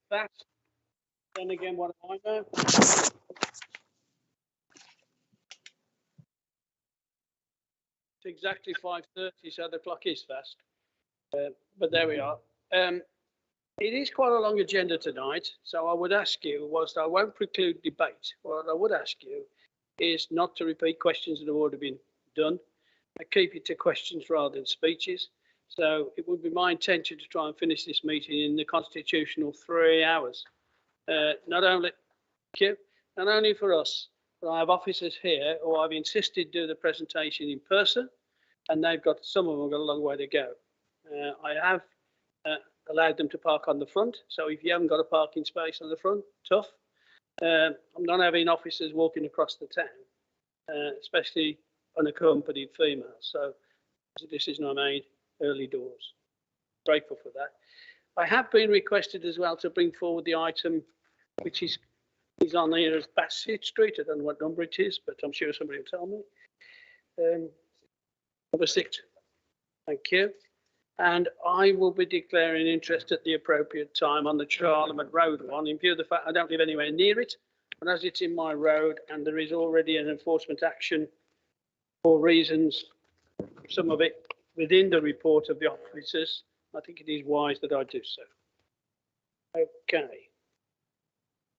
fast. Then again, what do I know? It's exactly 5:30, so the clock is fast. But there we are. It is quite a long agenda tonight, so I would ask you, whilst I won't preclude debate, what I would ask you is not to repeat questions that have already been done. I keep it to questions rather than speeches. So it would be my intention to try and finish this meeting in the constitutional 3 hours. Not only for us, but I have officers here who I've insisted do the presentation in person, and some of them have got a long way to go. I have allowed them to park on the front, so if you haven't got a parking space on the front, tough. I'm not having officers walking across the town, especially unaccompanied females. So it's a decision I made early doors. Grateful for that. I have been requested as well to bring forward the item which is on here as Bassett Street. I don't know what number it is, but I'm sure somebody will tell me. Number 6. Thank you. And I will be declaring interest at the appropriate time on the Charlemont Road one, in view of the fact I don't live anywhere near it, but as it's in my road and there is already an enforcement action for reasons, some of it within the report of the officers, I think it is wise that I do so. Okay.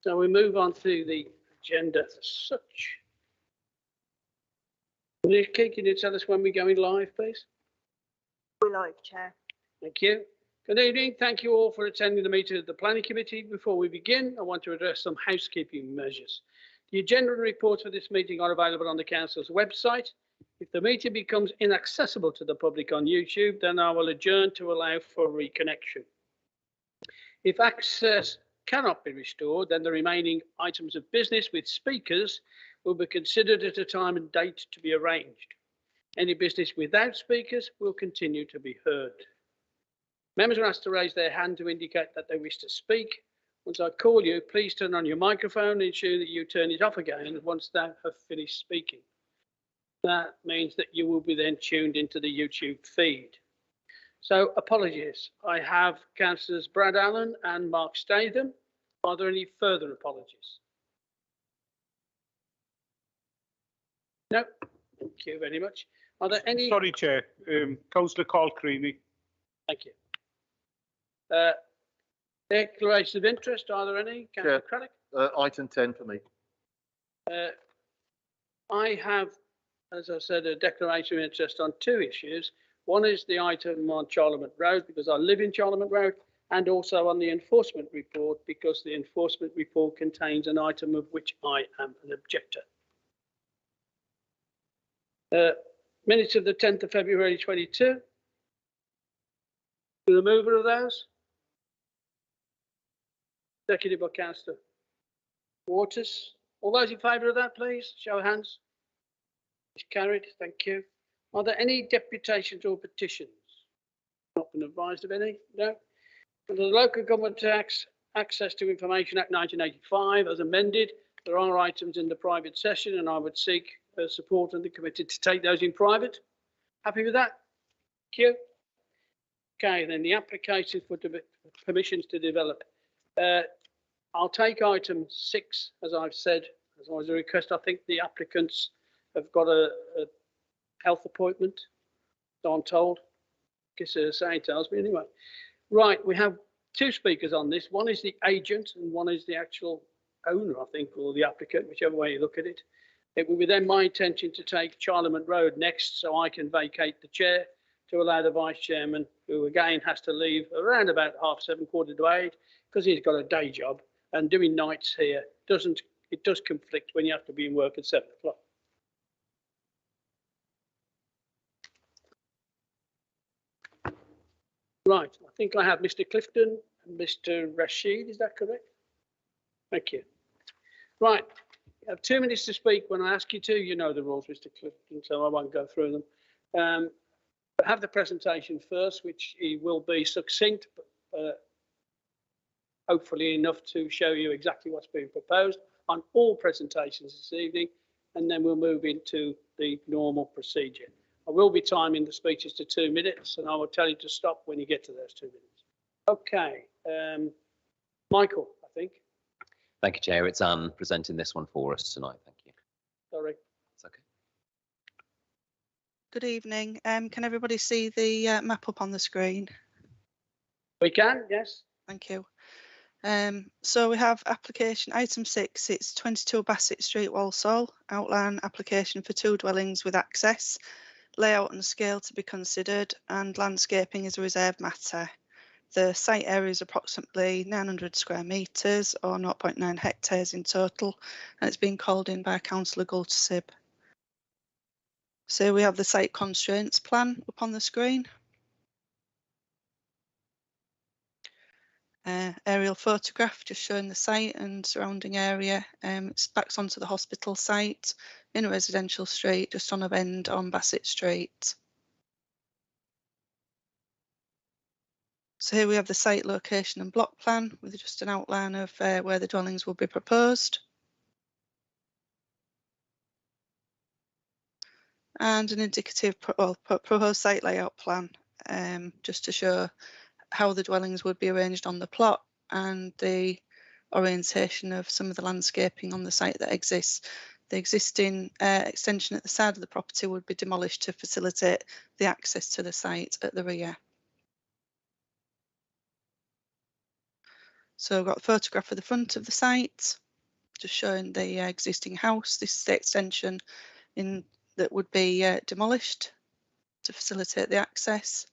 So we move on to the agenda as such. Nikki, can you tell us when we're going live, please? We're live, Chair. Thank you. Good evening. Thank you all for attending the meeting of the Planning Committee. Before we begin, I want to address some housekeeping measures. The agenda and reports for this meeting are available on the Council's website. If the meeting becomes inaccessible to the public on YouTube, then I will adjourn to allow for reconnection. If access cannot be restored, then the remaining items of business with speakers will be considered at a time and date to be arranged. Any business without speakers will continue to be heard. Members are asked to raise their hand to indicate that they wish to speak. Once I call you, please turn on your microphone and ensure that you turn it off again once they have finished speaking. That means that you will be then tuned into the YouTube feed. So apologies. I have Councillors Brad Allen and Mark Statham. Are there any further apologies? No. Thank you very much. Are there any? Sorry, Chair. Councillor Carl Creamy. Thank you. Declaration of interest. Are there any? Councillor Craddock? Item 10 for me. I have, as I said, a declaration of interest on 2 issues. One is the item on Charlemont Road, because I live in Charlemont Road, and also on the enforcement report, because the enforcement report contains an item of which I am an objector. Minutes of the 10th of February 22. The removal of those. Seconded by Councillor Waters. All those in favour of that, please, show of hands. It's carried. Thank you. Are there any deputations or petitions? Not been advised of any. No. Under the Local Government Tax Access to Information Act 1985, as amended, there are items in the private session, and I would seek support of the committee to take those in private. Happy with that? Thank you. Okay, then the application for permissions to develop. I'll take item 6, as I've said, as always a request. I think the applicants have got a health appointment, so I'm told. I guess saying tells me anyway. Right, we have 2 speakers on this. One is the agent and one is the actual owner, I think, or the applicant, whichever way you look at it. It will be then my intention to take Charlemont Road next, so I can vacate the chair to allow the vice chairman, who again has to leave around about 7:30, 7:45, because he's got a day job, and doing nights here it does conflict when you have to be in work at 7 o'clock. Right, I think I have Mr. Clifton and Mr. Rashid, is that correct? Thank you. Right, you have 2 minutes to speak when I ask you to. You know the rules, Mr. Clifton, so I won't go through them. Have the presentation first, which will be succinct, but hopefully enough to show you exactly what's being proposed on all presentations this evening, and then we'll move into the normal procedure. I will be timing the speeches to 2 minutes, and I will tell you to stop when you get to those 2 minutes. Okay. Michael, I think. Thank you, Chair. It's Anne presenting this one for us tonight. Thank you. Sorry. It's okay. Good evening. Can everybody see the map up on the screen? We can, yes. Thank you. So we have application item 6. It's 22 Bassett Street, Walsall. Outline application for 2 dwellings with access. Layout and scale to be considered, and landscaping is a reserved matter. The site area is approximately 900 square metres or 0.9 hectares in total, and it's been called in by Councillor Gultasib. So we have the site constraints plan up on the screen. Aerial photograph just showing the site and surrounding area. It's backs onto the hospital site in a residential street just on a bend on Bassett Street. So here we have the site location and block plan with just an outline of where the dwellings will be proposed. And an indicative proposed site layout plan just to show how the dwellings would be arranged on the plot and the orientation of some of the landscaping on the site that exists. The existing extension at the side of the property would be demolished to facilitate the access to the site at the rear. So I've got a photograph of the front of the site, just showing the existing house. This is the extension that would be demolished to facilitate the access.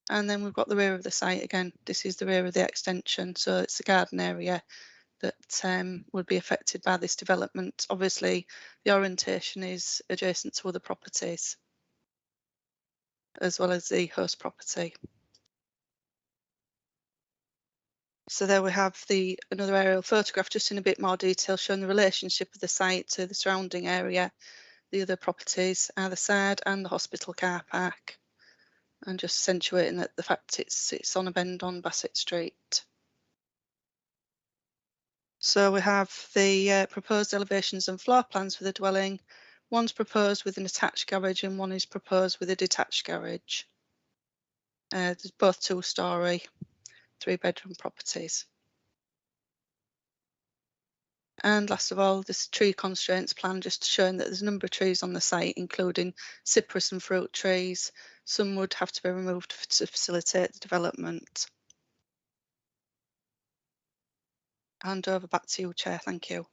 And then we've got the rear of the site again. This is the rear of the extension, so it's the garden area that would be affected by this development. Obviously, the orientation is adjacent to other properties, as well as the host property. So there we have another aerial photograph, just in a bit more detail, showing the relationship of the site to the surrounding area, the other properties either side, and the hospital car park, and just accentuating that the fact it's on a bend on Bassett Street. So we have the proposed elevations and floor plans for the dwelling. One's proposed with an attached garage and one is proposed with a detached garage. There's both 2-storey, 3-bedroom properties. And last of all, this tree constraints plan, just showing that there's a number of trees on the site, including cypress and fruit trees. Some would have to be removed to facilitate the development. Hand over back to you, Chair. Thank you.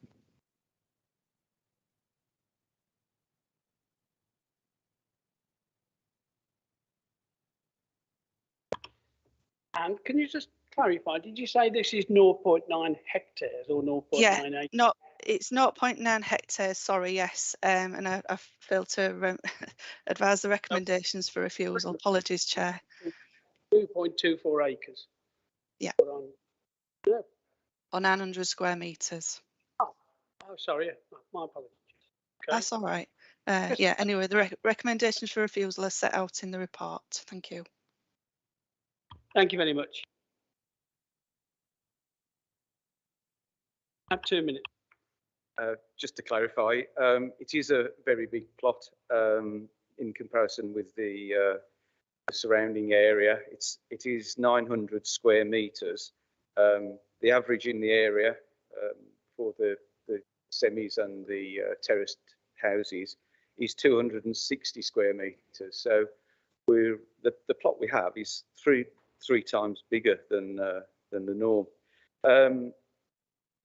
And can you just clarify, did you say this is 0.9 hectares or 0.98? Yeah, it's 0.9 hectares, sorry, yes. And I failed to advise the recommendations for refusal. Apologies, Chair. 2.24 acres. Yeah. Yeah. Or 900 square metres. Oh, sorry, my apologies. Okay. That's all right. Yeah, anyway, the recommendations for refusal are set out in the report. Thank you. Thank you very much. Have 2 minutes. Just to clarify, it is a very big plot in comparison with the surrounding area. It is 900 square metres. The average in the area for the semis and the terraced houses is 260 square metres. So the plot we have is three times bigger than the norm.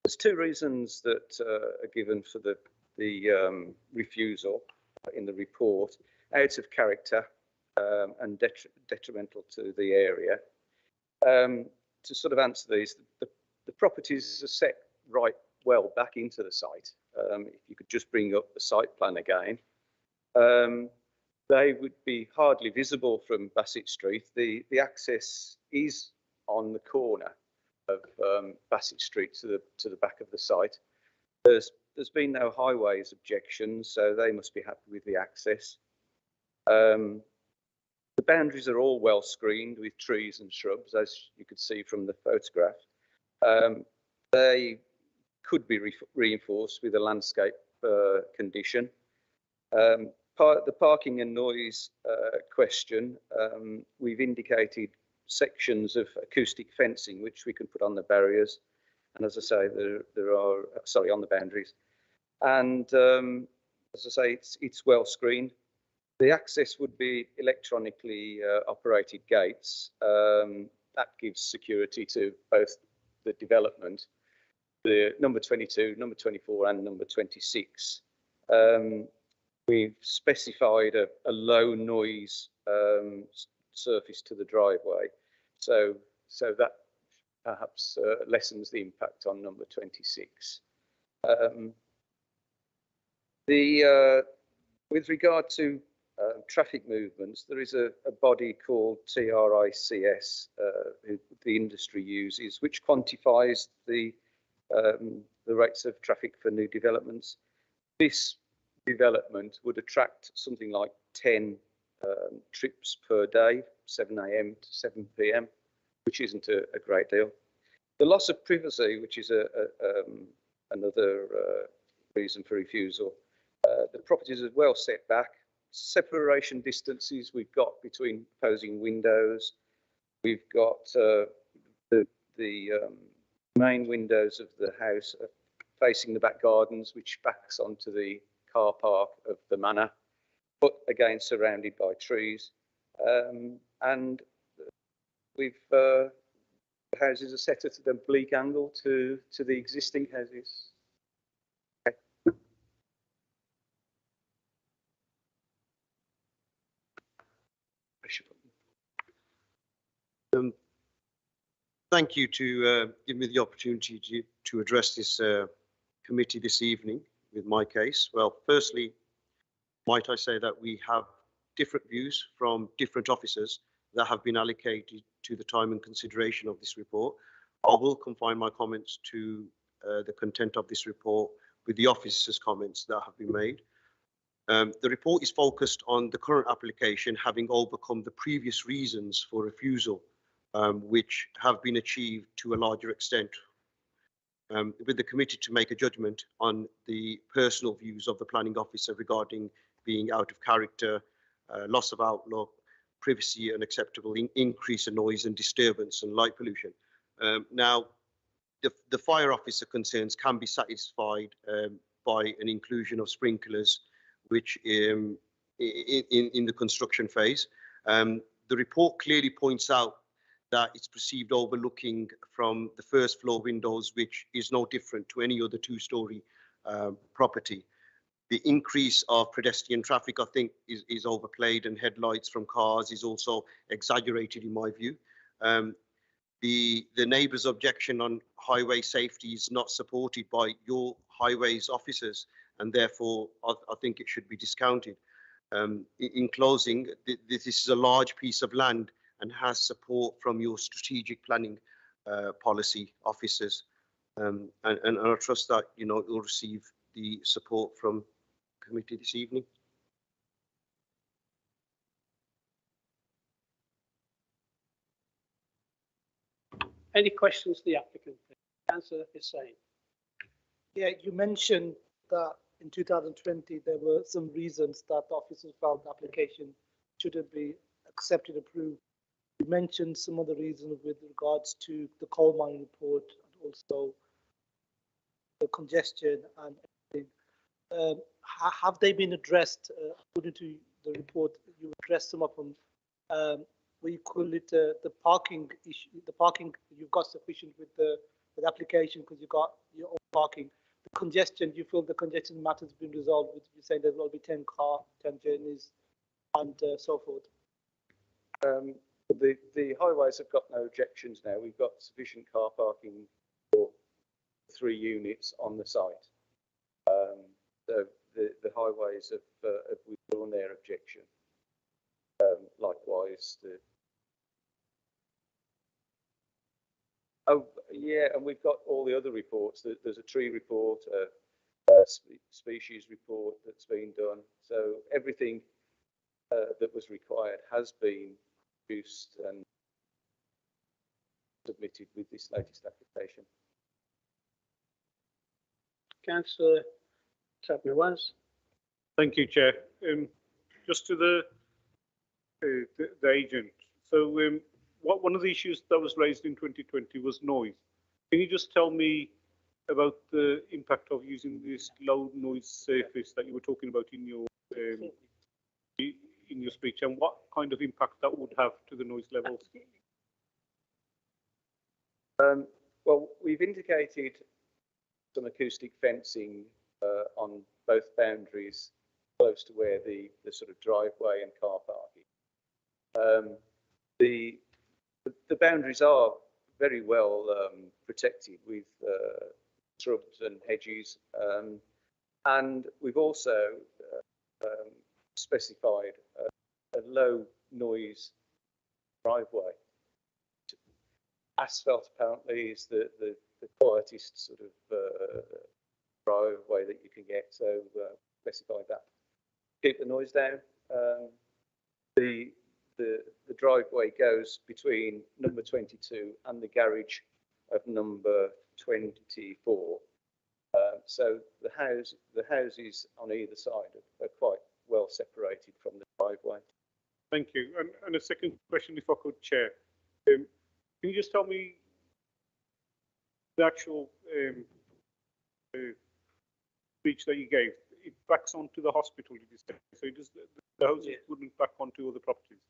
There's 2 reasons that are given for the refusal in the report: out of character and detrimental to the area. To sort of answer these, the properties are set right well back into the site. If you could just bring up the site plan again, they would be hardly visible from Bassett Street. The access is on the corner of Bassett Street to the back of the site. There's been no highways objections, so they must be happy with the access. The boundaries are all well screened with trees and shrubs, as you could see from the photograph. They could be reinforced with a landscape condition. The parking and noise question, we've indicated sections of acoustic fencing which we can put on the barriers, and as I say, there are on the boundaries, and as I say, it's well screened. The access would be electronically operated gates. That gives security to both the development, the number 22, number 24, and number 26. We've specified a low noise surface to the driveway, so that perhaps lessens the impact on number 26. With regard to traffic movements, there is a body called TRICS, the industry uses, which quantifies the rates of traffic for new developments. This development would attract something like 10 trips per day, 7 a.m. to 7 p.m., which isn't a great deal. The loss of privacy, which is another reason for refusal. The properties are well set back. Separation distances we've got between opposing windows. We've got the main windows of the house facing the back gardens, which backs onto the car park of the manor, but again surrounded by trees. And we've the houses are set at an oblique angle to the existing houses. Thank you to give me the opportunity to address this committee this evening with my case. Well, firstly, might I say that we have different views from different officers that have been allocated to the time and consideration of this report. I will confine my comments to the content of this report with the officers' comments that have been made. The report is focused on the current application having overcome the previous reasons for refusal, which have been achieved to a larger extent, with the committee to make a judgment on the personal views of the planning officer regarding being out of character, loss of outlook, privacy, unacceptable increase in noise and disturbance and light pollution. Now, the fire officer concerns can be satisfied by an inclusion of sprinklers, which in the construction phase. The report clearly points out that it's perceived overlooking from the first floor windows, which is no different to any other two-story property. The increase of pedestrian traffic, I think, is overplayed, and headlights from cars is also exaggerated in my view. The neighbour's objection on highway safety is not supported by your highways officers, and therefore I think it should be discounted. In closing, this is a large piece of land and has support from your strategic planning policy officers, and I trust that you'll receive the support from the committee this evening. Any questions to the applicant? Councillor Hussain. Yeah, you mentioned that in 2020 there were some reasons that the officers felt the application shouldn't be accepted, approved. You mentioned some of the reasons with regards to the coal mine report and also the congestion and everything. Have they been addressed according to the report? You addressed some of them. We call it the parking issue. The parking, you've got sufficient with the application because you've got your own parking. The congestion, you feel the congestion matters been resolved with you saying there will be 10 journeys and so forth. The highways have got no objections now. We've got sufficient car parking for 3 units on the site. So the highways have withdrawn their objection. Likewise, oh yeah, and we've got all the other reports. There's a tree report, a species report that's been done. So everything that was required has been produced and submitted with this latest application. Councillor Tabner-Was. Thank you, Chair. Just to the agent. So one of the issues that was raised in 2020 was noise. Can you just tell me about the impact of using this low noise surface that you were talking about in your speech, and what kind of impact that would have to the noise levels? Well, we've indicated some acoustic fencing on both boundaries, close to where the sort of driveway and car park is. The boundaries are very well protected with shrubs and hedges, and we've also specified a low noise driveway. Asphalt apparently is the quietest sort of driveway that you can get, so specified that. Keep the noise down. The driveway goes between number 22 and the garage of number 24. So the houses on either side are quite well separated from the driveway. Thank you. And a second question, if I could, Chair. Can you just tell me the actual speech that you gave? It backs onto the hospital, did you say? So does the houses wouldn't back onto other properties?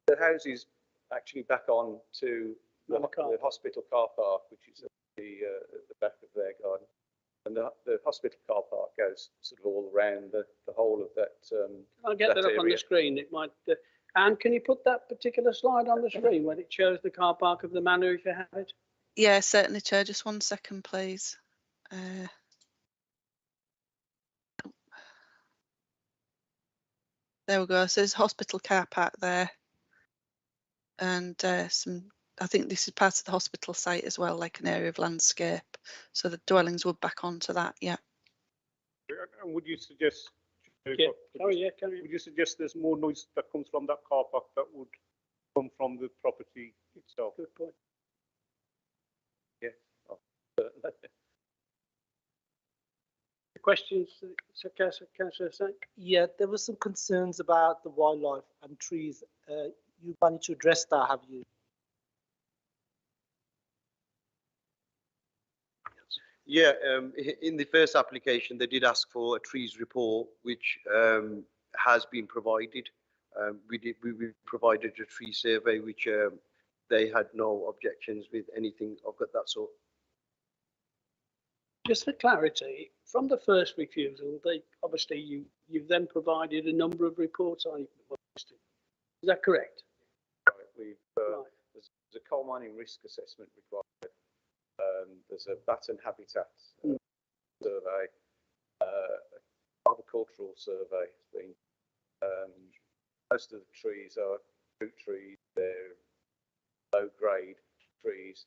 The houses actually back on to the hospital car park, which is at the back of their garden. And the hospital car park goes sort of all around the whole of that. I'll get that up on the screen. It might. Anne, can you put that particular slide on the screen when it shows the car park of the manor, if you have it? Yeah, certainly, Chair. Just 1 second, please. There we go. So there's a hospital car park there, and I think this is part of the hospital site as well, like an area of landscape. So the dwellings would back onto that. Yeah. And would you suggest? Yeah. Sorry, yeah, carry on. Would you suggest there's more noise that comes from that car park that would come from the property itself? Good point. Yeah. Questions, Councillor Sack? Yeah, there were some concerns about the wildlife and trees. You managed to address that, have you? Yeah, in the first application, they did ask for a trees report, which has been provided. We provided a tree survey, which they had no objections with anything of that sort. Just for clarity, from the first refusal, obviously you've then provided a number of reports. Is that correct? Right. There's a coal mining risk assessment required. There's a bat and habitat survey, agricultural survey. Most of the trees are fruit trees. They're low grade trees,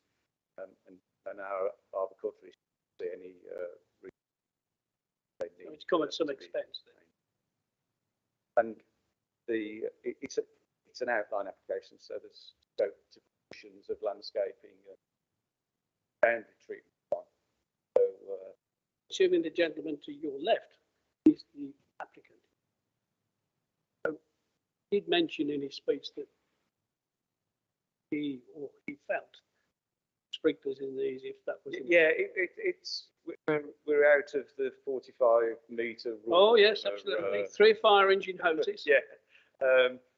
and our arboriculturists see any It's come at some expense. And it's an outline application, so there's scope to conditions of landscaping and boundary treatment. So, assuming the gentleman to your left is the applicant. So he did mention in his speech that he felt sprinklers in these, if that was. Yeah, we're out of the 45 metre rule. Oh yes, absolutely. 3 fire engine hoses. Yeah.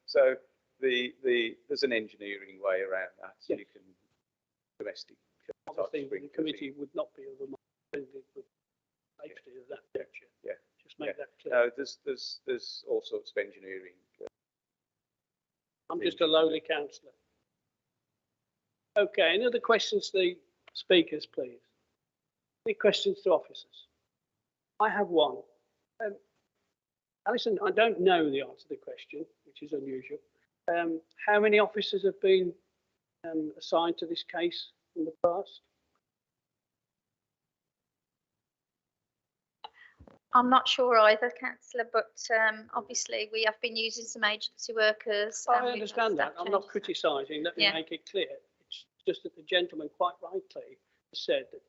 So there's an engineering way around that. So you can domestic. Obviously, the committee would not be overminded with safety of that nature. Yeah. Just make that clear. No, there's all sorts of engineering. I'm just a lowly councillor. Okay, any other questions to the speakers, please? Any questions to officers? I have one. Alison, I don't know the answer to the question, which is unusual. How many officers have been assigned to this case in the past? I'm not sure either, Councillor, but obviously we have been using some agency workers. I understand that. I'm not changes. criticising. Let me make it clear. It's just that the gentleman quite rightly said that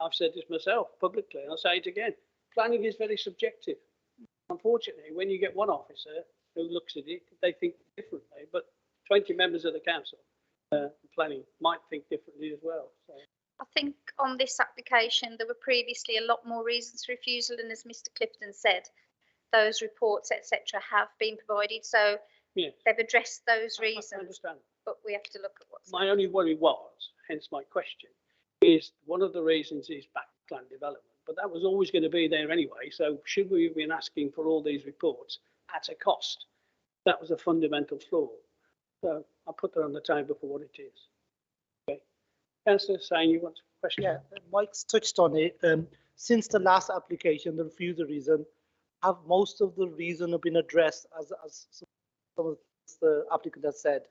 I've said this myself publicly, and I'll say it again. Planning is very subjective. Unfortunately, when you get one officer who looks at it, they think differently, but 20 members of the council planning might think differently as well. So. I think on this application, there were previously a lot more reasons for refusal, and as Mr. Clifton said, those reports, etc., have been provided. So yes, they've addressed those reasons. I understand. But we have to look at what's. My only worry was, hence my question, is one of the reasons is backland development, but that was always going to be there anyway. So should we have been asking for all these reports at a cost? That was a fundamental flaw. So I'll put that on the table for what it is. Okay. Councillor saying you want to question? Yeah, Mike's touched on it. Since the last application, the refusal reason, have most of the reason have been addressed as some of the applicant has said?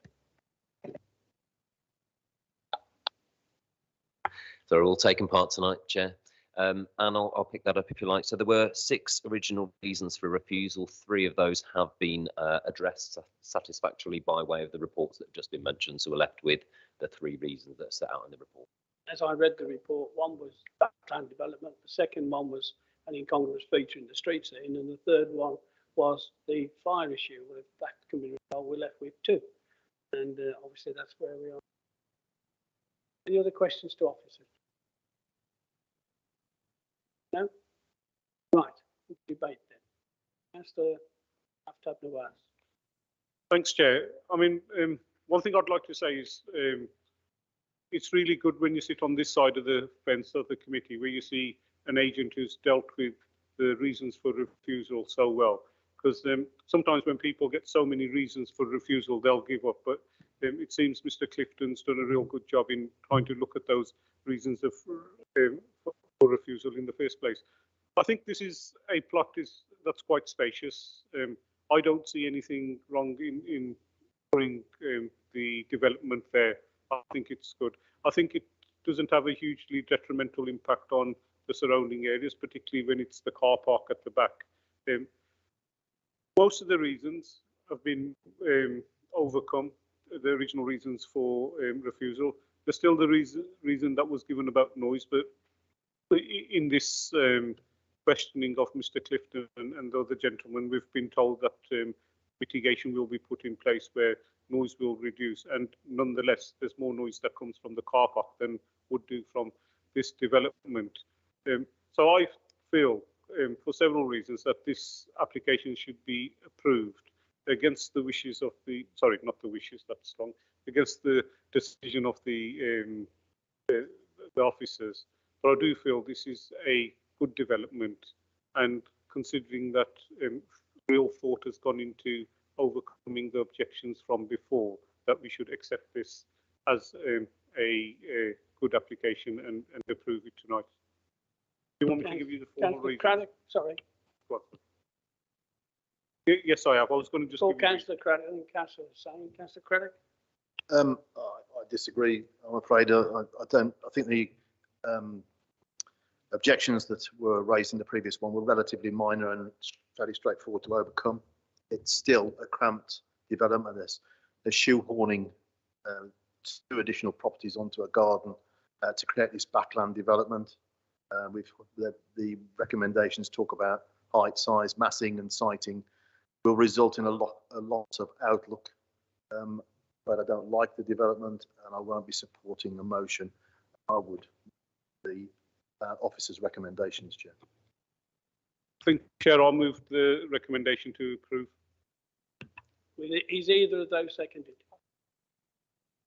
So they're all taking part tonight, Chair. And I'll pick that up if you like. So there were 6 original reasons for refusal. 3 of those have been addressed satisfactorily by way of the reports that have just been mentioned. So we're left with the 3 reasons that are set out in the report. As I read the report, one was backland development, the second one was an incongruous feature in the street scene, and the third one was the fire issue. If that can be resolved, we're left with 2. And obviously that's where we are. Any other questions to officers? No? Right, debate then. Councillor Aftab-Nawaz. Thanks, Chair. I mean, one thing I'd like to say is it's really good when you sit on this side of the fence of the committee where you see an agent who's dealt with the reasons for refusal so well. Because sometimes when people get so many reasons for refusal, they'll give up. But it seems Mr. Clifton's done a real good job in trying to look at those reasons of for refusal in the first place. I think this is a plot that's quite spacious. I don't see anything wrong in putting the development there. I think it's good. I think it doesn't have a hugely detrimental impact on the surrounding areas, particularly when it's the car park at the back. Most of the reasons have been overcome, the original reasons for refusal. There's still the reason that was given about noise, but in this questioning of Mr. Clifton and the other gentlemen, we've been told that mitigation will be put in place where noise will reduce, and nonetheless there's more noise that comes from the car park than would do from this development. So I feel for several reasons that this application should be approved against the wishes of the, sorry, not the wishes, that's wrong, against the decision of the officers. But I do feel this is a good development, and considering that real thought has gone into overcoming the objections from before, that we should accept this as a good application and approve it tonight. Do you want me to give you the formal reasons? Craddock, sorry. What? Yes, I have. I was going to just. Call Councillor Craddock and Councillor Saying. Councillor Craddock. I disagree. I'm afraid I don't. I think the objections that were raised in the previous one were relatively minor and fairly straightforward to overcome. It's still a cramped development. There's shoehorning 2 additional properties onto a garden to create this backland development. The recommendations talk about height, size, massing, and siting will result in a lot of outlook. But I don't like the development, and I won't be supporting the motion. I would the officer's recommendations, Chair. I think, Chair, I'll move the recommendation to approve. Is either of those seconded?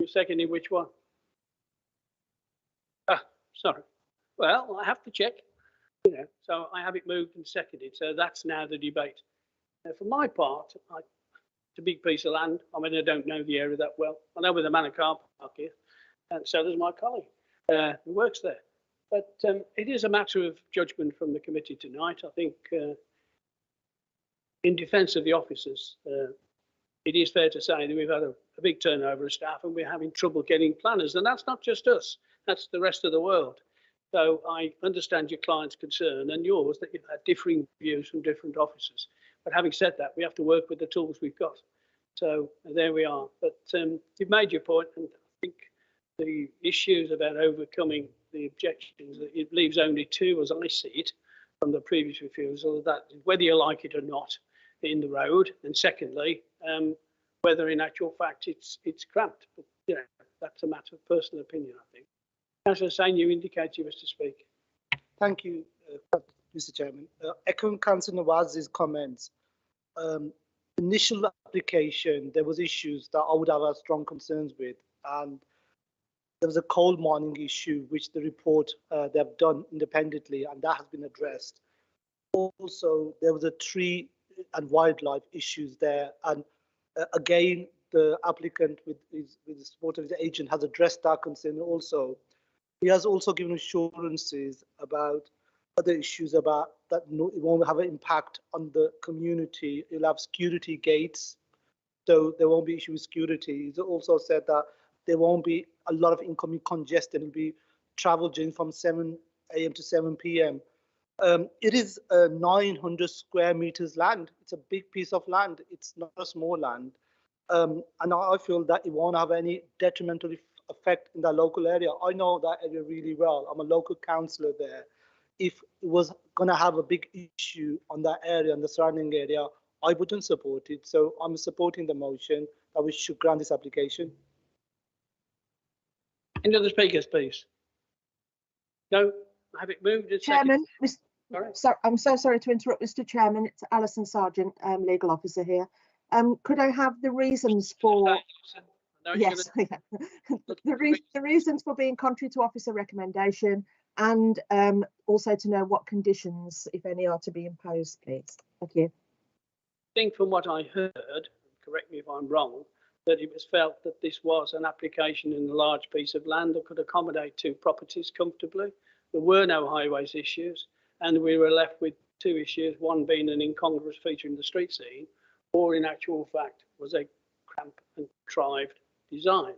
You're seconding which one? Ah, sorry. Well, I have to check. You know, so I have it moved and seconded. So that's now the debate. Now, for my part, it's a big piece of land. I mean, I don't know the area that well. I know where the Manor car park is, and so does my colleague who works there. But it is a matter of judgment from the committee tonight. I think in defence of the officers, it is fair to say that we've had a big turnover of staff and we're having trouble getting planners. And that's not just us, that's the rest of the world. So I understand your client's concern and yours that you've had differing views from different officers. But having said that, we have to work with the tools we've got. So there we are. But you've made your point, and I think the issues about overcoming the objections, it leaves only 2, as I see it, from the previous refusal, that whether you like it or not in the road, and secondly, whether in actual fact it's cramped. But you know, that's a matter of personal opinion, I think. Councillor Sain, you indicate you wish to speak. Thank you, Mr. Chairman. Echoing Councillor Nawaz's comments, initial application, there was issues that I would have strong concerns with, and there was a coal mining issue, which the report they've done independently, and that has been addressed. Also, there was a tree and wildlife issues there, and again, the applicant with the support of the agent has addressed that concern also. He has also given assurances about other issues about that it won't have an impact on the community. It'll have security gates, so there won't be issue with security. He's also said that there won't be a lot of incoming congestion. It'll be travel during from 7 a.m. to 7 p.m. It is 900 square meters land. It's a big piece of land. It's not a small land. And I feel that it won't have any detrimental effect in the local area. I know that area really well. I'm a local councillor there. If it was going to have a big issue on that area and the surrounding area, I wouldn't support it. So I'm supporting the motion that we should grant this application. Any other speakers, please? No? Have it moved? And Chairman, Sorry? I'm so sorry to interrupt, Mr. Chairman. It's Alison Sargent, legal officer here. Could I have the reasons for? Yes, the reasons for being contrary to officer recommendation, and also to know what conditions, if any, are to be imposed, please. Thank you. I think from what I heard, correct me if I'm wrong, that it was felt that this was an application in a large piece of land that could accommodate two properties comfortably. There were no highways issues, and we were left with two issues, one being an incongruous feature in the street scene, or in actual fact was a cramped and contrived design.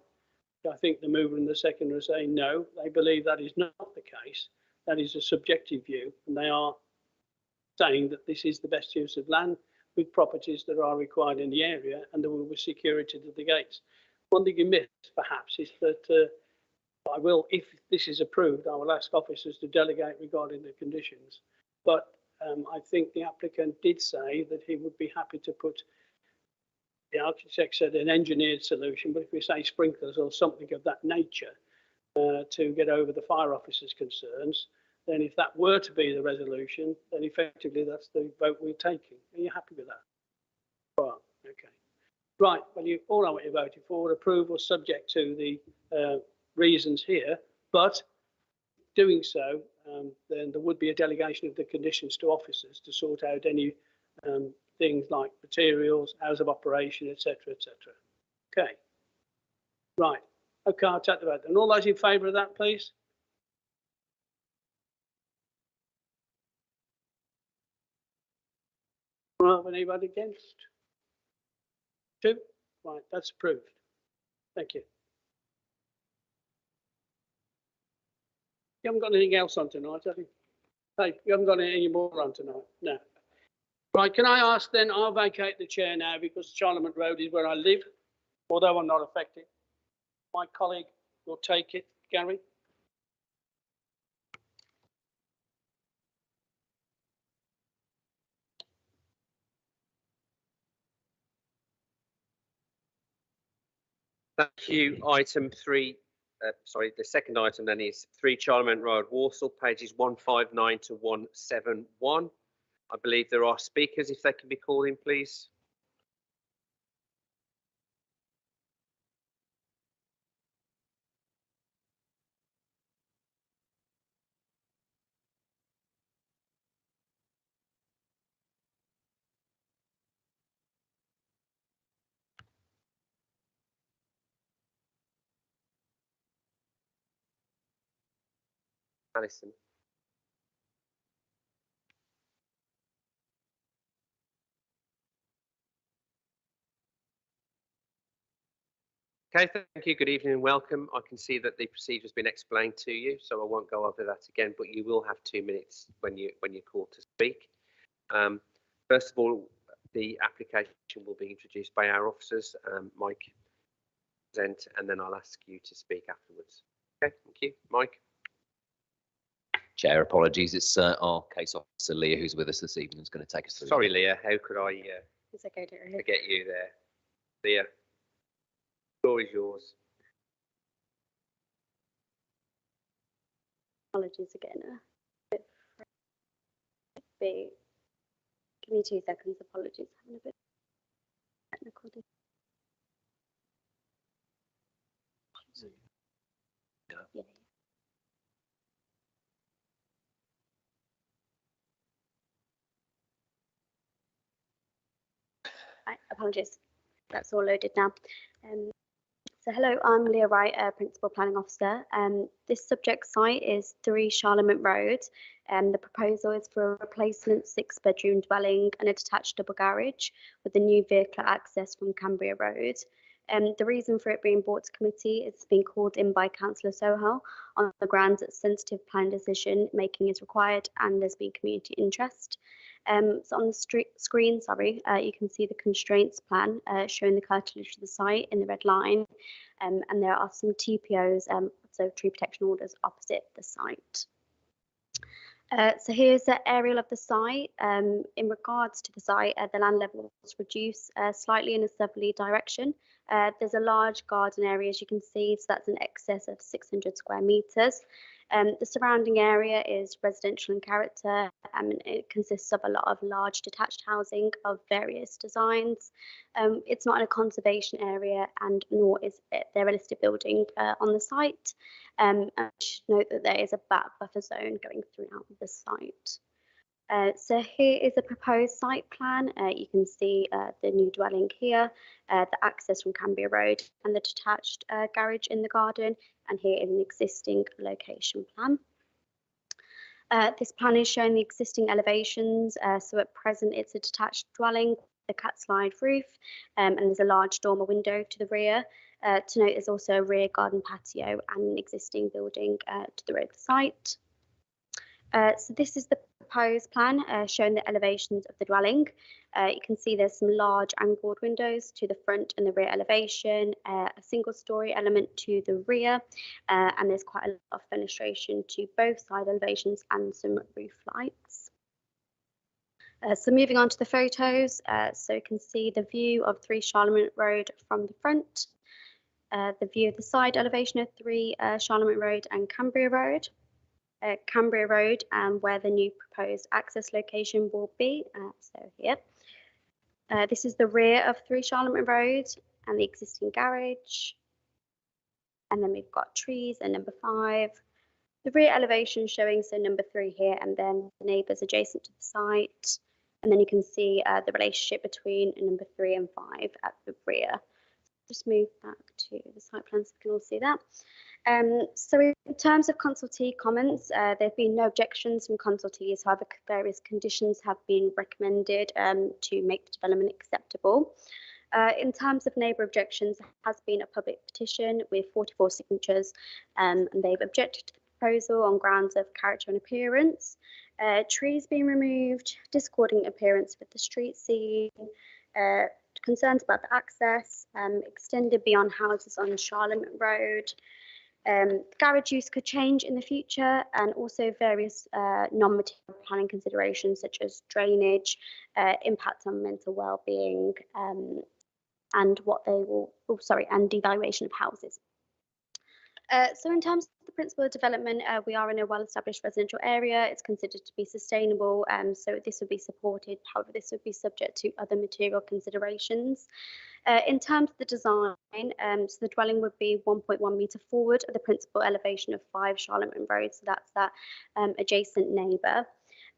I think the mover and the seconder are saying no, they believe that is not the case. That is a subjective view, and they are saying that this is the best use of land with properties that are required in the area, and there will be security to the gates. One thing you missed, perhaps, is that I will, if this is approved, I will ask officers to delegate regarding the conditions. But I think the applicant did say that he would be happy to put, the architect said an engineered solution, but if we say sprinklers or something of that nature to get over the fire officer's concerns, then if that were to be the resolution, then effectively that's the vote we're taking. Are you happy with that? Well, okay. Right, well, you all know what you're voting for. Approval subject to the reasons here, but doing so, then there would be a delegation of the conditions to officers to sort out any things like materials, hours of operation, etc., etc. Okay. Right. Okay, I'll take the vote. And all those in favour of that, please? Right, anybody against? 2? Right, that's approved. Thank you. You haven't got anything else on tonight, have you? Hey, you haven't got any more on tonight? No. Right, can I ask then, I'll vacate the chair now because Charlemont Road is where I live, although I'm not affected. My colleague will take it, Gary. Thank you. Item 3, the second item then is 3 Charlemont Road, Walsall, pages 159 to 171. I believe there are speakers, if they can be called in, please. Alison. Okay, thank you. Good evening and welcome. I can see that the procedure has been explained to you, so I won't go over that again, but you will have 2 minutes when you're called to speak. First of all, the application will be introduced by our officers, Mike, present, and then I'll ask you to speak afterwards. Okay, thank you. Mike. Chair, apologies. It's our case officer, Leah, who's with us this evening, is going to take us through. Sorry, Leah, how could I It's okay, forget you there? Leah, the floor is yours. Apologies again. Give me 2 seconds. Apologies. Having a bit of technical difficulty. Yeah. Right, apologies. That's all loaded now. So hello, I'm Leah Wright, Principal Planning Officer. This subject site is 3 Charlemont Road. The proposal is for a replacement 6-bedroom dwelling and a detached double garage with a new vehicle access from Cambria Road. The reason for it being brought to committee is being called in by Councillor Sohail on the grounds that sensitive plan decision making is required and there's been community interest. So on the screen, you can see the constraints plan showing the curtilage of the site in the red line, and there are some TPOs, so tree protection orders, opposite the site. So here's the aerial of the site. In regards to the site, the land level was reduced slightly in a southerly direction. There's a large garden area, as you can see, so that's in excess of 600 square metres. The surrounding area is residential in character, and it consists of a lot of large detached housing of various designs. It's not in a conservation area, and nor is there a listed building on the site. I should note that there is a bat buffer zone going throughout the site. So here is a proposed site plan. You can see the new dwelling here, the access from Cambria Road and the detached garage in the garden, and here is an existing location plan. This plan is showing the existing elevations. So at present it's a detached dwelling with a cat slide roof, and there's a large dormer window to the rear. To note, there's also a rear garden patio and an existing building to the rear of the site. So this is the proposed plan showing the elevations of the dwelling. You can see there's some large angled windows to the front and the rear elevation, a single story element to the rear, and there's quite a lot of fenestration to both side elevations and some roof lights. So moving on to the photos, so you can see the view of 3 Charlemont Road from the front, the view of the side elevation of 3 Charlemont Road and Cambria Road. Cambria Road and where the new proposed access location will be. So here. This is the rear of 3 Charlemont Road and the existing garage. And then we've got trees and number 5. The rear elevation showing, so number 3 here, and then the neighbours adjacent to the site. And then you can see the relationship between number 3 and 5 at the rear. Just move back to the site plan so we can all see that. So in terms of consultee comments, there have been no objections from consultees. However, various conditions have been recommended to make the development acceptable. In terms of neighbour objections, there has been a public petition with 44 signatures, and they've objected to the proposal on grounds of character and appearance, trees being removed, discordant appearance with the street scene, concerns about the access, extended beyond houses on Charlemont Road. Garage use could change in the future, and also various non-material planning considerations such as drainage, impact on mental well-being, and what they will, and devaluation of houses. So in terms of the principle of development, we are in a well-established residential area. It's considered to be sustainable, so this would be supported. However, this would be subject to other material considerations. In terms of the design, so the dwelling would be 1.1 metre forward of the principal elevation of 5 Charlemont Road, so that's that adjacent neighbour.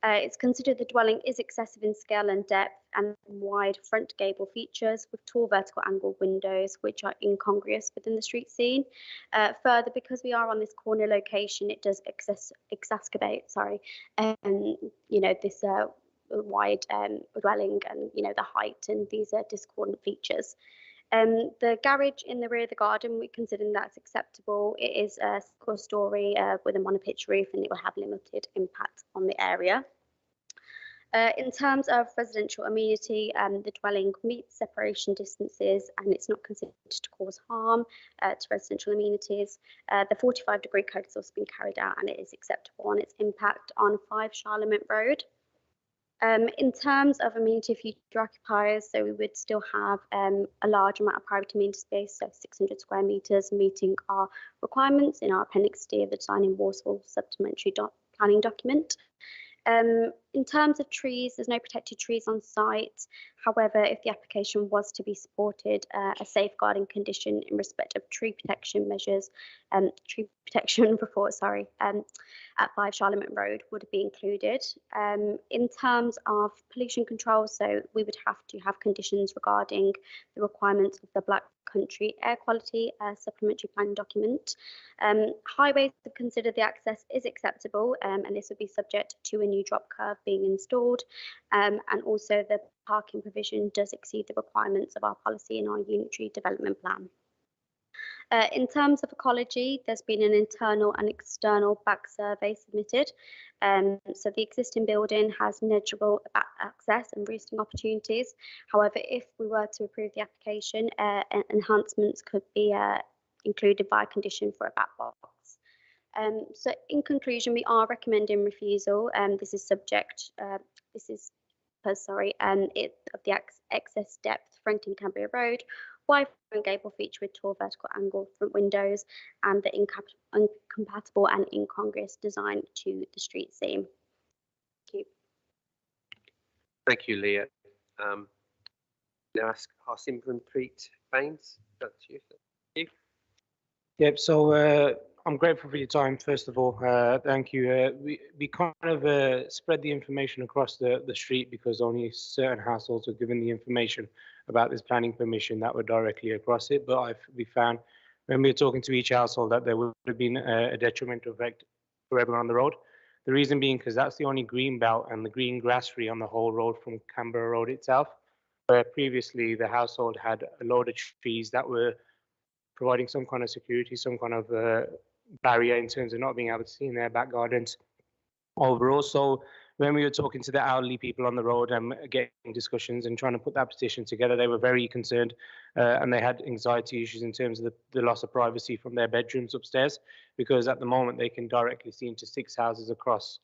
It's considered the dwelling is excessive in scale and depth and wide front gable features with tall vertical angled windows which are incongruous within the street scene. Further, because we are on this corner location, it does exacerbate, this wide dwelling and, the height and these discordant features. The garage in the rear of the garden, we consider that's acceptable. It is a single story with a monopitch roof, and it will have limited impact on the area. In terms of residential amenity, the dwelling meets separation distances and it's not considered to cause harm to residential amenities. The 45-degree code has also been carried out and it is acceptable on its impact on 5 Charlemont Road. In terms of amenity future occupiers, so we would still have a large amount of private amenity space, so 600 square metres, meeting our requirements in our Appendix D of the Design in Warsaw Supplementary Planning Document. In terms of trees, there's no protected trees on site. However, if the application was to be supported, a safeguarding condition in respect of tree protection measures, tree protection report, at 5 Charlemagne Road would be included. In terms of pollution control, so we would have to have conditions regarding the requirements of the Black Country Air Quality Supplementary Planning Document. Highways to consider the access is acceptable, and this would be subject to a new drop curve being installed, and also the parking provision does exceed the requirements of our policy in our unitary development plan. In terms of ecology, there's been an internal and external back survey submitted. So the existing building has negligible back access and roosting opportunities. However, if we were to approve the application, enhancements could be included by condition for a back box. So in conclusion, we are recommending refusal. This is subject, of the excess depth fronting Cambria Road, wide front gable feature with tall vertical angle front windows, and the incompatible and incongruous design to the street seam. Thank you. Thank you, Leah. Now ask Harsimranpreet Bains. That's you. Thank you. Yep. So I'm grateful for your time. First of all, thank you. We kind of spread the information across the street because only certain households were given the information about this planning permission that were directly across it. But we found when we were talking to each household that there would have been a detrimental effect for everyone on the road. The reason being because that's the only green belt and the green grass free on the whole road from Canberra Road itself, where previously the household had a load of trees that were providing some kind of security, some kind of barrier in terms of not being able to see in their back gardens overall. So when we were talking to the elderly people on the road and getting discussions and trying to put that petition together, they were very concerned and they had anxiety issues in terms of the loss of privacy from their bedrooms upstairs, because at the moment they can directly see into 6 houses across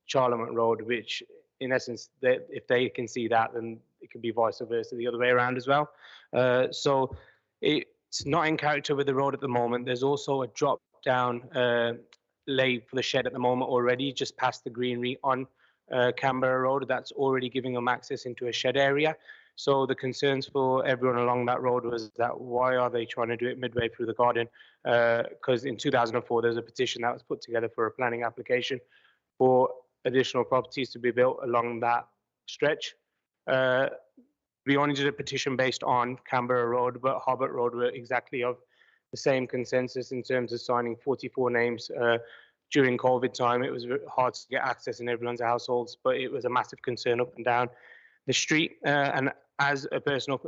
Charlemagne Road, which in essence, if they can see that, then it could be vice versa the other way around as well. So it's not in character with the road at the moment. There's also a drop down lay for the shed at the moment already, just past the greenery on Canberra Road. That's already giving them access into a shed area. So the concerns for everyone along that road was that why are they trying to do it midway through the garden? Because in 2004, there was a petition that was put together for a planning application for additional properties to be built along that stretch. We only did a petition based on Canberra Road, but Hobbit Road were exactly of the same consensus in terms of signing 44 names. During COVID time, it was hard to get access in everyone's households, but it was a massive concern up and down the street. And as a personal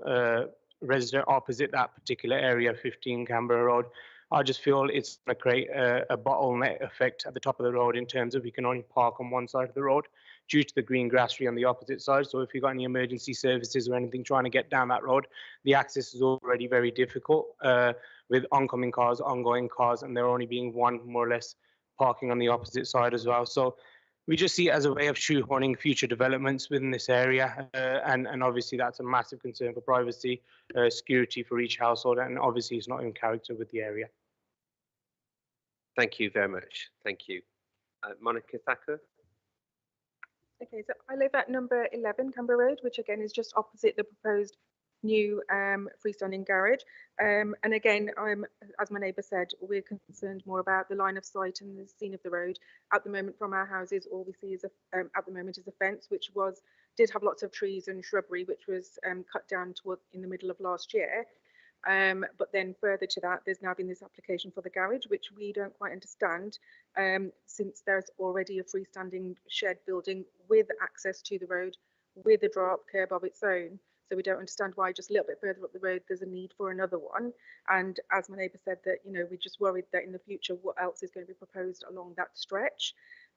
resident opposite that particular area, 15 Canberra Road, I just feel it's going to create a bottleneck effect at the top of the road in terms of we can only park on one side of the road due to the green grass tree on the opposite side. So if you've got any emergency services or anything trying to get down that road, the access is already very difficult with oncoming cars, ongoing cars, and there only being one more or less parking on the opposite side as well. So we just see it as a way of shoehorning future developments within this area. And obviously that's a massive concern for privacy, security for each household, and obviously it's not in character with the area. Thank you very much. Thank you. Monica Thacker. Okay, so I live at number 11 Canberra Road, which again is just opposite the proposed new freestanding garage. And again, as my neighbour said, we're concerned more about the line of sight and the scene of the road. At the moment, from our houses, all we see is at the moment is a fence, which did have lots of trees and shrubbery, which was cut down in the middle of last year. But then further to that, there's now been this application for the garage, which we don't quite understand, since there's already a freestanding shed building with access to the road, with a drop curb of its own. So we don't understand why just a little bit further up the road there's a need for another one. And as my neighbour said, that we're just worried that in the future what else is going to be proposed along that stretch.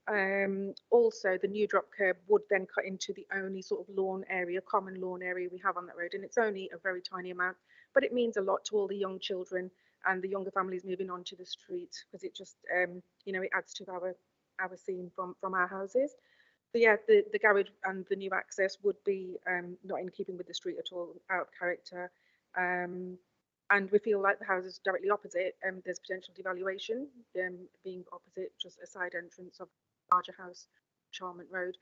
Also, the new drop curb would then cut into the only sort of lawn area, common lawn area we have on that road, and it's only a very tiny amount, but it means a lot to all the young children and the younger families moving onto the street, because it just it adds to our scene from our houses. yeah, the garage and the new access would be not in keeping with the street at all, out of character. And we feel like the house is directly opposite, there's potential devaluation, being opposite just a side entrance of a larger house, Charmont Road.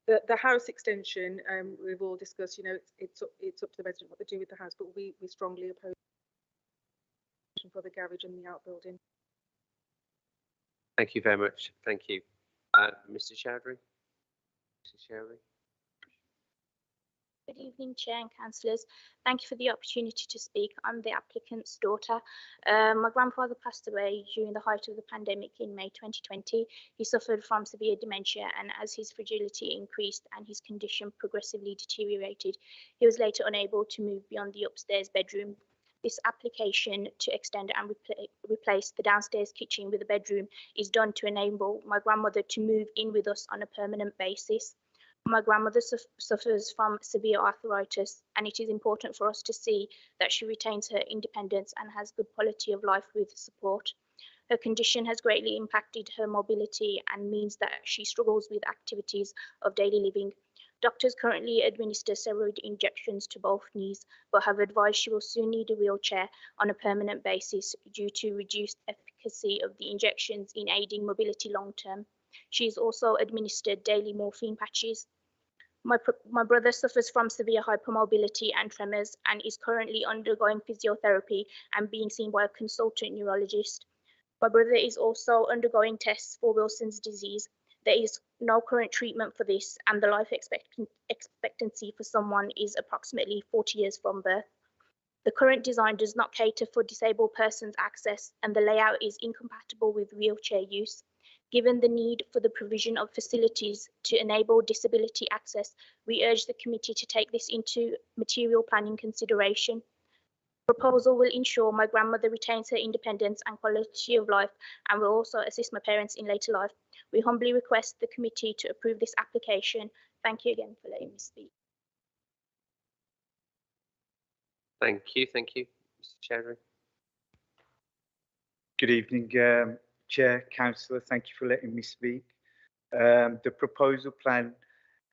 The house extension, we've all discussed, you know, it's up to the resident what they do with the house, but we strongly oppose for the garage and the outbuilding. Thank you very much. Thank you. Mr. Chowdhury? Mrs. Chowdhury? Good evening, Chair and Councillors. Thank you for the opportunity to speak. I'm the applicant's daughter. My grandfather passed away during the height of the pandemic in May 2020. He suffered from severe dementia, and as his fragility increased and his condition progressively deteriorated, he was later unable to move beyond the upstairs bedroom. This application to extend and replace the downstairs kitchen with a bedroom is done to enable my grandmother to move in with us on a permanent basis. My grandmother suffers from severe arthritis, and it is important for us to see that she retains her independence and has good quality of life with support. Her condition has greatly impacted her mobility and means that she struggles with activities of daily living. Doctors currently administer steroid injections to both knees, but have advised she will soon need a wheelchair on a permanent basis due to reduced efficacy of the injections in aiding mobility long term. She is also administered daily morphine patches. My brother suffers from severe hypermobility and tremors and is currently undergoing physiotherapy and being seen by a consultant neurologist. My brother is also undergoing tests for Wilson's disease. There is no current treatment for this, and the life expectancy for someone is approximately 40 years from birth. The current design does not cater for disabled persons' access, and the layout is incompatible with wheelchair use. Given the need for the provision of facilities to enable disability access, we urge the committee to take this into material planning consideration. The proposal will ensure my grandmother retains her independence and quality of life, and will also assist my parents in later life. We humbly request the committee to approve this application. Thank you again for letting me speak. Thank you. Thank you. Mr. Chowdhury? Good evening, Chair, Councillor. Thank you for letting me speak. The proposal plan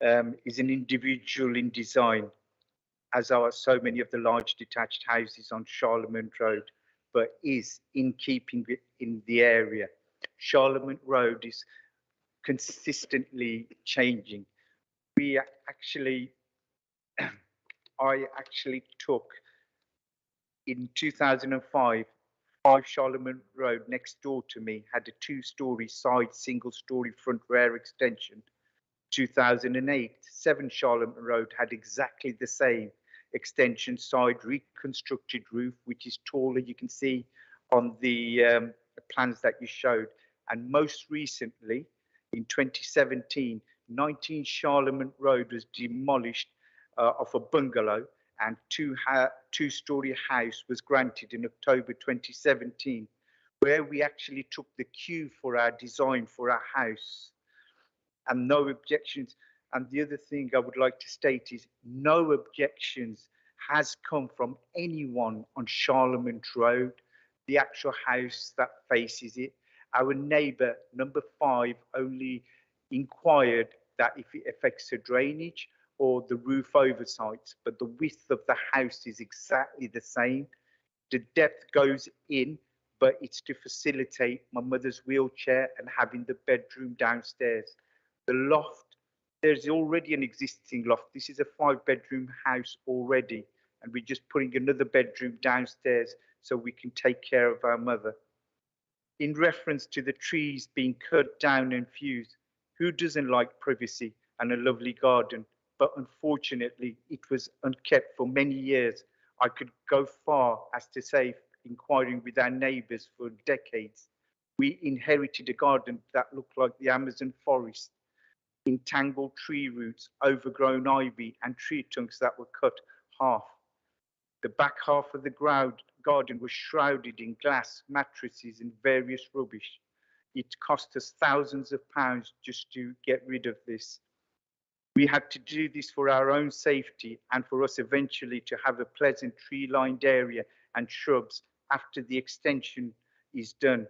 is an individual in design, as are so many of the large detached houses on Charlemont Road, but is in keeping with in the area. Charlemont Road is consistently changing. We actually, I actually took in 2005, 5 Charlemont Road next door to me had a 2-story side single-story front rear extension. 2008, 7 Charlemont Road had exactly the same extension side reconstructed roof, which is taller, you can see on the plans that you showed. And most recently, in 2017, 19 Charlemont Road was demolished of a bungalow, and 2-story house was granted in October 2017, where we actually took the cue for our design for our house, and no objections. And the other thing I would like to state is no objections has come from anyone on Charlemont Road, the actual house that faces it. Our neighbour, number 5, only inquired that if it affects the drainage or the roof oversights, but the width of the house is exactly the same. The depth goes in, but it's to facilitate my mother's wheelchair and having the bedroom downstairs. The loft, there's already an existing loft. This is a 5-bedroom house already, and we're just putting another bedroom downstairs so we can take care of our mother. In reference to the trees being cut down and fused, who doesn't like privacy and a lovely garden? But unfortunately, it was unkept for many years. I could go far as to say, inquiring with our neighbours for decades. We inherited a garden that looked like the Amazon forest, entangled tree roots, overgrown ivy, and tree trunks that were cut half. The back half of the garden was shrouded in glass, mattresses, and various rubbish. It cost us thousands of pounds just to get rid of this. We had to do this for our own safety and for us eventually to have a pleasant tree-lined area and shrubs after the extension is done.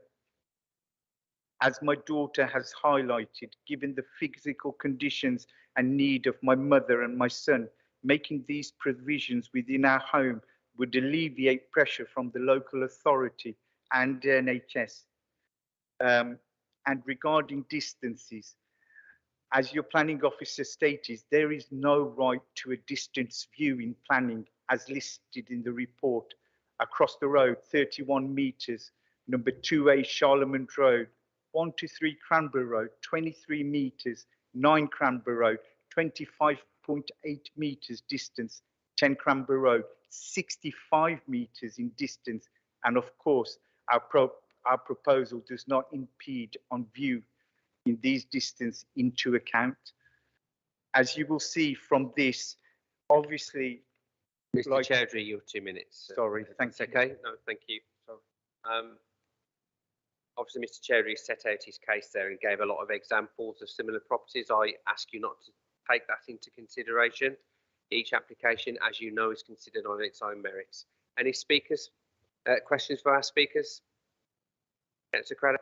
as my daughter has highlighted, given the physical conditions and need of my mother and my son, making these provisions within our home would alleviate pressure from the local authority and NHS. And regarding distances, as your planning officer stated, there is no right to a distance view in planning as listed in the report. Across the road, 31 metres, number 2A Charlemont Road, 123 Cranborough Road, 23 metres, 9 Cranborough Road, 25.8 metres distance, 10 Cranborough Road, 65 metres in distance, and of course, our proposal does not impede on view in these distance into account. As you will see from this, obviously, Mr. Chaudhry, your 2 minutes. Sorry, thanks. Okay, no, thank you. Obviously, Mr. Chaudhry set out his case there and gave a lot of examples of similar properties. I ask you not to take that into consideration. Each application, as you know, is considered on its own merits. Any speakers? Questions for our speakers? Councillor Craddock.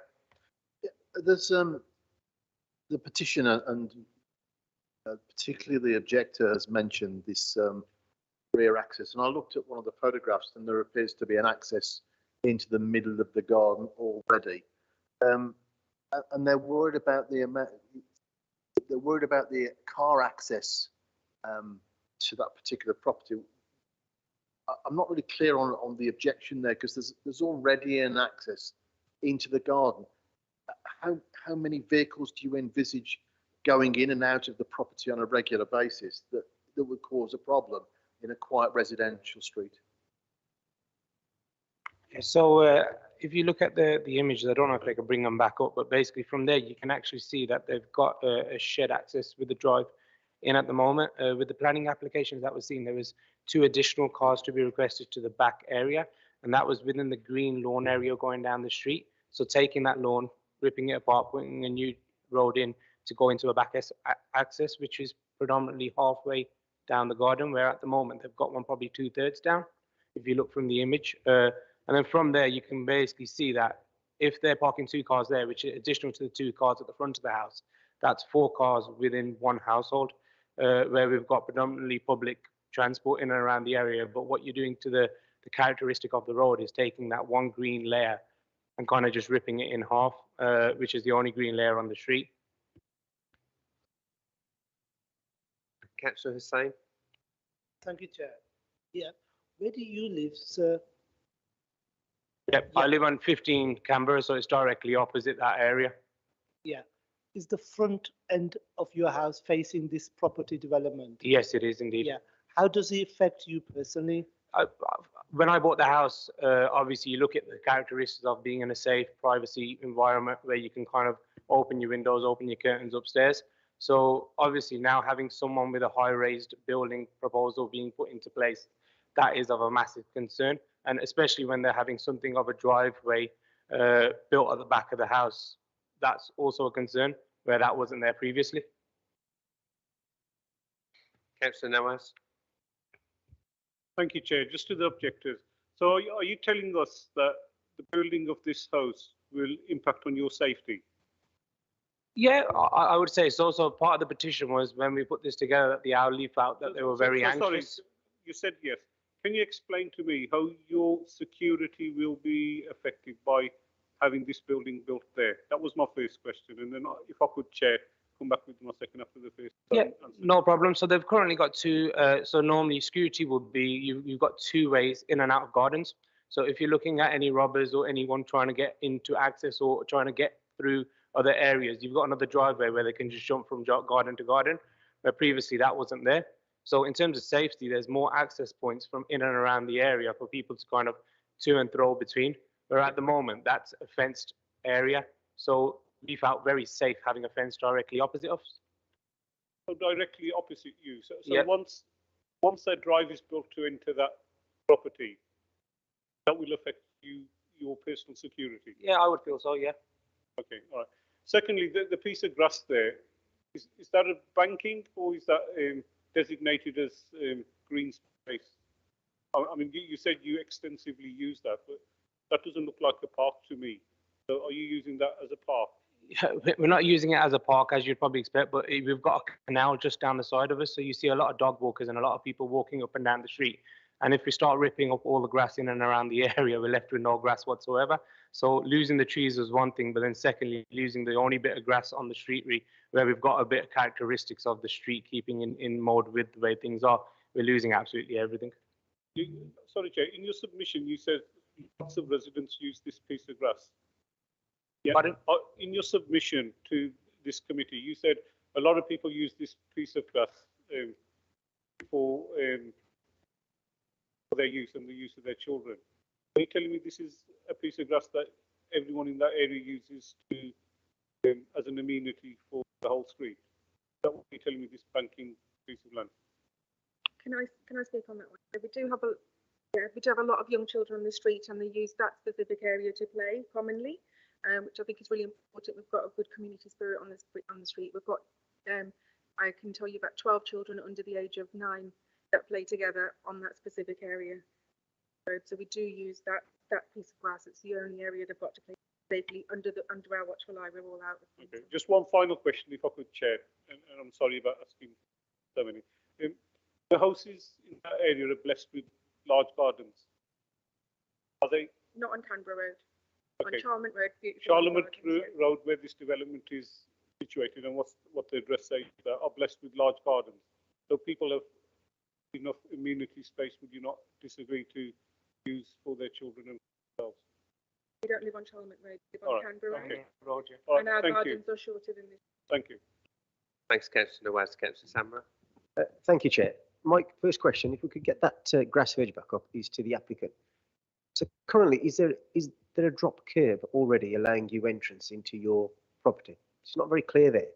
There's the petitioner and particularly the objector has mentioned this rear access, and I looked at one of the photographs and there appears to be an access into the middle of the garden already, and they're worried about the amount. They're worried about the car access to that particular property. I'm not really clear on the objection there, because there's already an access into the garden. How many vehicles do you envisage going in and out of the property on a regular basis that would cause a problem in a quiet residential street? So if you look at the images, I don't know if I can bring them back up, but basically from there you can actually see that they've got a shed access with the drive in at the moment. With the planning applications that was seen, there was 2 additional cars to be requested to the back area, and that was within the green lawn area going down the street. So taking that lawn, ripping it apart, putting a new road in to go into a back access, which is predominantly halfway down the garden, where at the moment they've got one probably 2/3 down, if you look from the image. And then from there, you can basically see that if they're parking 2 cars there, which is additional to the 2 cars at the front of the house, that's 4 cars within one household, where we've got predominantly public transport in and around the area. But what you're doing to the characteristic of the road is taking that one green layer and kind of just ripping it in half, which is the only green layer on the street. Councillor Hussain. Thank you, Chair. Yeah, where do you live, sir? Yep, I live on 15 Canberra, so it's directly opposite that area. Yeah. Is the front end of your house facing this property development? Yes, it is indeed. Yeah. How does it affect you personally? When I bought the house, obviously you look at the characteristics of being in a safe privacy environment where you can kind of open your windows, open your curtains upstairs. So obviously now having someone with a high raised building proposal being put into place, that is of a massive concern. And especially when they're having something of a driveway built at the back of the house, that's also a concern where that wasn't there previously. Councillor Nawaz. Thank you, Chair. Just to the objectors. So are you telling us that the building of this house will impact on your safety? Yeah, I would say so. So part of the petition was when we put this together that the hourly felt that they were very anxious. Sorry, you said yes. Can you explain to me how your security will be affected by having this building built there? That was my first question. And then if I could, Chair, come back with my second after the first. Yeah, no problem. So they've currently got 2. So normally security would be, you've got 2 ways in and out of gardens. So if you're looking at any robbers or anyone trying to get into access or trying to get through other areas, you've got another driveway where they can just jump from garden to garden, where previously that wasn't there. So in terms of safety, there's more access points from in and around the area for people to kind of to and fro between, where at the moment that's a fenced area. So we felt very safe having a fence directly opposite us. So directly opposite you. So Yep. once that drive is built to enter that property, that will affect your personal security. Yeah, I would feel so, yeah. Okay, all right. Secondly, the piece of grass there, is that a banking or is that designated as green space? I mean, you said you extensively use that, but that doesn't look like a park to me. So are you using that as a park? we're not using it as a park as you'd probably expect, but we've got a canal just down the side of us. So you see a lot of dog walkers and a lot of people walking up and down the street. And if we start ripping up all the grass in and around the area, we're left with no grass whatsoever. So losing the trees is one thing, but then secondly, losing the only bit of grass on the street where we've got a bit of characteristics of the street keeping in mode with the way things are, we're losing absolutely everything. Sorry, Chair, in your submission, you said lots of residents use this piece of grass. Yeah. Pardon? In your submission to this committee, you said a lot of people use this piece of grass for their use and the use of their children. Are you telling me this is a piece of grass that everyone in that area uses to as an amenity for the whole street? Is that what you're telling me, this banking piece of land? Can I speak on that one? We do have a lot of young children on the street, and they use that specific area to play commonly, which I think is really important. We've got a good community spirit on the street. We've got I can tell you about 12 children under the age of 9 that play together on that specific area. So we do use that piece of grass. It's the only area they've got to play safely under our watchful eye. We're all out. Okay. Just one final question, if I could, Chair, and I'm sorry about asking so many. The houses in that area are blessed with large gardens. Are they? Not on Canberra Road. Okay. On Charlemont Road. Charlemont Road, where this development is situated, and what the address says, are blessed with large gardens. So people have enough amenity space. Would you not disagree to use for their children and themselves? We don't live on Charlemont Road. We live on Canberra Road. Okay. And our gardens are shorter than this. Thank you. Thanks, Councillor Nawaz. Councillor Samra. Thank you, Chair. Mike, first question, if we could get that grass verge back up, is to the applicant. So currently, is there a drop curb already allowing you entrance into your property? It's not very clear there.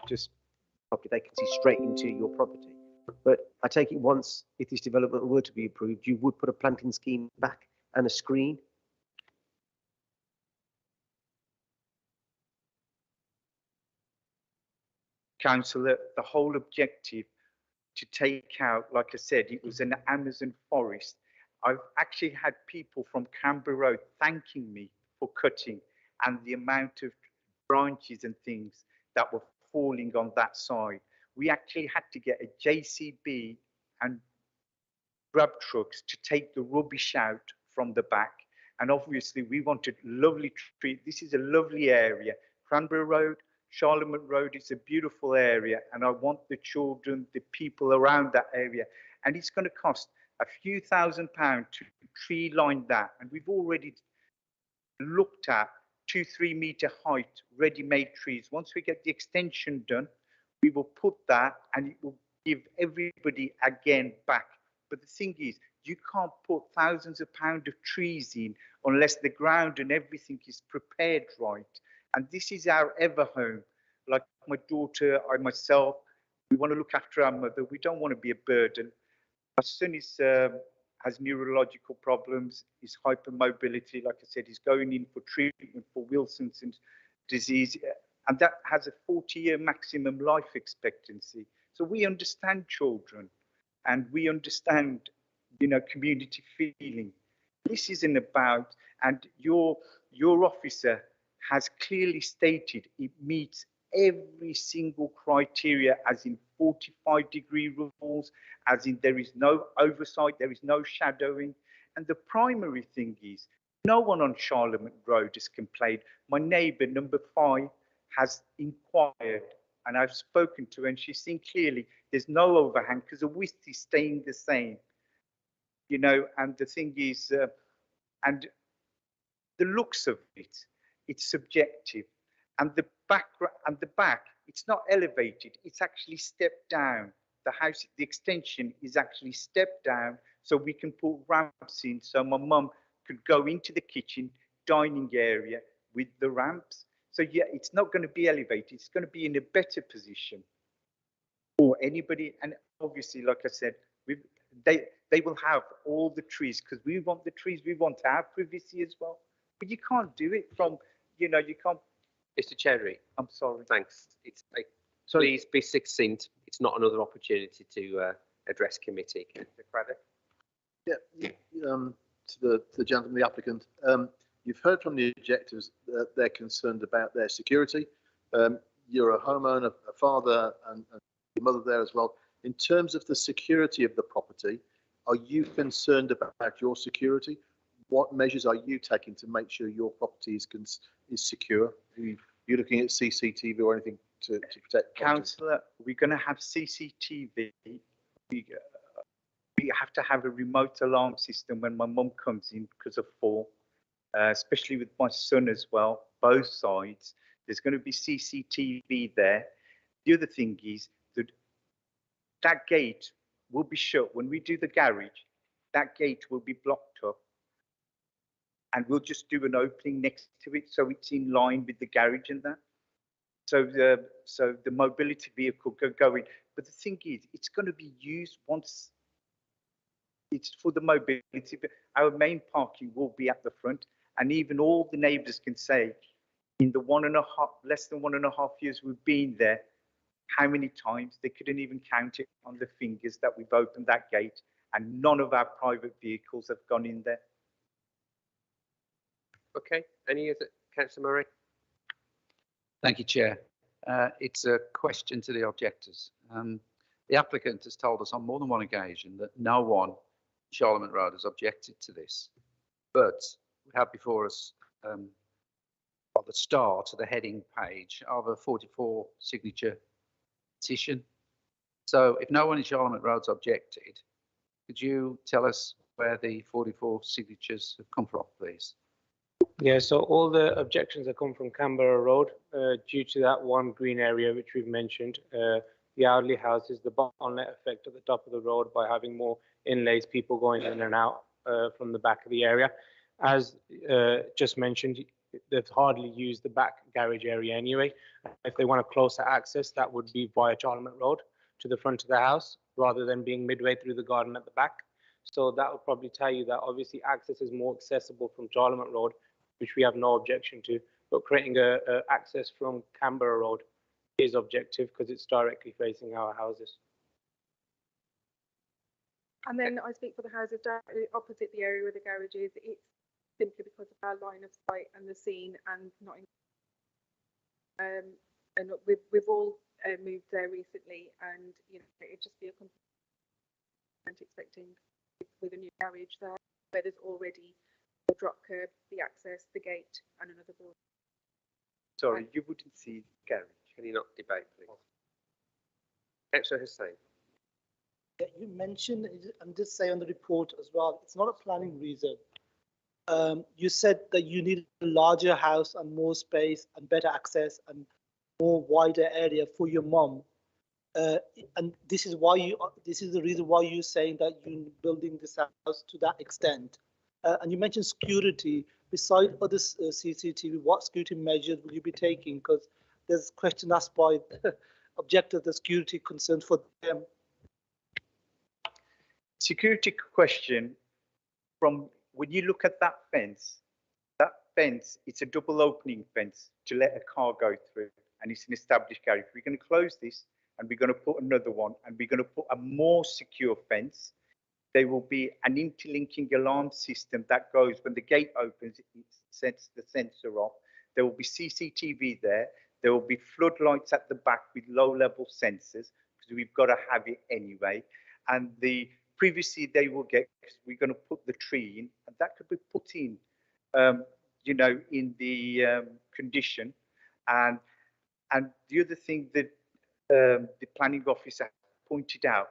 Just property, they can see straight into your property. But I take it once, if this development were to be approved, you would put a planting scheme back and a screen. Councillor, the whole objective to take out, like I said, it was an Amazon forest. I've actually had people from Canberra Road thanking me for cutting, and the amount of branches and things that were falling on that side. We actually had to get a JCB and grab trucks to take the rubbish out from the back. And obviously we wanted lovely trees. This is a lovely area. Canberra Road, Charlemont Road is a beautiful area, and I want the children, the people around that area. And it's going to cost a few £1,000s to tree line that. And we've already looked at 2-3 meter height ready-made trees. Once we get the extension done, we will put that, and it will give everybody again back. But the thing is, you can't put thousands of pounds of trees in unless the ground and everything is prepared right. And this is our ever home. Like my daughter, I myself, we want to look after our mother. We don't want to be a burden. My son is has neurological problems, his hypermobility, like I said, he's going in for treatment for Wilson's disease, and that has a 40-year maximum life expectancy. So we understand children, and we understand, community feeling. This isn't about, and your officer has clearly stated it meets every single criteria, as in 45-degree rules, as in there is no oversight, there is no shadowing. And the primary thing is, no one on Charlemont Road has complained. My neighbour, number 5, has inquired, and I've spoken to her, and she's seen clearly there's no overhang because the width is staying the same. And the thing is, and the looks of it, it's subjective. And the back, it's not elevated, it's actually stepped down. The house, the extension is actually stepped down, so we can put ramps in, so my mum could go into the kitchen, dining area with the ramps. So yeah, it's not going to be elevated. It's going to be in a better position for anybody. And obviously, like I said, they will have all the trees because we want the trees. We want to have privacy as well. But you can't do it from, you can't. Mr. Cherry, I'm sorry. thanks. Please be succinct. It's not another opportunity to address committee. Councillor Craddock. Yeah, to the gentleman, the applicant. You've heard from the objectors that they're concerned about their security. You're a homeowner, a father, and your mother there as well. In terms of the security of the property, are you concerned about your security? What measures are you taking to make sure your property is secure? Are you looking at CCTV or anything to protect? Councillor, we're going to have CCTV. We have to have a remote alarm system when my mum comes in because of fall, especially with my son as well, both sides. There's going to be CCTV there. The other thing is that gate will be shut. When we do the garage, that gate will be blocked up. And we'll just do an opening next to it so it's in line with the garage and that. So the mobility vehicle can go in. But the thing is, it's going to be used once it's for the mobility. But our main parking will be at the front. And even all the neighbours can say, in the less than 1.5 years we've been there, how many times they couldn't even count it on the fingers that we've opened that gate, and none of our private vehicles have gone in there. Okay, any other, Councillor Murray? Thank you, Chair. It's a question to the objectors. The applicant has told us on more than one occasion that no one, Charlemagne Road, has objected to this. But we have before us at the start of the heading page of a 44 signature petition. So if no one in Charlemagne Road's objected, could you tell us where the 44 signatures have come from, please? Yeah, so all the objections that come from Canberra Road, due to that one green area which we've mentioned, the Yardley houses, the bottleneck effect at the top of the road by having more inlays, people going in and out from the back of the area. As just mentioned, they've hardly used the back garage area anyway. If they want a closer access, that would be via Charlemagne Road to the front of the house, rather than being midway through the garden at the back. So that would probably tell you that obviously access is more accessible from Charlemagne Road, which we have no objection to, but creating a access from Canberra Road is objective because it's directly facing our houses. And then I speak for the houses directly opposite the area where the garage is. It's simply because of our line of sight and the scene, and not in, and we've all moved there recently, and it'd just be a complete expecting with a new garage there where there's already the drop curb, the access, the gate, and another board. Sorry, you wouldn't see the garage. Can you not debate, please? Councillor Hussain. Yeah, you mentioned, and just say on the report as well, it's not a planning reason. You said that you need a larger house and more space and better access and more wider area for your mom. And this is the reason why you're saying that you're building this house to that extent. And you mentioned security. Besides other CCTV, what security measures will you be taking? Because there's a question asked by objectors, the security concerns for them. Security question, from when you look at that fence, it's a double opening fence to let a car go through, and it's an established garage. We're going to close this, and we're going to put another one, and we're going to put a more secure fence. There will be an interlinking alarm system that goes when the gate opens, it sets the sensor off. There will be CCTV there. There will be floodlights at the back with low-level sensors, because we've got to have it anyway. And the privacy they will get, because we're going to put the tree in, and that could be put in, in the condition. And the other thing that the planning officer pointed out,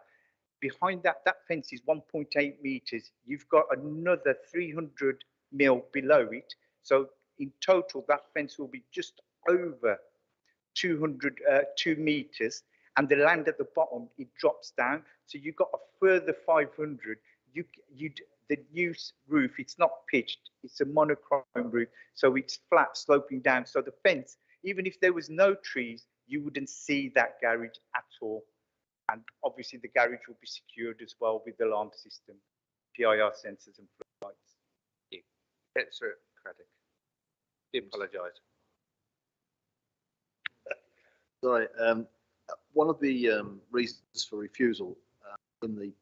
behind that fence is 1.8 meters. You've got another 300 mil below it. So in total, that fence will be just over 2 meters. And the land at the bottom, it drops down. So you've got a further 500. The new roof, it's not pitched. It's a monochrome roof. So it's flat, sloping down. So the fence, Even if there was no trees, you wouldn't see that garage at all. And obviously the garage will be secured as well with the alarm system, PIR sensors and floodlights. Thank you. Councillor Craddock. I apologise. Sorry, one of the reasons for refusal in the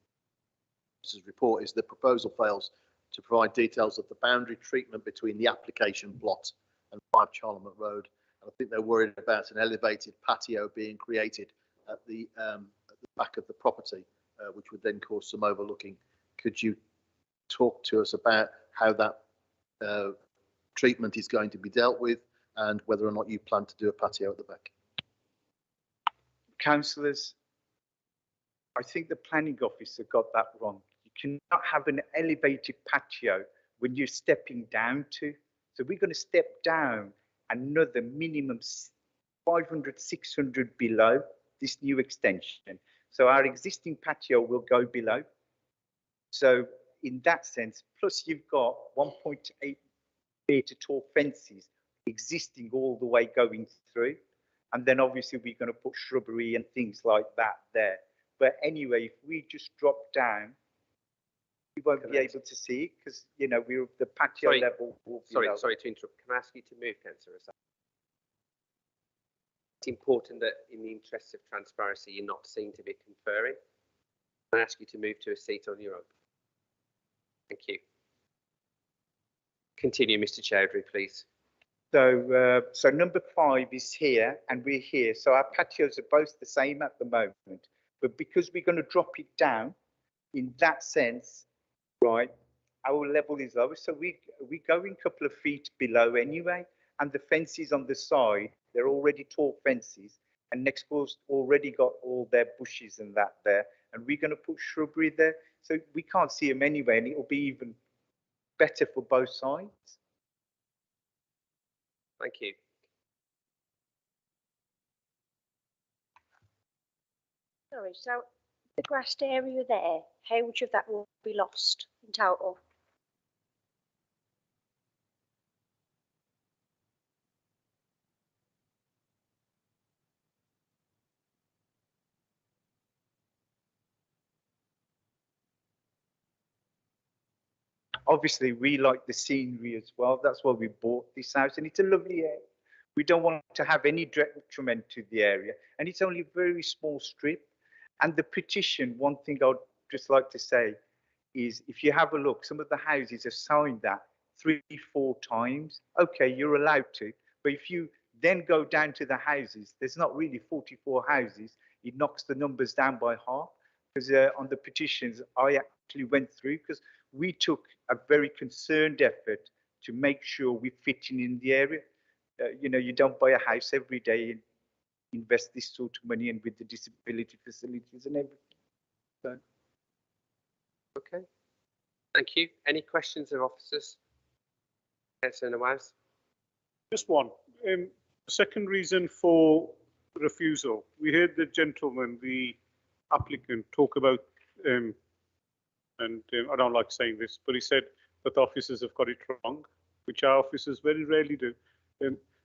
report is the proposal fails to provide details of the boundary treatment between the application plot and 5 Charlemont Road. And I think they're worried about an elevated patio being created at the back of the property, which would then cause some overlooking. Could you talk to us about how that treatment is going to be dealt with and whether or not you plan to do a patio at the back? Councillors, I think the planning officer got that wrong. You cannot have an elevated patio when you're stepping down to. So we're going to step down another minimum 500, 600 below this new extension. So our existing patio will go below. So in that sense, plus you've got 1.8 metre tall fences existing all the way going through. And then obviously we're going to put shrubbery and things like that there. But anyway, if we just drop down, we won't be able to see it because, you know, the patio level will be low. Sorry to interrupt. Can I ask you to move, Councillor? It's important that in the interests of transparency, you're not seen to be conferring. Can I ask you to move to a seat on your own? Thank you. Continue, Mr. Chowdhury, please. So, so number 5 is here and we're here. So our patios are both the same at the moment, but because we're going to drop it down in that sense, right, our level is lower. So we're going a couple of feet below anyway. And the fences on the side, they're already tall fences. And next door's already got all their bushes and that there. And we're going to put shrubbery there. So we can't see them anyway. And it'll be even better for both sides. Thank you. Sorry, so the grassed area there, how much of that will be lost in total? Obviously, we like the scenery as well. That's why we bought this house, and it's a lovely area. We don't want to have any detriment to the area, and it's only a very small strip. And the petition, one thing I'd just like to say is, if you have a look, some of the houses have signed that 3, 4 times. Okay, you're allowed to, but if you then go down to the houses, there's not really 44 houses. It knocks the numbers down by half. Because on the petitions, I actually went through because we took a very concerned effort to make sure we're fitting in the area. You know, you don't buy a house every day and invest this sort of money in with the disability facilities and everything. So. Okay, thank you. Any questions of officers? Councillor Nawaz. Just one. Second reason for refusal. We heard the gentleman, the applicant, talk about, I don't like saying this, but he said that the officers have got it wrong, which our officers very rarely do.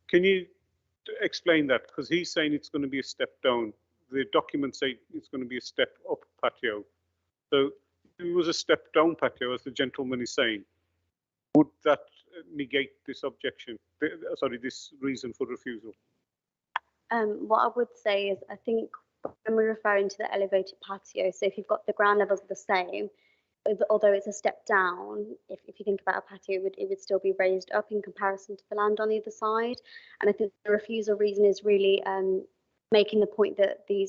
Can you explain that? Because he's saying it's going to be a step down. The documents say it's going to be a step up patio. So if it was a step down patio, as the gentleman is saying, would that negate this objection? Sorry, this reason for refusal? What I would say is, I think when we're referring to the elevated patio, so if you've got the ground levels the same, although it's a step down, if you think about a patio, it would still be raised up in comparison to the land on the other side. And I think the refusal reason is really making the point that the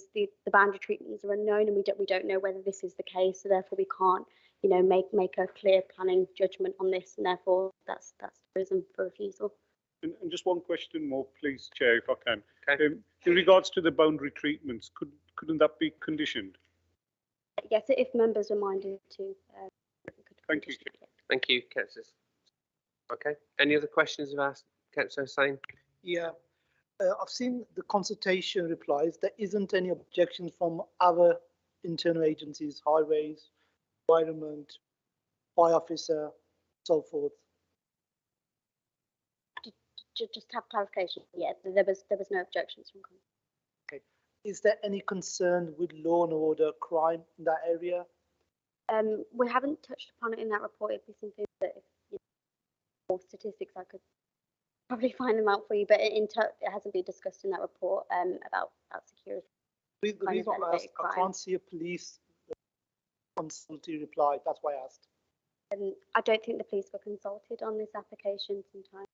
boundary treatments are unknown, and we don't know whether this is the case, so therefore we can't, you know, make a clear planning judgment on this, and therefore that's the reason for refusal. And just one question more, please, Chair, if I can. Okay. In regards to the boundary treatments, couldn't that be conditioned? Yes, if members were minded to. Thank you. Thank you, councillors. Okay. Any other questions of asked, Councillor Hussain? Yeah, I've seen the consultation replies. There isn't any objections from other internal agencies, highways, environment, fire officer, so forth. just to have clarification. Yeah, there was no objections from council. Okay. Is there any concern with law and order crime in that area? We haven't touched upon it in that report. It'd be something that, if you know, more statistics, I could probably find them out for you. But it hasn't been discussed in that report about security. The reason I asked, I can't see a police consultancy reply. That's why I asked. I don't think the police were consulted on this application. Sometimes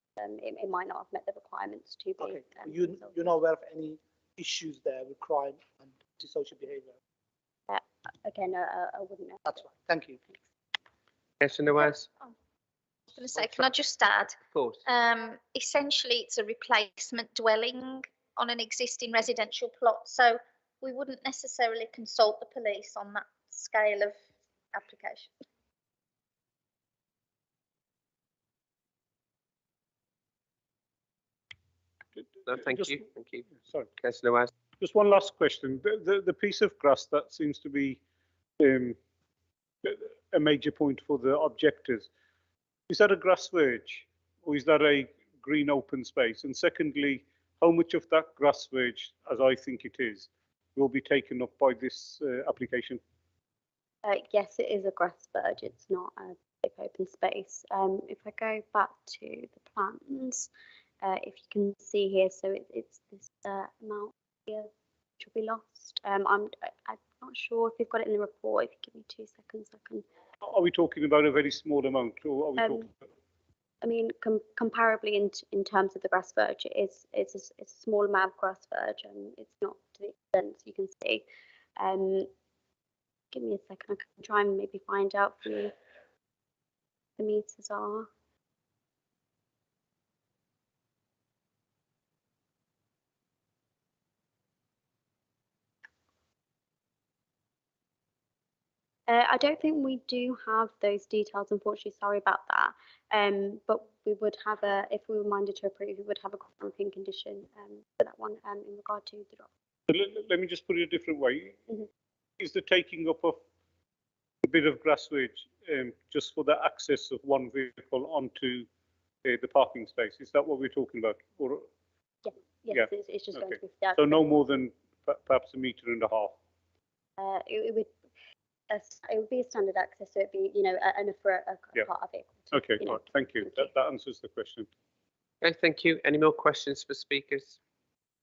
it might not have met the requirements to be. Okay. You're not aware of any issues there with crime and antisocial behaviour? Again, I wouldn't know. That's right. Thank you. Yes, Nawaz? I was going to say, can I just add? Of course. Essentially, it's a replacement dwelling on an existing residential plot, so we wouldn't necessarily consult the police on that scale of application. No, thank you. Thank you. Sorry. Yes, Nawaz? Just one last question. The piece of grass that seems to be a major point for the objectors, is that a grass verge or is that a green open space? And secondly, how much of that grass verge, as I think it is, will be taken up by this application? Yes, it is a grass verge. It's not a big open space. If I go back to the plans, if you can see here, so it's this amount here which will be lost. I'm not sure if you've got it in the report. If you give me 2 seconds, I can. Are we talking about a very small amount, or are we talking? I mean, comparably in terms of the grass verge, it's a small amount of grass verge, and it's not to the extent you can see. Give me a second. I can try and maybe find out for you the meters are. I don't think we do have those details, unfortunately. Sorry about that. But we would have if we were minded to approve, we would have a clamping condition for that one in regard to the drop. Let me just put it a different way. Is the taking up of a bit of grass verge just for the access of one vehicle onto the parking space? Is that what we're talking about? Or Yes, it's just going to be. So no more than perhaps 1.5 meters. It would be a standard access, so it'd be, you know, enough for a part of it. Okay, right. Thank you. That answers the question. Okay, thank you. Any more questions for speakers?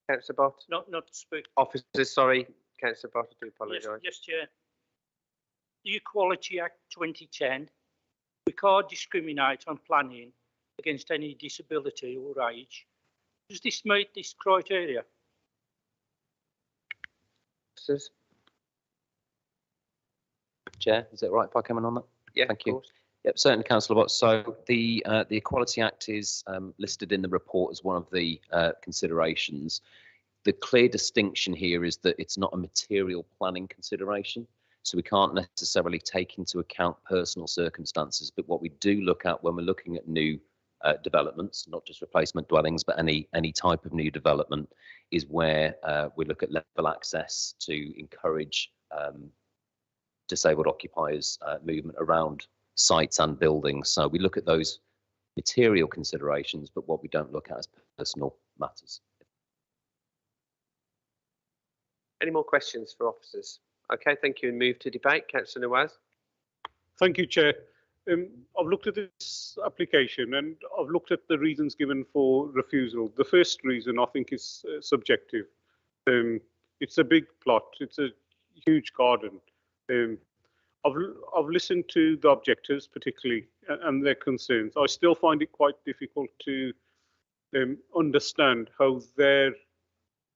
Councillor Bott? Not to speak. Officers, sorry. Councillor Bott, I do apologise. Yes, Chair. The Equality Act 2010, we can't discriminate on planning against any disability or age. Does this meet this criteria? Officers? Chair, is it right if I come in on that? Yeah, thank you. Of course. Yep, certainly, Councillor Watts. So the Equality Act is listed in the report as one of the considerations. The clear distinction here is that it's not a material planning consideration, so we can't necessarily take into account personal circumstances. But what we do look at when we're looking at new developments, not just replacement dwellings, but any type of new development, is where we look at level access to encourage disabled occupiers movement around sites and buildings. So we look at those material considerations, but what we don't look at is personal matters. Any more questions for officers? Okay, thank you. And move to debate. Councillor Nawaz. Thank you, Chair. I've looked at this application and I've looked at the reasons given for refusal. The first reason I think is subjective. It's a big plot. It's a huge garden. I've listened to the objectors particularly and their concerns. I still find it quite difficult to understand how their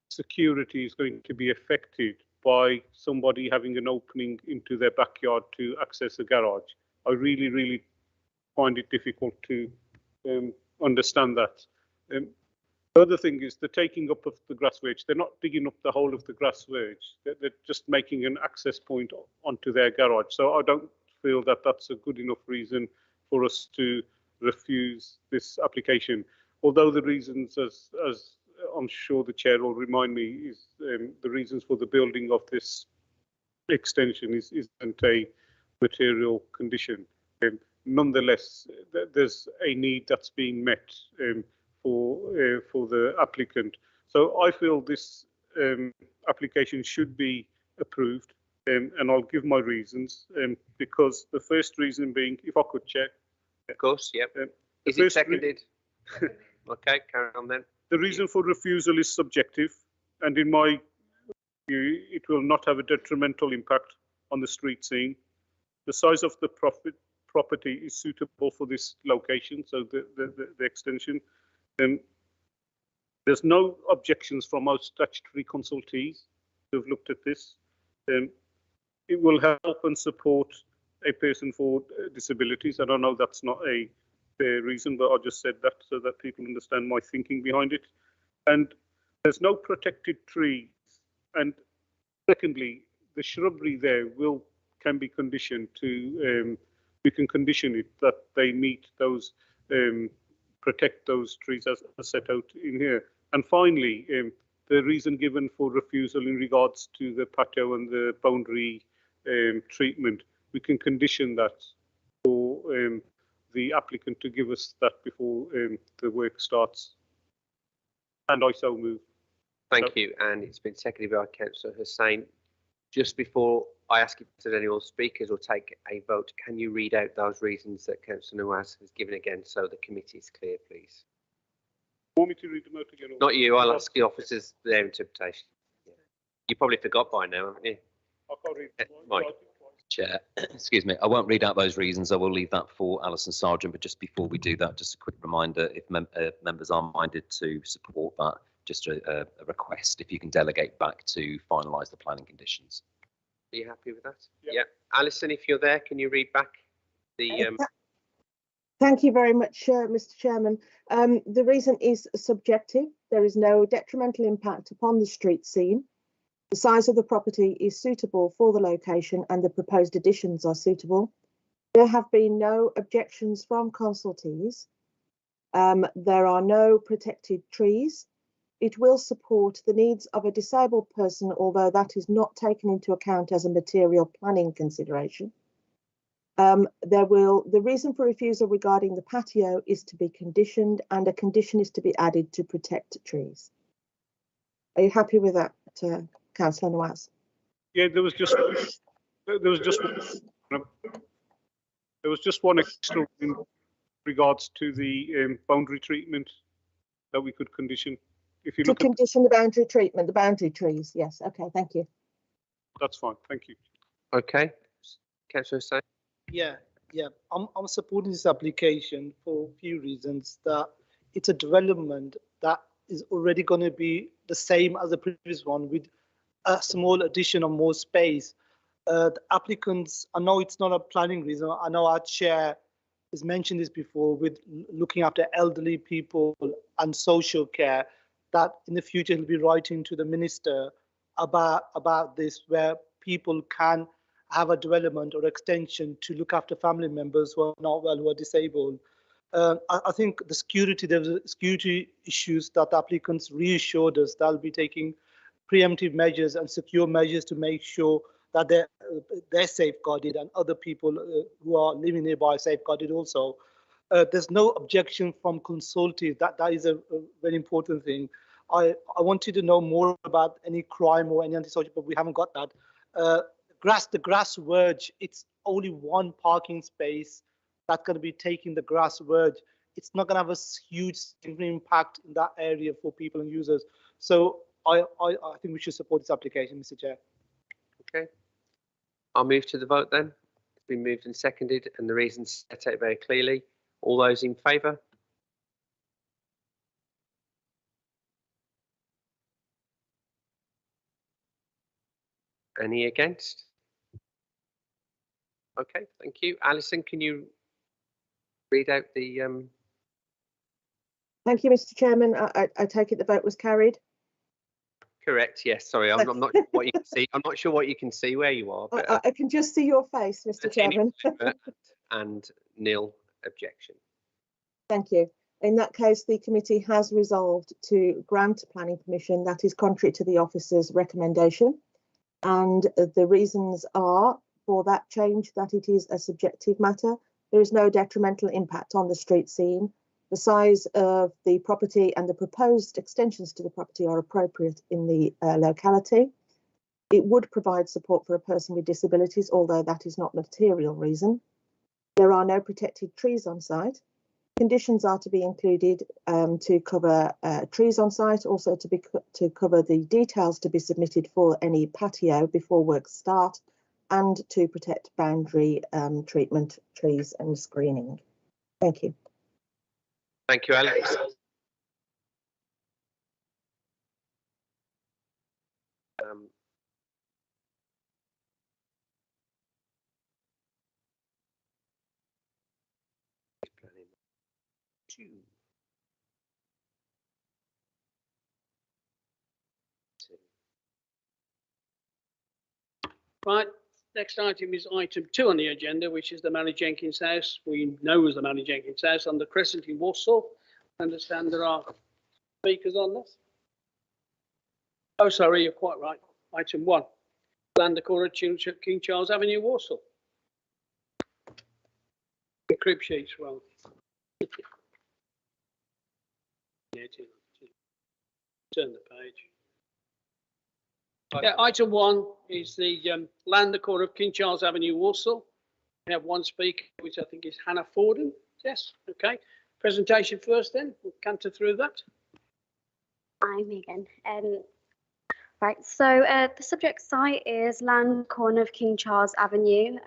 security is going to be affected by somebody having an opening into their backyard to access a garage. I really, really find it difficult to understand that. The other thing is the taking up of the grass verge. They're not digging up the whole of the grass verge. They're just making an access point onto their garage. So I don't feel that that's a good enough reason for us to refuse this application. Although the reasons, as I'm sure the chair will remind me, is the reasons for the building of this extension isn't a material condition. Nonetheless, there's a need that's being met for the applicant. So I feel this application should be approved, and I'll give my reasons. Because the first reason being, if I could check. Of course, yep. Is it seconded? Okay, carry on then. The reason for refusal is subjective, and in my view, it will not have a detrimental impact on the street scene. The size of the property is suitable for this location, so the extension. There's no objections from our statutory consultees who have looked at this. It will help and support a person for disabilities. I don't know, that's not a fair reason, but I just said that so that people understand my thinking behind it. And there's no protected trees. And secondly, the shrubbery there can be conditioned to, we can condition it that they meet those, protect those trees as set out in here. And finally, the reason given for refusal in regards to the patio and the boundary treatment, we can condition that for the applicant to give us that before the work starts. And I so move. Thank you. And it's been seconded by Councillor Hussain. Just before I ask if there's any more speakers or take a vote, can you read out those reasons that Councillor Nawaz has given again so the committee is clear, please? Want me to read them out again? Not you, I'll ask the officers their interpretation. Yeah. You probably forgot by now, haven't you? I can't read Mike. Chair, excuse me, I won't read out those reasons. I will leave that for Alison Sargent, but just before we do that, just a quick reminder, if members are minded to support that, just a request, if you can delegate back to finalise the planning conditions. Are you happy with that? Yeah. Alison, if you're there, can you read back the... Thank you very much, Mr. Chairman. The reason is subjective. There is no detrimental impact upon the street scene. The size of the property is suitable for the location and the proposed additions are suitable. There have been no objections from consultees. There are no protected trees. It will support the needs of a disabled person, although that is not taken into account as a material planning consideration. The reason for refusal regarding the patio is to be conditioned, and a condition is to be added to protect trees. Are you happy with that, Councillor Nawaz? Yeah, there was just one extra in regards to the boundary treatment that we could condition. If you to look condition the boundary treatment, the boundary trees. Yes. Okay. Thank you. That's fine. Thank you. Okay. Councillor Hussain. Yeah. I'm supporting this application for a few reasons. That it's a development that is already going to be the same as the previous one with a small addition of more space. The applicants, I know it's not a planning reason. I know our chair has mentioned this before with looking after elderly people and social care, that in the future he'll be writing to the minister about this, where people can have a development or extension to look after family members who are not well, who are disabled. I think the there was security issues that applicants reassured us they'll be taking preemptive measures and secure measures to make sure that they're safeguarded and other people who are living nearby are safeguarded also. There's no objection from consultees. That is a very important thing. I wanted to know more about any crime or any antisocial, but we haven't got that. The grass verge, it's only one parking space that's going to be taking the grass verge. It's not going to have a huge impact in that area for people and users. So I think we should support this application, Mr. Chair. Okay. I'll move to the vote then. It's been moved and seconded, and the reasons set out very clearly. All those in favour? Any against? Okay, thank you. Alison, can you read out the... Thank you, Mr. Chairman. I take it the vote was carried. Correct, yes. Sorry, I'm not sure what you can see. I'm not sure what you can see where you are. But, I can just see your face, Mr. Chairman. And nil objection. Thank you. In that case, the committee has resolved to grant planning permission that is contrary to the officer's recommendation. And the reasons are for that change that it is a subjective matter. There is no detrimental impact on the street scene. The size of the property and the proposed extensions to the property are appropriate in the locality. It would provide support for a person with disabilities, although that is not a material reason. There are no protected trees on site. Conditions are to be included to cover trees on site, also to cover the details to be submitted for any patio before works start, and to protect boundary treatment, trees and screening. Thank you. Thank you, Alex. Right, next item is item 2 on the agenda, which is the Mary Jenkins house. We know as the Mary Jenkins house on the Crescent in Walsall. I understand there are speakers on this. Oh, sorry, you're quite right. Item 1, land decor at King Charles Avenue, Walsall. The crib sheets, well. Yeah, it is. Turn the page. Yeah, item 1 is the land decor of King Charles Avenue, Walsall. We have one speaker, which I think is Hannah Forden. Yes, okay. Presentation first then, we'll canter through that. Hi, Megan. Right, so the subject site is land corner of King Charles Avenue.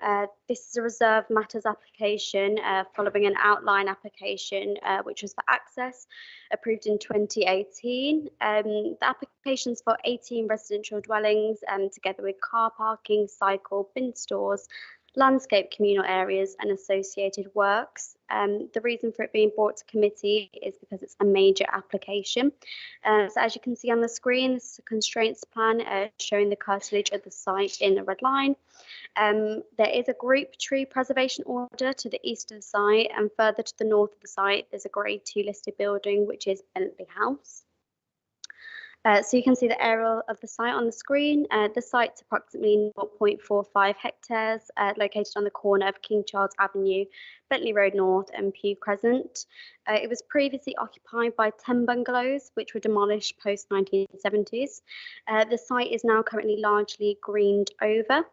This is a reserved matters application following an outline application, which was for access, approved in 2018. The application's for 18 residential dwellings, together with car parking, cycle, bin stores, landscape communal areas and associated works. The reason for it being brought to committee is because it's a major application. So as you can see on the screen, this is a constraints plan showing the curtilage of the site in the red line. There is a group tree preservation order to the east of the site, and further to the north of the site, there's a grade 2 listed building, which is Bentley House. So you can see the aerial of the site on the screen. The site's approximately 0.45 hectares, located on the corner of King Charles Avenue, Bentley Road North and Pew Crescent. It was previously occupied by 10 bungalows, which were demolished post-1970s. The site is now currently largely greened over.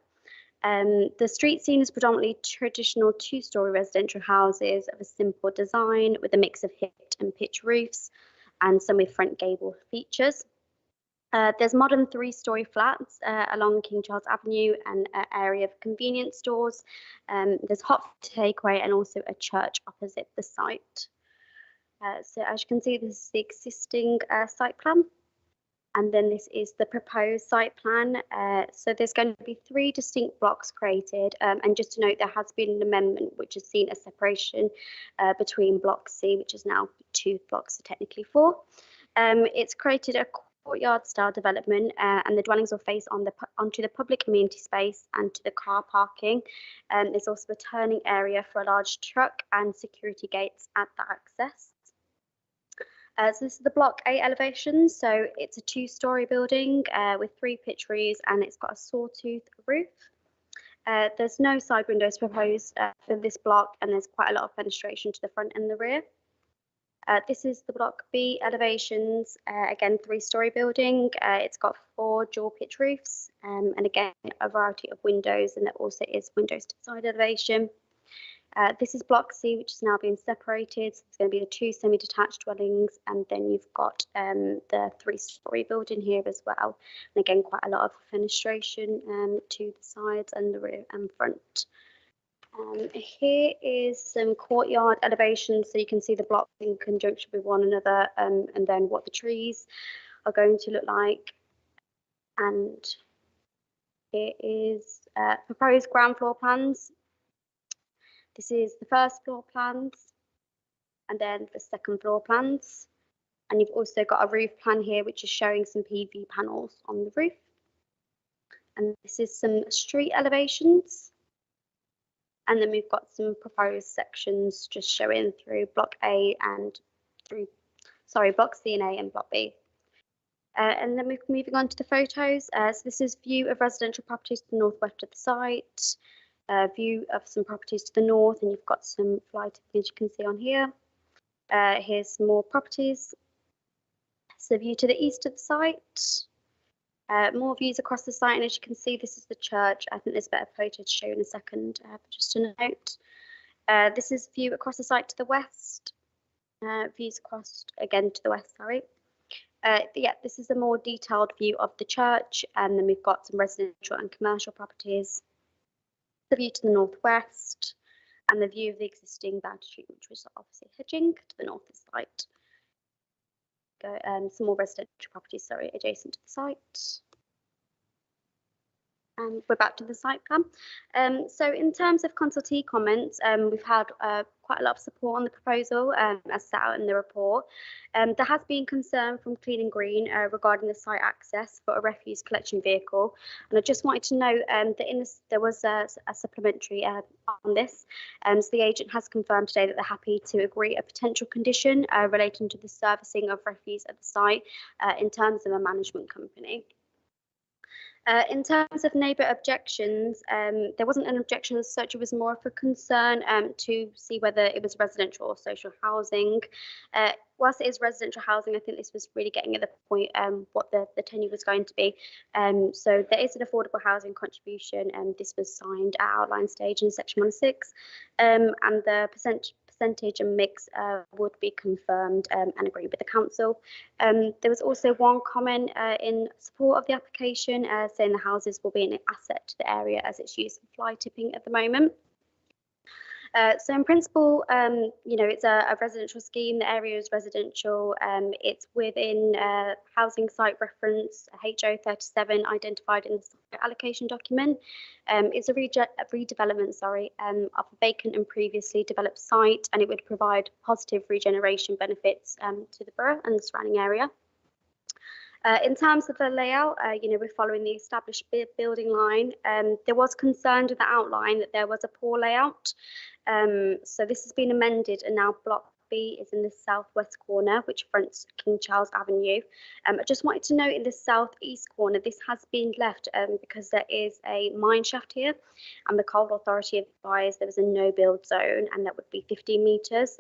The street scene is predominantly traditional 2-storey residential houses of a simple design with a mix of hipped and pitch roofs and some with front gable features. There's modern 3-storey flats along King Charles Avenue and an area of convenience stores. There's hot takeaway and also a church opposite the site. So as you can see, this is the existing site plan. And then this is the proposed site plan. So there's going to be 3 distinct blocks created. And just to note, there has been an amendment which has seen a separation between block C, which is now 2 blocks, so technically 4. It's created a courtyard style development, and the dwellings will face onto the public amenity space and to the car parking. There's also a turning area for a large truck and security gates at the access. So this is the block A elevation. So it's a 2-storey building with 3 pitch roofs, and it's got a sawtooth roof. There's no side windows proposed for this block, and there's quite a lot of fenestration to the front and the rear. This is the block B elevations, again 3-storey building. It's got 4 dual pitch roofs, and again a variety of windows, and there also is windows to side elevation. This is block C, which is now being separated. So it's going to be the 2 semi-detached dwellings, and then you've got the 3-storey building here as well. And again, quite a lot of fenestration to the sides and the rear and front. Here is some courtyard elevations, so you can see the blocks in conjunction with one another, and then what the trees are going to look like. And here is proposed ground floor plans. This is the first floor plans, and then the second floor plans. And you've also got a roof plan here, which is showing some PV panels on the roof. And this is some street elevations. And then we've got some proposed sections just showing through block A and block C and A and block B. And then we're moving on to the photos. So this is view of residential properties to the northwest of the site, view of some properties to the north, and you've got some flight, as you can see on here. Here's some more properties. So the view to the east of the site. More views across the site, and as you can see, this is the church. I think there's a better photo to show in a second, but just a note. This is view across the site to the west. Views across again to the west, sorry. Yeah, this is a more detailed view of the church, and then we've got some residential and commercial properties. The view to the northwest, and the view of the existing boundary street, which was obviously hedging to the north of the site. Some more residential properties, sorry, adjacent to the site. And we're back to the site plan. So in terms of consultee comments, we've had quite a lot of support on the proposal as set out in the report. There has been concern from Clean and Green regarding the site access for a refuse collection vehicle. And I just wanted to note that in this, there was a supplementary on this. So the agent has confirmed today that they're happy to agree a potential condition relating to the servicing of refuse at the site in terms of a management company. In terms of neighbour objections, there wasn't an objection as such, it was more of a concern to see whether it was residential or social housing. Whilst it is residential housing, I think this was really getting at the point what the tenure was going to be. So there is an affordable housing contribution, and this was signed at outline stage in section 1.6, and the percentage and mix would be confirmed and agreed with the council. There was also one comment in support of the application saying the houses will be an asset to the area as it's used for fly tipping at the moment. So in principle, you know, it's a residential scheme. The area is residential. It's within housing site reference HO 37 identified in the site allocation document. It's a redevelopment, sorry, of a vacant and previously developed site, and it would provide positive regeneration benefits to the borough and the surrounding area. In terms of the layout, you know, we're following the established building line. There was concern with the outline that there was a poor layout. So this has been amended, and now Block B is in the southwest corner, which fronts King Charles Avenue. I just wanted to note in the southeast corner, this has been left because there is a mine shaft here, and the Coal Authority advised there was a no-build zone, and that would be 15 metres.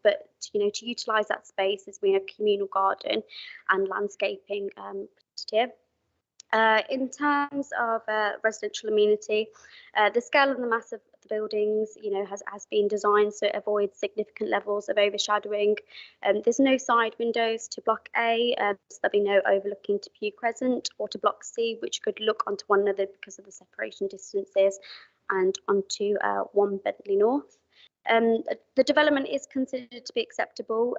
But you know, to utilise that space, there's been a communal garden and landscaping here. In terms of residential amenity, the scale and the mass of the buildings, you know, has been designed so it avoids significant levels of overshadowing. There's no side windows to Block A, so there'll be no overlooking to Pew Crescent, or to Block C, which could look onto one another because of the separation distances, and onto 1 Bentley North. The development is considered to be acceptable.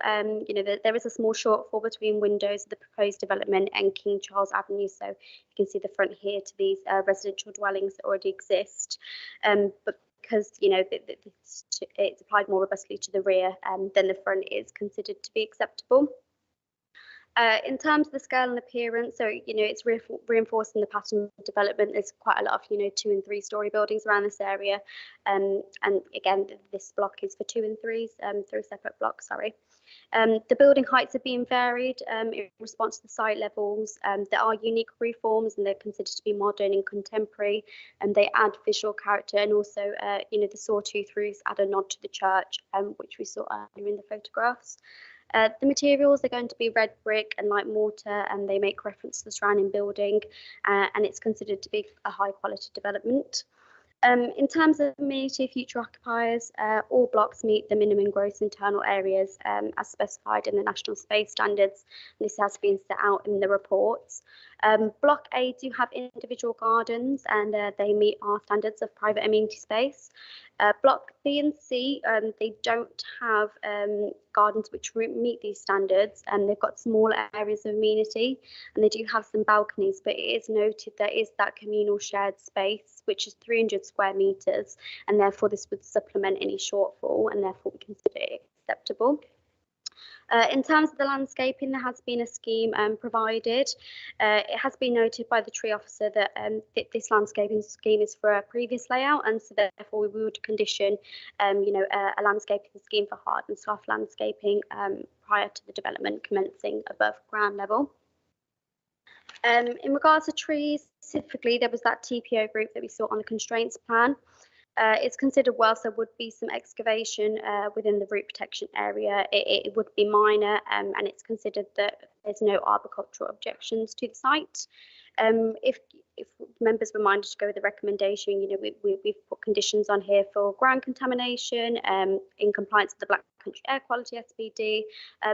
You know, there is a small shortfall between windows of the proposed development and King Charles Avenue, so you can see the front here to these residential dwellings that already exist. But because, you know, it's applied more robustly to the rear, then the front is considered to be acceptable. In terms of the scale and appearance, so, you know, it's reinforcing the pattern of development. There's quite a lot of, you know, 2- and 3-storey buildings around this area. And again, this block is for 2 and 3s, 3 separate blocks, sorry. The building heights are being varied in response to the site levels. There are unique roof forms, and they're considered to be modern and contemporary, and they add visual character. And also, you know, the sawtooth roofs add a nod to the church, which we saw earlier in the photographs. The materials are going to be red brick and light mortar, and they make reference to the surrounding building, and it's considered to be a high quality development. In terms of amenity future occupiers, all blocks meet the minimum gross internal areas as specified in the national space standards. This has been set out in the reports. Block A do have individual gardens, and they meet our standards of private amenity space. Block B and C, they don't have gardens which meet these standards, and they've got smaller areas of amenity, and they do have some balconies, but it is noted there is that communal shared space, which is 300 square metres, and therefore this would supplement any shortfall, and therefore we consider it acceptable. In terms of the landscaping, there has been a scheme provided. It has been noted by the tree officer that this landscaping scheme is for a previous layout, and so therefore we would condition, you know, a landscaping scheme for hard and soft landscaping prior to the development commencing above ground level. In regards to trees, specifically, there was that TPO group that we saw on the constraints plan. It's considered whilst there would be some excavation within the root protection area, it would be minor, and it's considered that there's no arboricultural objections to the site. If members were minded to go with the recommendation, you know, we've put conditions on here for ground contamination, in compliance with the Black Country Air Quality SPD,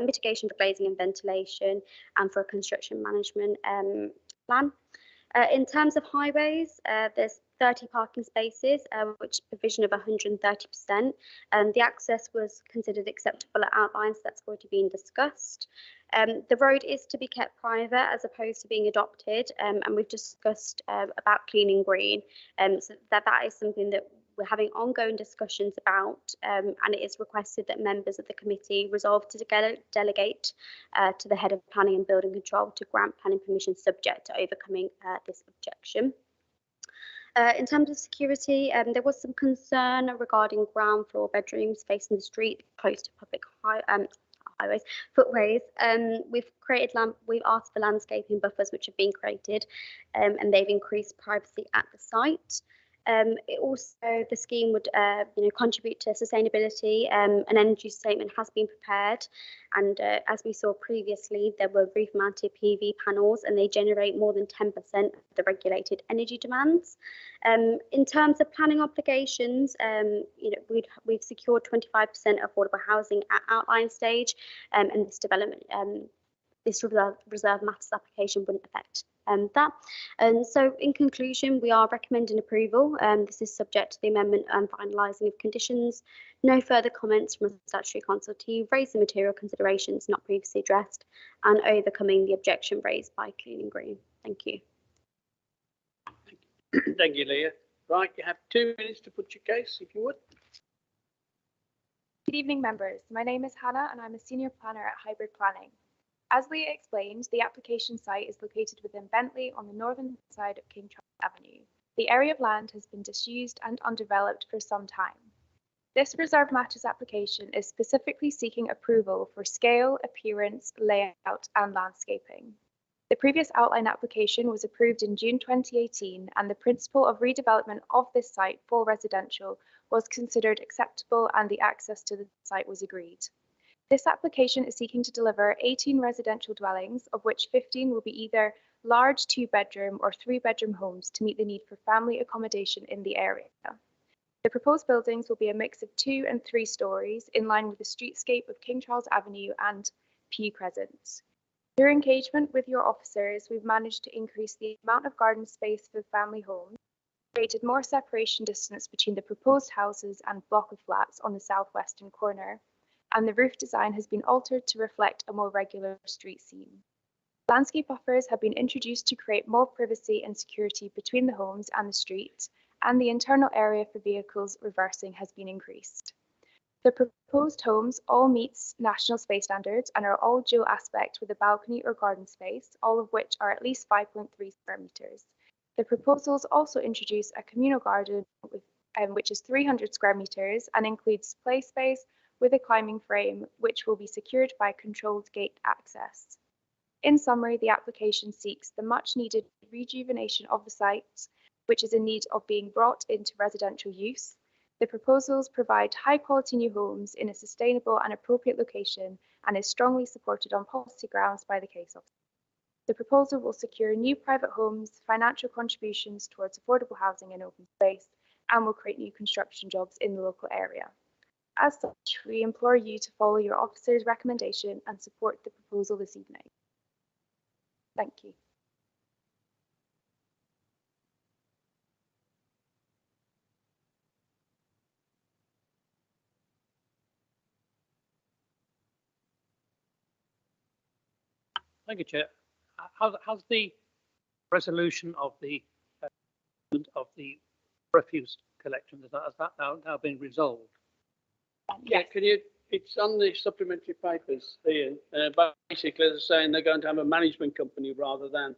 mitigation for glazing and ventilation, and for a construction management plan. In terms of highways, there's 30 parking spaces, which provision of 130%. The access was considered acceptable at outlines, that's already been discussed. The road is to be kept private as opposed to being adopted, and we've discussed about cleaning green, so that is something that we're having ongoing discussions about, and it is requested that members of the committee resolve to delegate to the head of planning and building control to grant planning permission subject to overcoming this objection. In terms of security, there was some concern regarding ground floor bedrooms facing the street close to public highways, footways. We've asked for landscaping buffers, which have been created, and they've increased privacy at the site. The scheme would contribute to sustainability. An energy statement has been prepared, and as we saw previously, there were roof-mounted PV panels, and they generate more than 10% of the regulated energy demands. In terms of planning obligations, we've secured 25% affordable housing at outline stage, and this development, this reserve matters application wouldn't affect that. And so in conclusion, we are recommending approval. This is subject to the amendment and finalising of conditions. No further comments from a statutory consultee, raise the material considerations not previously addressed, and overcoming the objection raised by Clean Green. Thank you. Thank you, Leah. Right, you have 2 minutes to put your case, if you would. Good evening, members. My name is Hannah, and I'm a senior planner at Hybrid Planning. As Leah explained, the application site is located within Bentley on the northern side of King Charles Avenue. The area of land has been disused and undeveloped for some time. This Reserve Matters application is specifically seeking approval for scale, appearance, layout, and landscaping. The previous outline application was approved in June 2018, and the principle of redevelopment of this site for residential was considered acceptable, and the access to the site was agreed. This application is seeking to deliver 18 residential dwellings, of which 15 will be either large 2-bedroom or 3-bedroom homes to meet the need for family accommodation in the area. The proposed buildings will be a mix of 2 and 3 stories in line with the streetscape of King Charles Avenue and Pew Crescent. Through engagement with your officers, we've managed to increase the amount of garden space for family homes, created more separation distance between the proposed houses and block of flats on the southwestern corner, and the roof design has been altered to reflect a more regular street scene. Landscape buffers have been introduced to create more privacy and security between the homes and the street, and the internal area for vehicles reversing has been increased. The proposed homes all meets national space standards and are all dual aspect with a balcony or garden space, all of which are at least 5.3 square meters. The proposals also introduce a communal garden with, which is 300 square meters and includes play space with a climbing frame, which will be secured by controlled gate access. In summary, the application seeks the much needed rejuvenation of the site, which is in need of being brought into residential use. The proposals provide high quality new homes in a sustainable and appropriate location and is strongly supported on policy grounds by the case officer. The proposal will secure new private homes, financial contributions towards affordable housing and open space, and will create new construction jobs in the local area. As such, we implore you to follow your officer's recommendation and support the proposal this evening. Thank you. Thank you, Chair. How's the resolution of the refuse collection? Has that now been resolved? Yeah, it's on the supplementary papers, Ian. Basically, they're saying they're going to have a management company rather than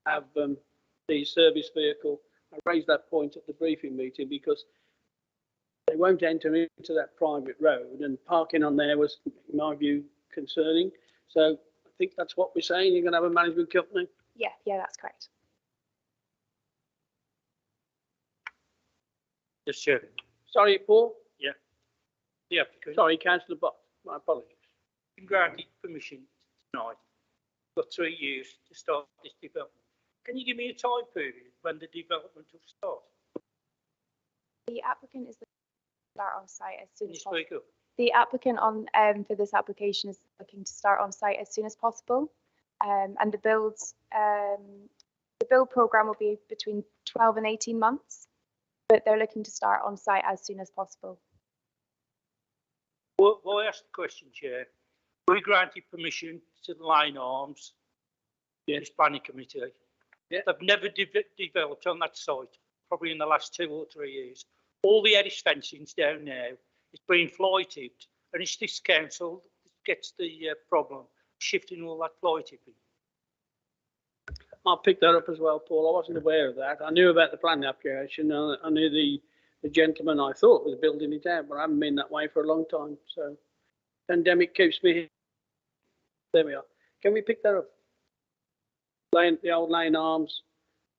have the service vehicle. I raised that point at the briefing meeting because they won't enter into that private road, and parking on there was, in my view, concerning. So I think that's what we're saying. You're going to have a management company? Yeah, that's correct. Yes, Chair. Sorry, Paul. Yeah. The applicant. Sorry, Councillor Bott. My apologies. Been granted permission tonight. Got 3 years to start this development. Can you give me a time period when the development will start? The applicant is looking to start on site as soon Can you as possible. speak up? The applicant on for this application is looking to start on site as soon as possible, and the build program will be between 12 and 18 months, but they're looking to start on site as soon as possible. Well, I asked the question, Chair. We granted permission to the Line Arms, this planning committee. Yeah. They've never developed on that site, probably in the last 2 or 3 years. All the Eddish fencing's down now. It's been fly tipped, and it's this council that gets the problem, shifting all that fly tipping. I'll pick that up as well, Paul. I wasn't aware of that. I knew about the planning application. I knew the gentleman I thought was building it out, but I haven't been that way for a long time. So pandemic keeps me here. There we are. Can we pick that up? The old Lane Arms,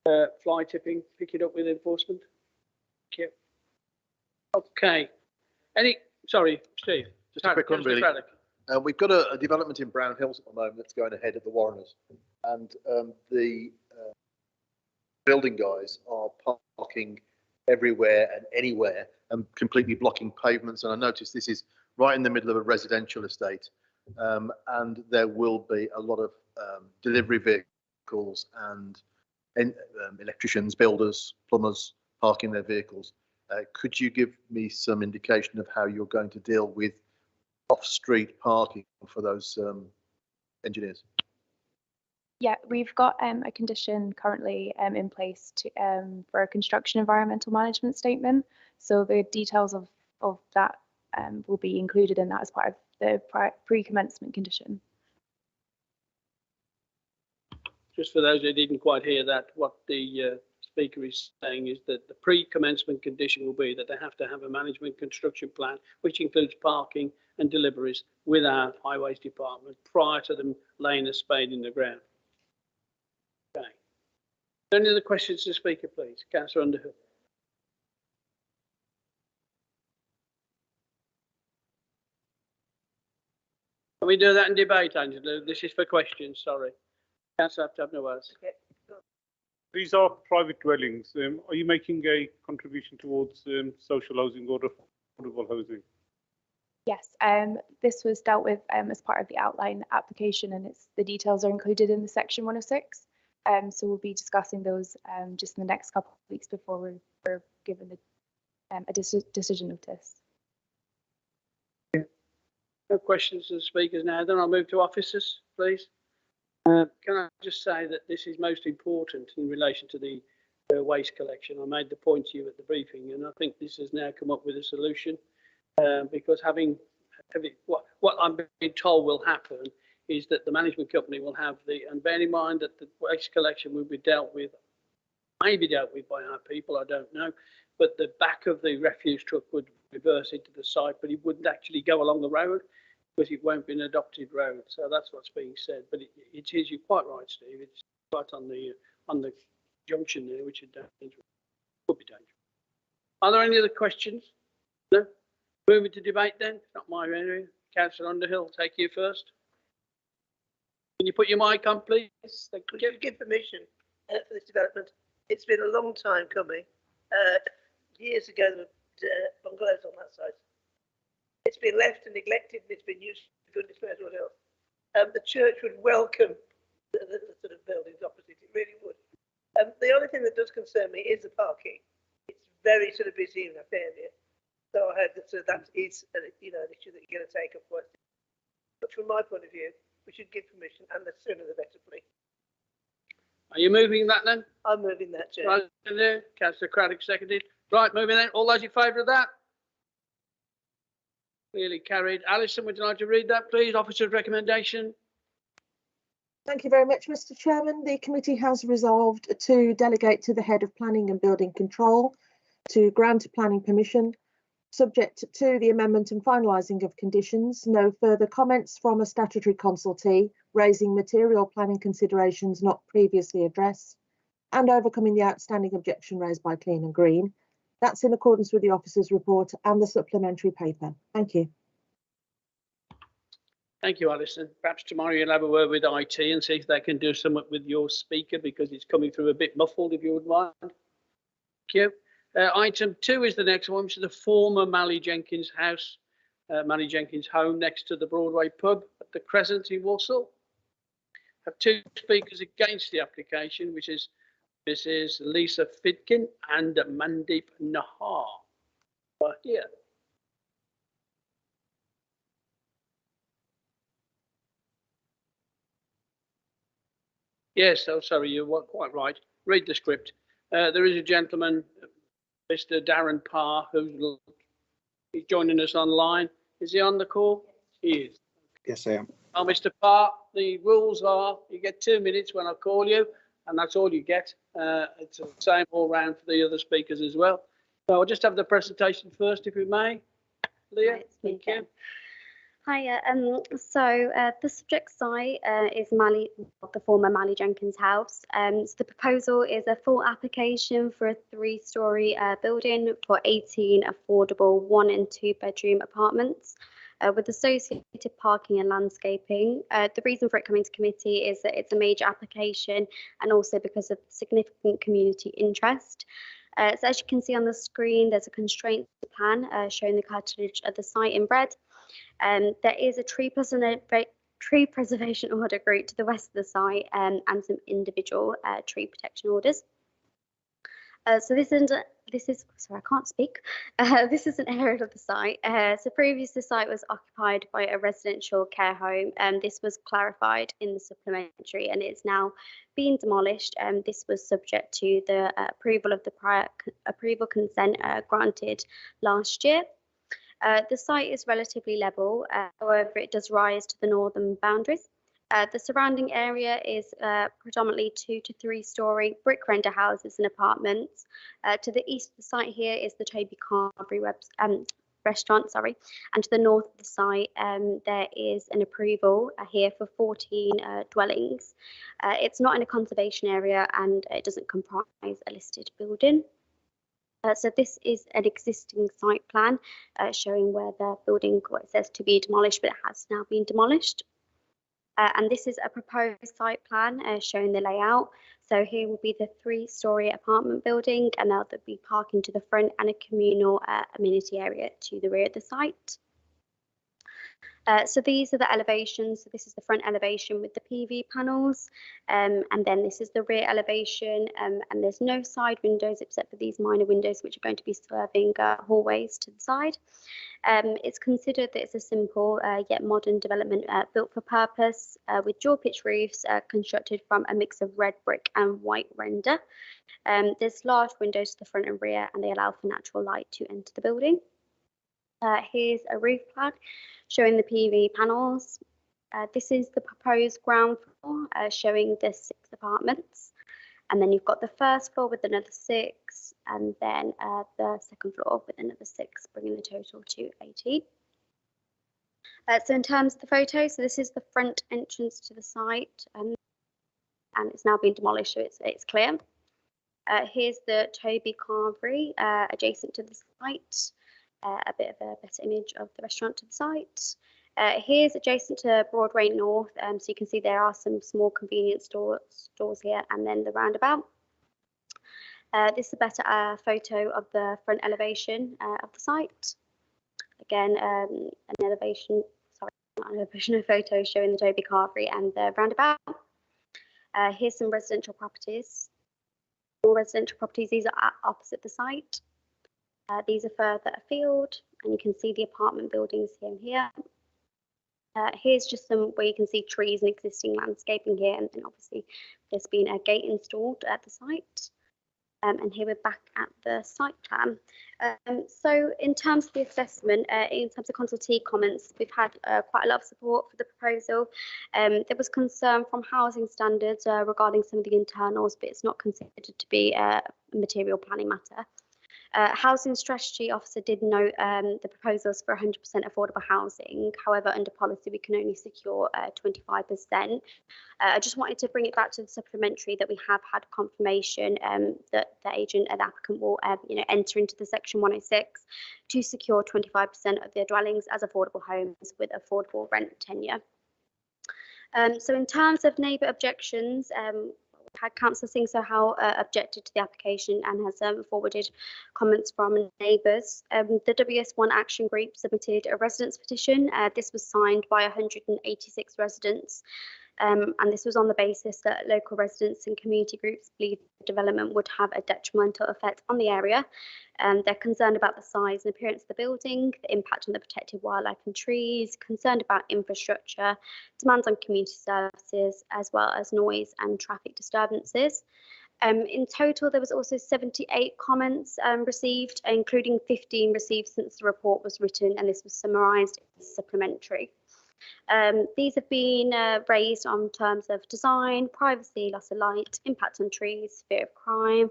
fly tipping, pick it up with enforcement. Thank you. Okay. Sorry, Steve. Just a quick one, really. We've got a development in Brown Hills at the moment that's going ahead at the Warreners, and the building guys are parking everywhere and anywhere and completely blocking pavements. And I noticed this is right in the middle of a residential estate, and there will be a lot of delivery vehicles and electricians, builders, plumbers parking their vehicles. Could you give me some indication of how you're going to deal with off-street parking for those engineers? Yeah, we've got a condition currently in place for a construction environmental management statement. So the details of that will be included in that as part of the pre-commencement condition. Just for those who didn't quite hear that, what the speaker is saying is that the pre-commencement condition will be that they have to have a management construction plan, which includes parking and deliveries with our highways department prior to them laying a spade in the ground. Okay. Any other questions to the speaker, please? Councillor Underhill. Can we do that in debate, Angela? This is for questions, sorry. Councillor Abner-Wells. These are private dwellings. Are you making a contribution towards social housing or affordable housing? Yes, this was dealt with as part of the outline application, and the details are included in the section 106. So we'll be discussing those just in the next couple of weeks before we're given a decision notice. No questions to the speakers now. Then I'll move to officers, please. Can I just say that this is most important in relation to the waste collection. I made the point to you at the briefing, and I think this has now come up with a solution because what I'm being told will happen is that the management company will have and bear in mind that the waste collection will be dealt with, maybe dealt with by our people, I don't know, but the back of the refuse truck would reverse into the site, but it wouldn't actually go along the road because it won't be an adopted road. So that's what's being said. But it is, you're quite right, Steve. It's right on the junction there, which is dangerous. Could be dangerous. Are there any other questions? No? Moving to debate then. It's not my area. Councillor Underhill, take you first. Can you put your mic on, please? Could you give permission for this development? It's been a long time coming. Years ago, there were bungalows on that site. It's been left and neglected, and it's been used for goodness knows what else. The church would welcome the sort of buildings opposite. It really would. The only thing that does concern me is the parking. It's very sort of busy in that area. So I heard that that is an issue that you're going to take up. But from my point of view, we should give permission, and the sooner the better, please. Are you moving that then? I'm moving that, Chair. Right there. Councillor Craddock seconded. Right, moving then. All those in favour of that? Clearly carried. Alison, would you like to read that, please? Officer's recommendation. Thank you very much, Mr. Chairman. The committee has resolved to delegate to the head of planning and building control to grant planning permission, subject to the amendment and finalising of conditions. No further comments from a statutory consultee raising material planning considerations not previously addressed and overcoming the outstanding objection raised by Clean and Green. That's in accordance with the officer's report and the supplementary paper. Thank you. Thank you, Alison. Perhaps tomorrow you'll have a word with IT and see if they can do something with your speaker because it's coming through a bit muffled, if you would mind. Thank you. Item 2 is the next one, which is the former Mally Jenkins house, Mally Jenkins home next to the Broadway pub at the Crescent in Walsall. I have 2 speakers against the application, which is Mrs. Lisa Fidkin and Mandeep Nahar. Here. Yes, oh, sorry, you were quite right. Read the script. There is a gentleman, Mr. Darren Parr, who's joining us online. Is he on the call? He is. Yes, I am. Oh, Mr. Parr, the rules are you get 2 minutes when I call you, and that's all you get. It's the same all round for the other speakers as well. So I'll just have the presentation first, if we may. Leah, thank you. Hiya. The subject site is the former Mally Jenkins house. So the proposal is a full application for a 3-storey building for 18 affordable 1 and 2 bedroom apartments with associated parking and landscaping. The reason for it coming to committee is that it's a major application and also because of significant community interest. So as you can see on the screen, there's a constraint plan showing the cartilage of the site in red. There is a tree preservation order group to the west of the site and some individual tree protection orders. So this is sorry, I can't speak. This is an area of the site. So previously the site was occupied by a residential care home, and this was clarified in the supplementary, and it's now being demolished. This was subject to the approval of the prior approval consent granted last year. The site is relatively level, however, it does rise to the northern boundaries. The surrounding area is predominantly 2 to 3-storey brick render houses and apartments. To the east of the site here is the Toby Carvery restaurant, and to the north of the site there is an approval here for 14 dwellings. It's not in a conservation area and it doesn't comprise a listed building. So this is an existing site plan showing where the building, what it says to be demolished, but it has now been demolished. And this is a proposed site plan showing the layout. So here will be the 3-storey apartment building, and there'll be parking to the front and a communal amenity area to the rear of the site. So these are the elevations. So this is the front elevation with the PV panels, and then this is the rear elevation, and there's no side windows except for these minor windows which are going to be serving hallways to the side. It's considered that it's a simple yet modern development built for purpose with dual pitch roofs constructed from a mix of red brick and white render. There's large windows to the front and rear, and they allow for natural light to enter the building. Here's a roof plan showing the PV panels. This is the proposed ground floor showing the 6 apartments. And then you've got the first floor with another 6, and then the second floor with another 6, bringing the total to 18. So in terms of the photo, so this is the front entrance to the site, and it's now been demolished, so it's clear. Here's the Toby Carvery adjacent to the site. A bit of a better image of the restaurant to the site. Here's adjacent to Broadway North, so you can see there are some small convenience stores here, and then the roundabout. This is a better photo of the front elevation of the site. Again, an elevation, sorry, not an elevation, a photo showing the Toby Carvery and the roundabout. Here's some residential properties. All residential properties, these are opposite the site. These are further afield, and you can see the apartment buildings here and here. Here's just some where you can see trees and existing landscaping here, and then obviously there's been a gate installed at the site. And here we're back at the site plan. So in terms of the assessment, in terms of consultee comments, we've had quite a lot of support for the proposal. There was concern from housing standards regarding some of the internals, but it's not considered to be a material planning matter. Housing Strategy Officer did note the proposals for 100% affordable housing. However, under policy, we can only secure 25%. I just wanted to bring it back to the supplementary that we have had confirmation that the agent and applicant will enter into the Section 106 to secure 25% of their dwellings as affordable homes with affordable rent tenure. So in terms of neighbour objections, had Councillor Singh Sohal objected to the application and has forwarded comments from neighbours. The WS1 Action Group submitted a residence petition. This was signed by 186 residents. And this was on the basis that local residents and community groups believe the development would have a detrimental effect on the area. They're concerned about the size and appearance of the building, the impact on the protected wildlife and trees, concerned about infrastructure, demands on community services, as well as noise and traffic disturbances. In total, there was also 78 comments received, including 15 received since the report was written, and this was summarised in the supplementary. These have been raised on terms of design, privacy, loss of light, impact on trees, fear of crime,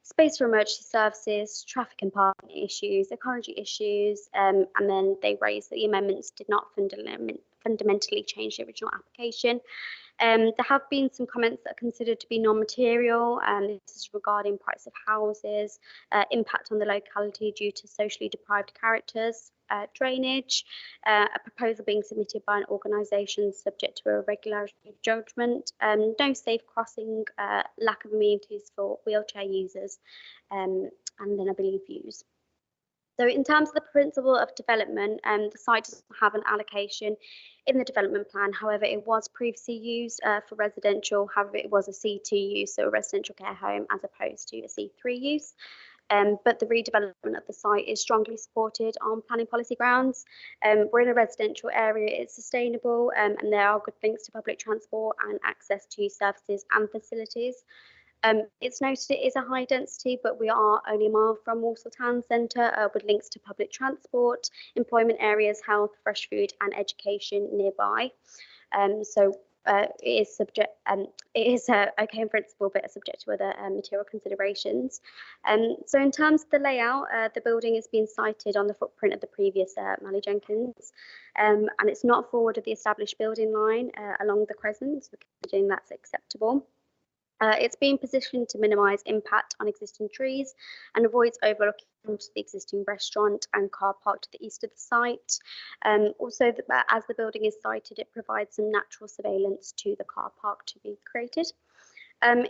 space for emergency services, traffic and parking issues, ecology issues, and then they raised that the amendments did not fundamentally change the original application. There have been some comments that are considered to be non-material, and this is regarding price of houses, impact on the locality due to socially deprived characters, drainage, a proposal being submitted by an organisation subject to a regularity of judgment, no safe crossing, lack of amenities for wheelchair users, and then I believe views. So in terms of the principle of development, the site doesn't have an allocation in the development plan. However, it was previously used for residential. However, it was a C2 use, so a residential care home, as opposed to a C3 use. But the redevelopment of the site is strongly supported on planning policy grounds. We're in a residential area, it's sustainable, and there are good links to public transport and access to services and facilities. It's noted it is a high density, but we are only a mile from Walsall Town Centre with links to public transport, employment areas, health, fresh food and education nearby. It is subject, it is okay in principle, but subject to other material considerations. So in terms of the layout, the building is being sited on the footprint of the previous Mally Jenkins, and it's not forward of the established building line along the crescent, so considering that's acceptable. It's being positioned to minimise impact on existing trees and avoids overlooking the existing restaurant and car park to the east of the site. Also, as the building is sited, it provides some natural surveillance to the car park to be created.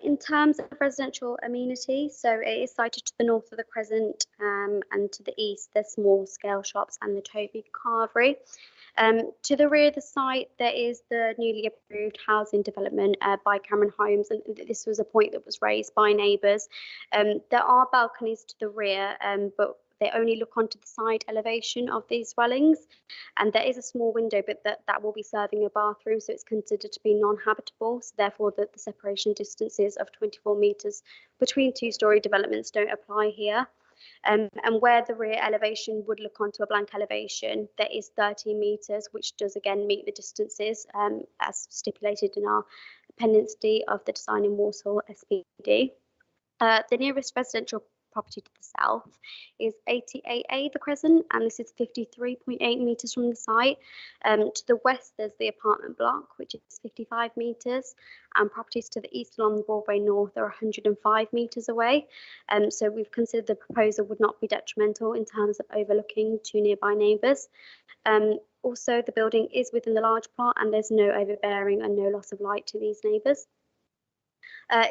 In terms of residential amenity, so it is sited to the north of the crescent and to the east, there's small scale shops and the Toby Carvery. To the rear of the site, there is the newly approved housing development by Cameron Homes, and this was a point that was raised by neighbours. There are balconies to the rear, but they only look onto the side elevation of these dwellings, and there is a small window, but that will be serving a bathroom, so it's considered to be non-habitable. So therefore, the separation distances of 24 metres between two-storey developments don't apply here. And where the rear elevation would look onto a blank elevation, there is 13 metres, which does again meet the distances as stipulated in our Appendix D of the Design in Walsall SPD. The nearest residential property to the south is 88A The Crescent, and this is 53.8 metres from the site. To the west, there's the apartment block, which is 55 metres, and properties to the east along Broadway North are 105 metres away. So we've considered the proposal would not be detrimental in terms of overlooking to nearby neighbours. Also, the building is within the large plot, and there's no overbearing and no loss of light to these neighbours.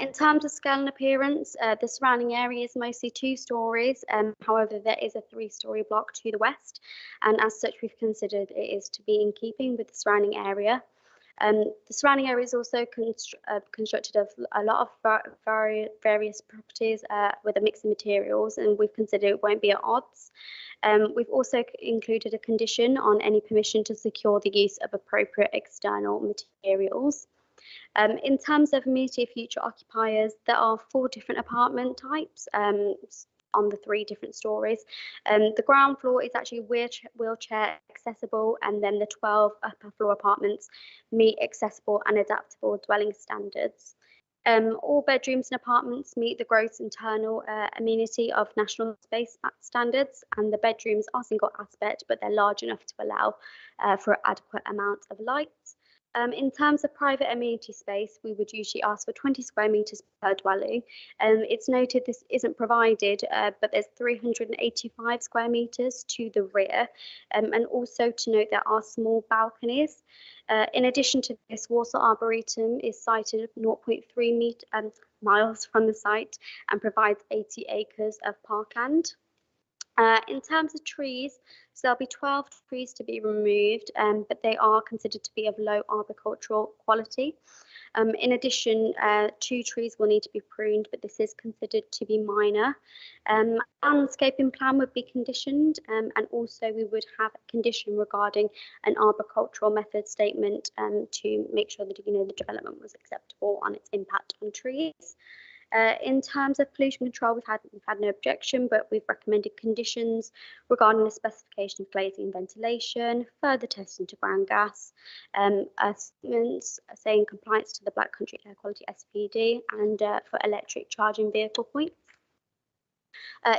In terms of scale and appearance, the surrounding area is mostly 2 stories. However, there is a 3-storey block to the west, and as such, we've considered it is to be in keeping with the surrounding area. The surrounding area is also constructed of a lot of various properties with a mix of materials, and we've considered it won't be at odds. We've also included a condition on any permission to secure the use of appropriate external materials. In terms of immediate future occupiers, there are 4 different apartment types on the 3 different stories. The ground floor is actually wheelchair accessible, and then the 12 upper floor apartments meet accessible and adaptable dwelling standards. All bedrooms and apartments meet the gross internal amenity of national space standards, and the bedrooms are single aspect, but they're large enough to allow for an adequate amount of light. In terms of private amenity space, we would usually ask for 20 square metres per dwelling. It's noted this isn't provided, but there's 385 square metres to the rear. And also to note there are small balconies. In addition to this, Walsall Arboretum is sited 0.3 miles from the site and provides 80 acres of parkland. In terms of trees, so there'll be 12 trees to be removed, but they are considered to be of low arboricultural quality. In addition, 2 trees will need to be pruned, but this is considered to be minor. Landscaping plan would be conditioned, and also we would have a condition regarding an arboricultural method statement to make sure that the development was acceptable on its impact on trees. In terms of pollution control, we've had no objection, but we've recommended conditions regarding the specification of glazing and ventilation, further testing to ground gas, statements saying compliance to the Black Country Air Quality SPD, and for electric charging vehicle points.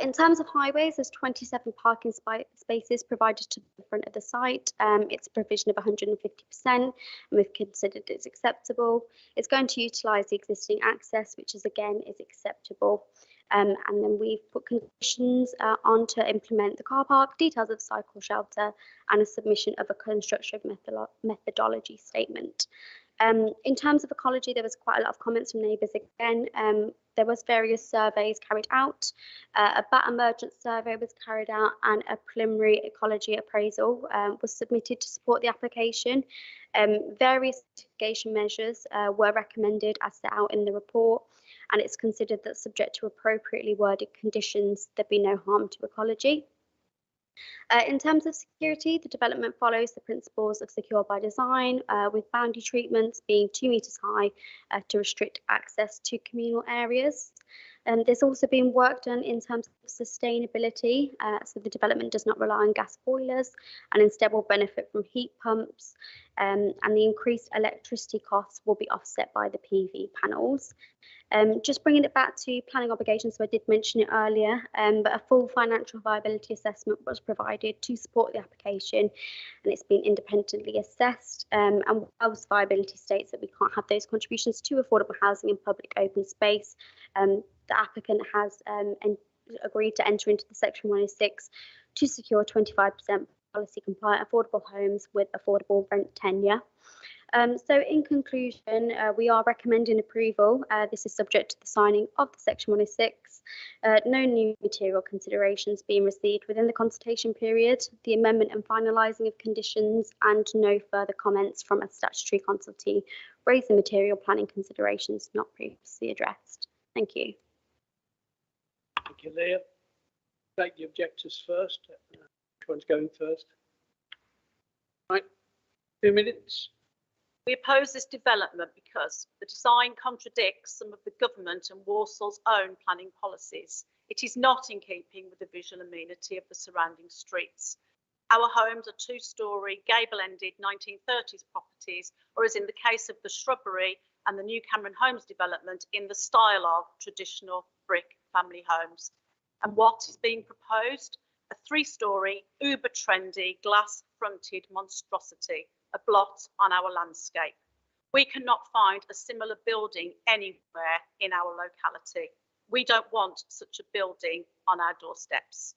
In terms of highways, there's 27 parking spaces provided to the front of the site. It's a provision of 150%, and we've considered it's acceptable. It's going to utilise the existing access, which is acceptable. And then we've put conditions on to implement the car park, details of the cycle shelter, and a submission of a construction methodology statement. In terms of ecology, there was quite a lot of comments from neighbours again. There was various surveys carried out. A bat emergence survey was carried out, and a preliminary ecology appraisal was submitted to support the application. Various mitigation measures were recommended as set out in the report, and it's considered that subject to appropriately worded conditions, there'd be no harm to ecology. In terms of security, the development follows the principles of secure by design, with boundary treatments being 2 metres high to restrict access to communal areas. There's also been work done in terms of sustainability, so the development does not rely on gas boilers and instead will benefit from heat pumps, and the increased electricity costs will be offset by the PV panels. Just bringing it back to planning obligations, so I did mention it earlier, but a full financial viability assessment was provided to support the application, and it's been independently assessed. And whilst viability states that we can't have those contributions to affordable housing and public open space, the applicant has agreed to enter into the Section 106 to secure 25% policy compliant affordable homes with affordable rent tenure. So in conclusion, we are recommending approval. This is subject to the signing of the Section 106, no new material considerations being received within the consultation period, the amendment and finalising of conditions, and no further comments from a statutory consultee raising material planning considerations not previously addressed. Thank you. Thank you, Leah. Take the objectors first. Which one's going first? Right, 2 minutes. We oppose this development because the design contradicts some of the government and Walsall's own planning policies. It is not in keeping with the visual amenity of the surrounding streets. Our homes are 2-storey, gable-ended 1930s properties, or as in the case of the Shrubbery and the New Cameron Homes development, in the style of traditional brick family homes. And what is being proposed? A 3-storey, uber-trendy, glass-fronted monstrosity, a blot on our landscape. We cannot find a similar building anywhere in our locality. We don't want such a building on our doorsteps.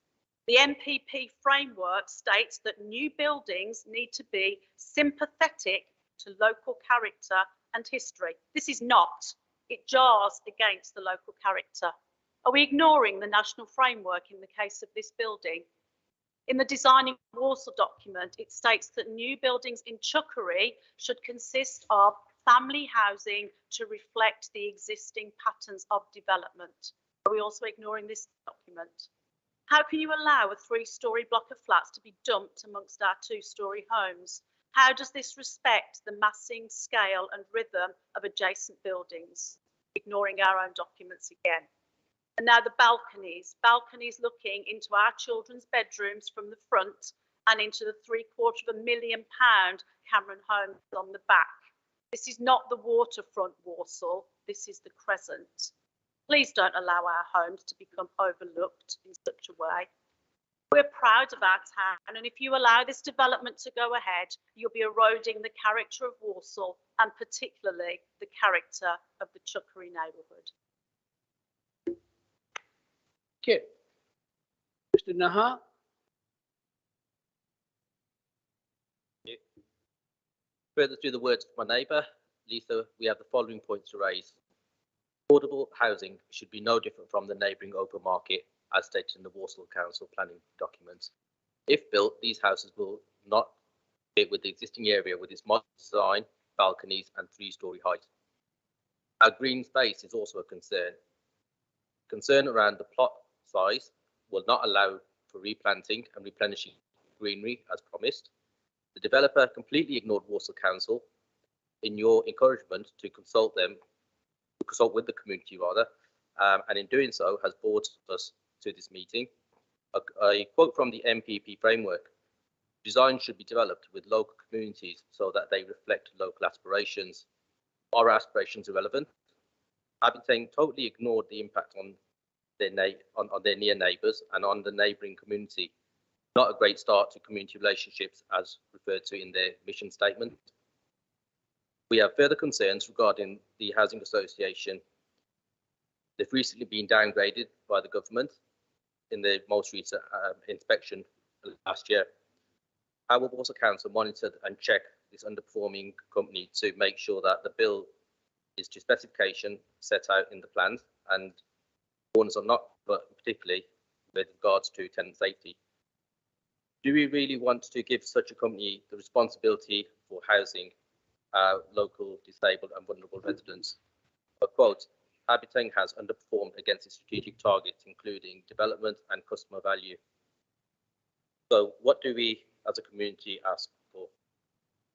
The MPP framework states that new buildings need to be sympathetic to local character and history. This is not. It jars against the local character. Are we ignoring the national framework in the case of this building? In the Designing Walsall document, it states that new buildings in Chuckery should consist of family housing to reflect the existing patterns of development. Are we also ignoring this document? How can you allow a 3-storey block of flats to be dumped amongst our 2-storey homes? How does this respect the massing, scale and rhythm of adjacent buildings? Ignoring our own documents again. And now the balconies looking into our children's bedrooms from the front and into the £750,000 Cameron Homes on the back. This is not the waterfront Walsall. this is the crescent. Please don't allow our homes to become overlooked in such a way. We're proud of our town, and if you allow this development to go ahead, you'll be eroding the character of Walsall and particularly the character of the Chuckery neighbourhood. Thank you. Mr. Nahar? Further through the words of my neighbour, Lisa, we have the following points to raise. Affordable housing should be no different from the neighbouring open market as stated in the Walsall Council planning documents. If built, these houses will not fit with the existing area with its modern design, balconies and 3-storey height. Our green space is also a concern. Concern around the plot size will not allow for replanting and replenishing greenery as promised. The developer completely ignored Walsall Council in your encouragement to consult with the community rather, and in doing so has brought us to this meeting. A quote from the MPP framework: design should be developed with local communities so that they reflect local aspirations. Our aspirations are relevant. Abington totally ignored the impact on their near neighbours and on the neighbouring community. Not a great start to community relationships as referred to in their mission statement. We have further concerns regarding the housing association. They've recently been downgraded by the government in the most recent inspection last year. How will Walsall Council monitor and check this underperforming company to make sure that the bill is to specification set out in the plans and warnings are not, but particularly with regards to tenant safety? Do we really want to give such a company the responsibility for housing local disabled and vulnerable residents? A quote: Abington has underperformed against its strategic targets, including development and customer value. So what do we as a community ask for?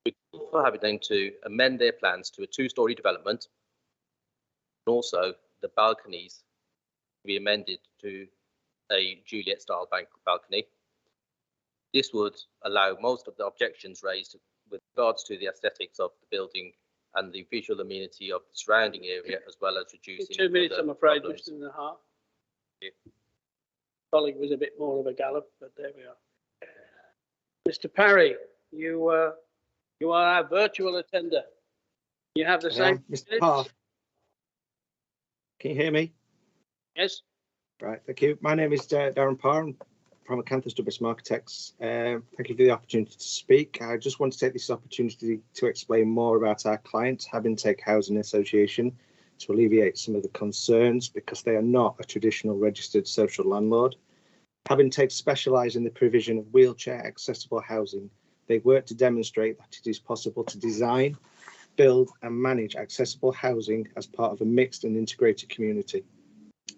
We call for Abington to amend their plans to a 2-storey development, and also the balconies to be amended to a Juliet style balcony. This would allow most of the objections raised with regards to the aesthetics of the building and the visual amenity of the surrounding area, as well as reducing 2 minutes, I'm afraid, problems. Mr. Nahar. Colleague was a bit more of a gallop, but there we are. Mr. Parry, you are our virtual attender. You have the same. Mr. Parr. Can you hear me? Yes. Right, thank you. My name is Darren Parr. I'm from Acanthus Douglas Architects. Thank you for the opportunity to speak. I just want to take this opportunity to explain more about our client, Abington Housing Association, to alleviate some of the concerns because they are not a traditional registered social landlord. Abington specialise in the provision of wheelchair accessible housing. They work to demonstrate that it is possible to design, build and manage accessible housing as part of a mixed and integrated community.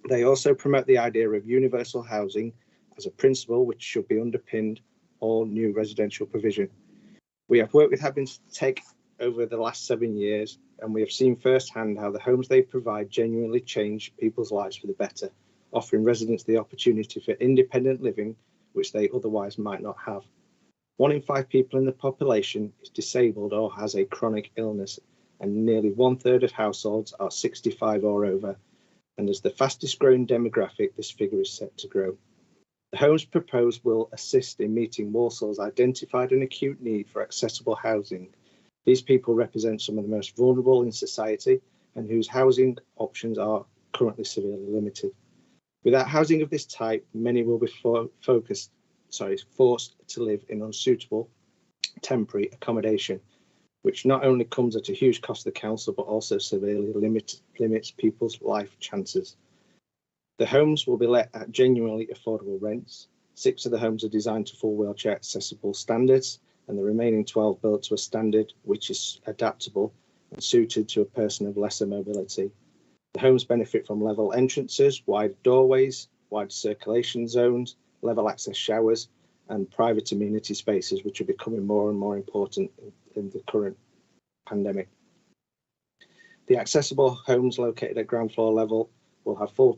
They also promote the idea of universal housing as a principle which should be underpinned all new residential provision. We have worked with Abington over the last 7 years, and we have seen firsthand how the homes they provide genuinely change people's lives for the better, offering residents the opportunity for independent living, which they otherwise might not have. 1 in 5 people in the population is disabled or has a chronic illness, and nearly 1/3 of households are 65 or over. And as the fastest growing demographic, this figure is set to grow. The homes proposed will assist in meeting Walsall's identified and acute need for accessible housing. These people represent some of the most vulnerable in society and whose housing options are currently severely limited. Without housing of this type, many will be forced to live in unsuitable temporary accommodation, which not only comes at a huge cost to the council, but also severely limits people's life chances. The homes will be let at genuinely affordable rents. 6 of the homes are designed to full wheelchair accessible standards, and the remaining 12 built to a standard which is adaptable and suited to a person of lesser mobility. The homes benefit from level entrances, wide doorways, wide circulation zones, level access showers, and private amenity spaces, which are becoming more and more important in the current pandemic. The accessible homes located at ground floor level will have full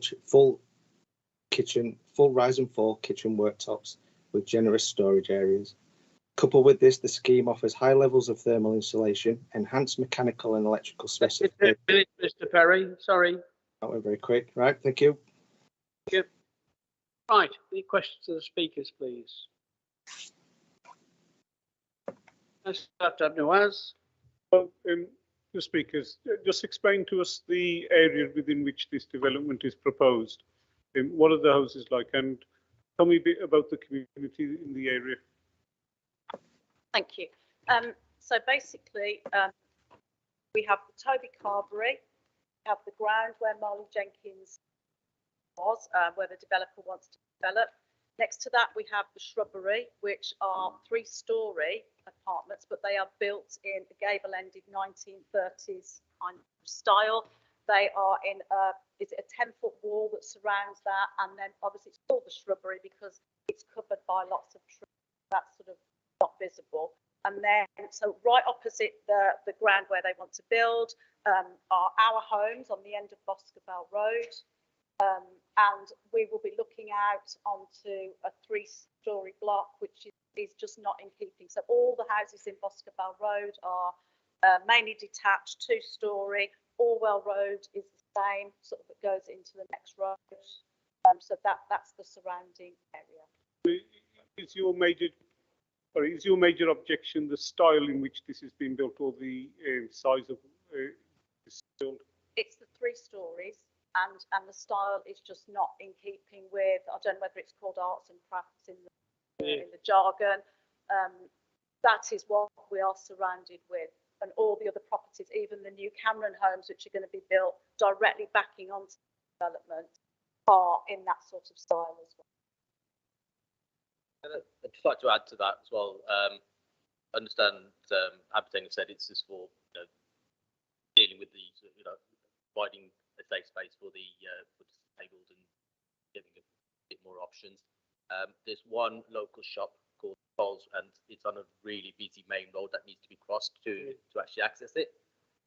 rise and fall kitchen worktops with generous storage areas. Coupled with this, the scheme offers high levels of thermal insulation, enhanced mechanical and electrical specifications. Mr. Perry, sorry. That went very quick. Right, thank you. Thank you. Right, any questions to the speakers, please? Dr. Abnawaz. Well, the speakers, just explain to us the area within which this development is proposed. What are the houses like? And tell me a bit about the community in the area. Thank you. So basically, we have the Toby Carberry, we have the ground where Marley Jenkins was, where the developer wants to develop. Next to that, we have the shrubbery, which are 3-storey apartments, but they are built in a gable-ended 1930s kind of style. They are in is it a 10-foot wall that surrounds that, and then obviously it's called the shrubbery because it's covered by lots of trees. That's sort of not visible. And then, so right opposite the ground where they want to build are our homes on the end of Boscobel Road. And we will be looking out onto a 3-storey block, which is just not in keeping. So all the houses in Boscobel Road are mainly detached, 2-storey. Orwell Road is the same, sort of, it goes into the next road. So that's the surrounding area. Is your major objection the style in which this is being built, or the size of this build? It's the 3 stories. And the style is just not in keeping with, I don't know whether it's called arts and crafts in the jargon. That is what we are surrounded with, and all the other properties, even the new Cameron homes, which are going to be built directly backing onto the development, are in that sort of style as well. I'd just like to add to that as well. I understand Aberdeen said it's just for dealing with the providing a safe space for the disabled and giving a bit more options. There's one local shop called Coles, and it's on a really busy main road that needs to be crossed to actually access it.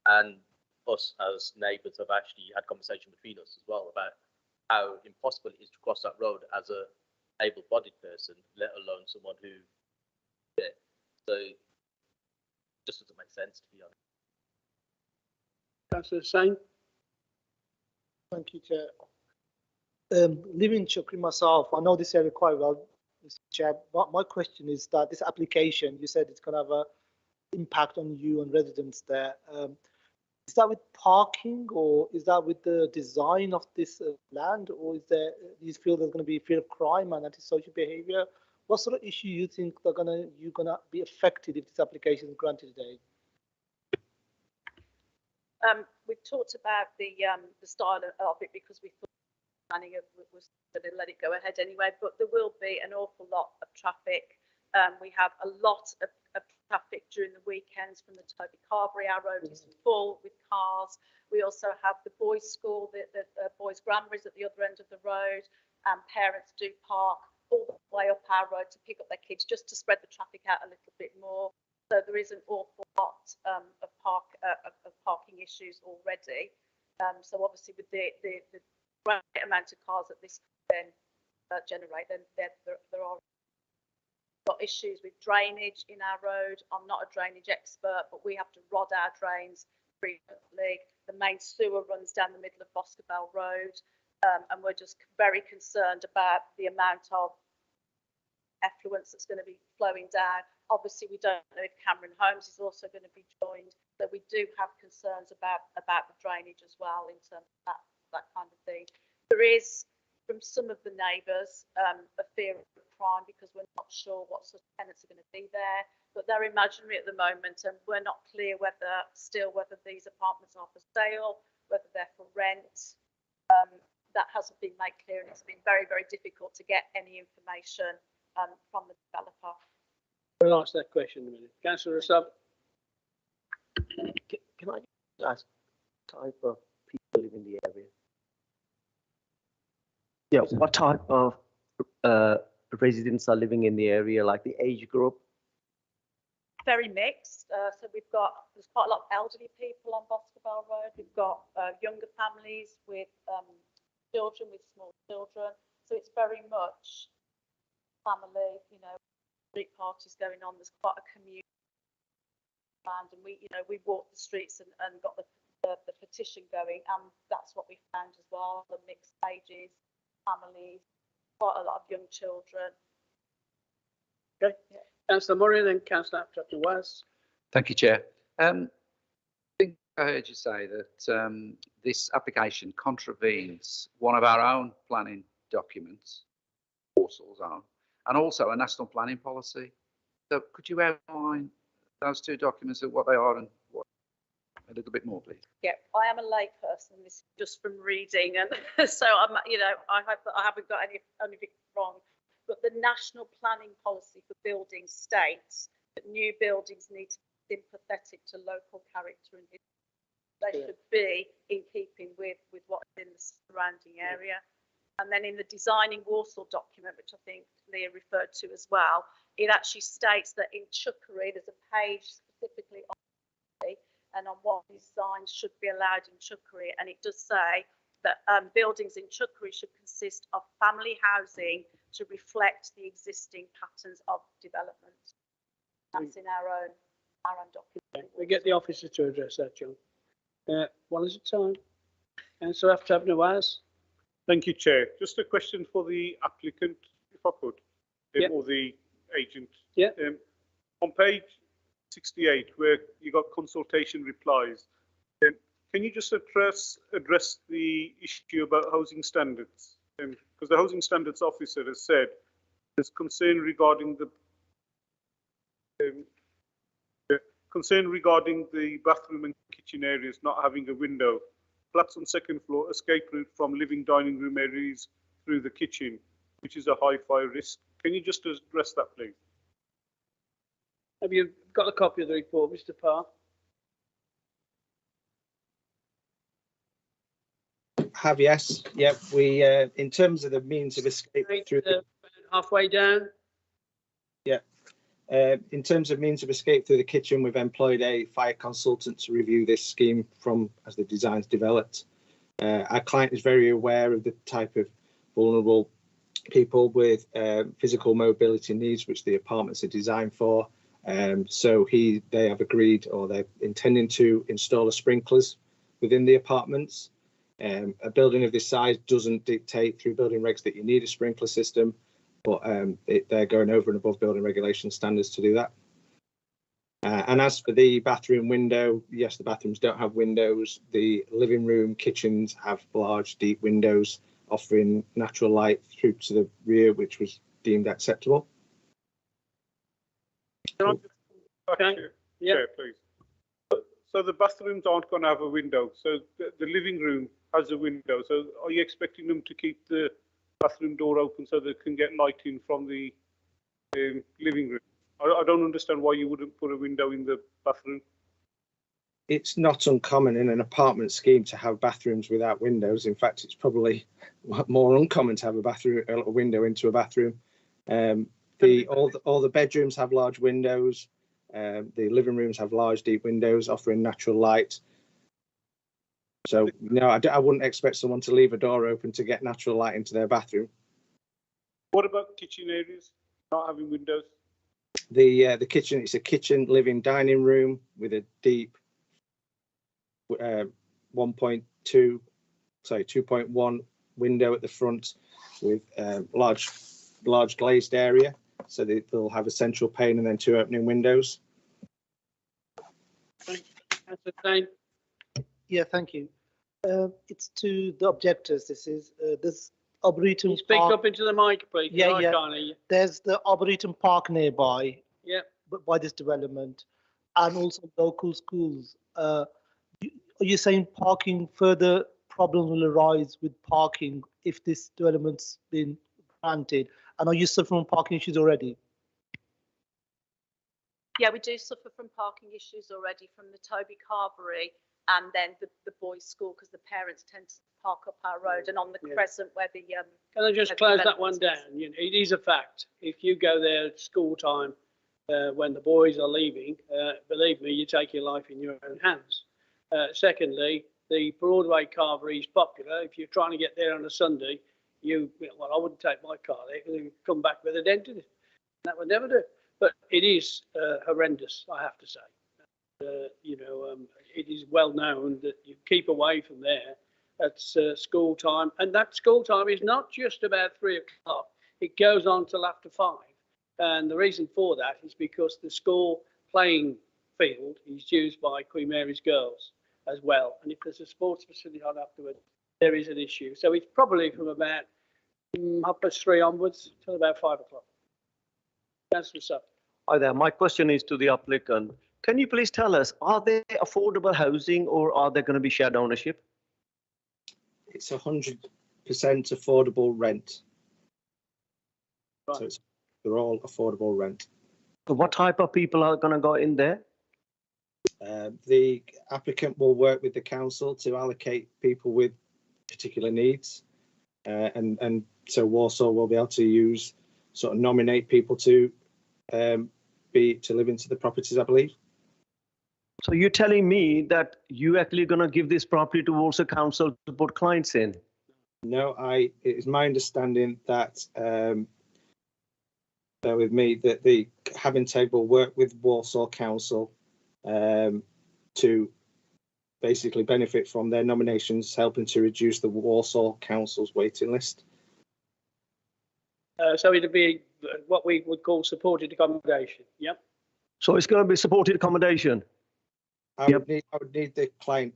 And us as neighbours have actually had conversation between us as well about how impossible it is to cross that road as a able-bodied person, let alone someone who. So it just doesn't make sense, to be honest. Councillor Sain. Thank you, Chair. Living in Chukri myself, I know this area quite well, Mr. Chair. But my question is that this application, you said it's going to have an impact on you and residents there. Is that with parking, or is that with the design of this land, or is there? Do you feel there's going to be fear of crime and antisocial behaviour? What sort of issue you think you're gonna be affected if this application is granted today? We've talked about the style of it because we thought planning was going to let it go ahead anyway, but there will be an awful lot of traffic. We have a lot of traffic during the weekends from the Toby Carberry. Our road is full with cars. We also have the boys' school, the boys' grammar is at the other end of the road, and parents do park all the way up our road to pick up their kids just to spread the traffic out a little bit more. So there is an awful lot of parking issues already. So obviously with the great amount of cars that this then generate, then there are issues with drainage in our road. I'm not a drainage expert, but we have to rod our drains frequently. The main sewer runs down the middle of Boscobel Road, and we're just very concerned about the amount of effluence that's going to be flowing down. Obviously, we don't know if Cameron Homes is also going to be joined, so we do have concerns about the drainage as well in terms of that kind of thing. There is, from some of the neighbours, a fear of crime because we're not sure what sort of tenants are going to be there, but they're imaginary at the moment, and we're not clear whether these apartments are for sale, whether they're for rent. That hasn't been made clear, and it's been very, very difficult to get any information from the developer. We'll ask that question in a minute. Councillor Rassab. Can I ask type of people live in the area? Yeah, what type of residents are living in the area, like the age group? Very mixed. So there's quite a lot of elderly people on Boscobel Road. We've got younger families with children, with small children. So it's very much family, street parties going on. There's quite a community around, and we walked the streets and got the petition going, and that's what we found as well. The mixed ages, families, quite a lot of young children. Okay. Yeah. Councillor Murray, then Councillor Waz. Thank you, Chair. I think I heard you say that this application contravenes one of our own planning documents, Warsall's own, and also a national planning policy. So could you outline those two documents and what they are and what a little bit more, please? Yeah, I am a lay person. This is just from reading, and so I'm, I hope that I haven't got anything wrong. But the national planning policy for buildings states that new buildings need to be sympathetic to local character and history. They should be in keeping with what is in the surrounding area. And then in the Designing Walsall document, which I think Leah referred to as well, it actually states that in Chuckery, there's a page specifically on and on what designs should be allowed in Chuckery. And it does say that buildings in Chuckery should consist of family housing to reflect the existing patterns of development. That's in our own document. We get the officers to address that, John. One at a time. Councillor Waz. Thank you, Chair. Just a question for the applicant, if I could, or the agent. Yeah. On page 68, where you got consultation replies, can you just address the issue about housing standards? Because the housing standards officer has said there's concern regarding the bathroom and kitchen areas not having a window. Flats on second floor, escape route from living dining room areas through the kitchen, which is a high fire risk. Can you just address that, please? Have you got a copy of the report, Mr. Parr? Have, yes. Yep. We, in terms of the means of escape through halfway down. Yeah. In terms of means of escape through the kitchen, we've employed a fire consultant to review this scheme as the design's developed. Our client is very aware of the type of vulnerable people with physical mobility needs, which the apartments are designed for. So they have agreed, or they're intending to install sprinklers within the apartments. A building of this size doesn't dictate through building regs that you need a sprinkler system, but they're going over and above building regulation standards to do that. And as for the bathroom window, yes, the bathrooms don't have windows. The living room, kitchens have large, deep windows offering natural light through to the rear, which was deemed acceptable. Okay. Chair, please. So the bathrooms aren't going to have a window. So the living room has a window. So are you expecting them to keep the bathroom door open so they can get light in from the living room? I don't understand why you wouldn't put a window in the bathroom. It's not uncommon in an apartment scheme to have bathrooms without windows. In fact, it's probably more uncommon to have a window into a bathroom. All the bedrooms have large windows. The living rooms have large, deep windows offering natural light. So no, I wouldn't expect someone to leave a door open to get natural light into their bathroom. What about kitchen areas not having windows? The kitchen, it's a kitchen, living, dining room with a deep 2.1 window at the front with large glazed area, so they'll have a central pane and then two opening windows. Yeah, thank you. It's to the objectors. This Arboretum Speak Park. up into the mic, please. Yeah, yeah. Can't hear you. There's the Arboretum Park nearby. Yeah. By this development, and also local schools. Are you saying further problems will arise with parking if this development's been granted? And are you suffering from parking issues already? Yeah, we do suffer from parking issues already from the Toby Carvery and then the boys' school, because the parents tend to park up our road and on the Crescent where the Can I just close that one down? You know, it is a fact. If you go there at school time when the boys are leaving, believe me, you take your life in your own hands. Secondly, the Broadway Carvery is popular. If you're trying to get there on a Sunday, I wouldn't take my car there because you come back with a dent in it. That would never do. but it is horrendous, I have to say. It is well known that you keep away from there. That's school time, and that school time is not just about 3 o'clock. It goes on till after 5. And the reason for that is because the school playing field is used by Queen Mary's girls as well. And if there's a sports facility on afterwards, there is an issue. So it's probably from about 3:30 onwards till about 5 o'clock. That's what's up. Hi there. My question is to the applicant. Can you please tell us, are they affordable housing or are they going to be shared ownership? It's 100% affordable rent. Right. So they're all affordable rent. So what type of people are going to go in there? The applicant will work with the council to allocate people with particular needs. And so Walsall will be able to nominate people to live into the properties, I believe. So you're telling me that you actually going to give this property to Walsall Council to put clients in? No, it is my understanding that, bear with me, that the Having will work with Walsall Council to basically benefit from their nominations, helping to reduce the Walsall Council's waiting list. So it'll be what we would call supported accommodation. Yep. So it's going to be supported accommodation. I would need the client,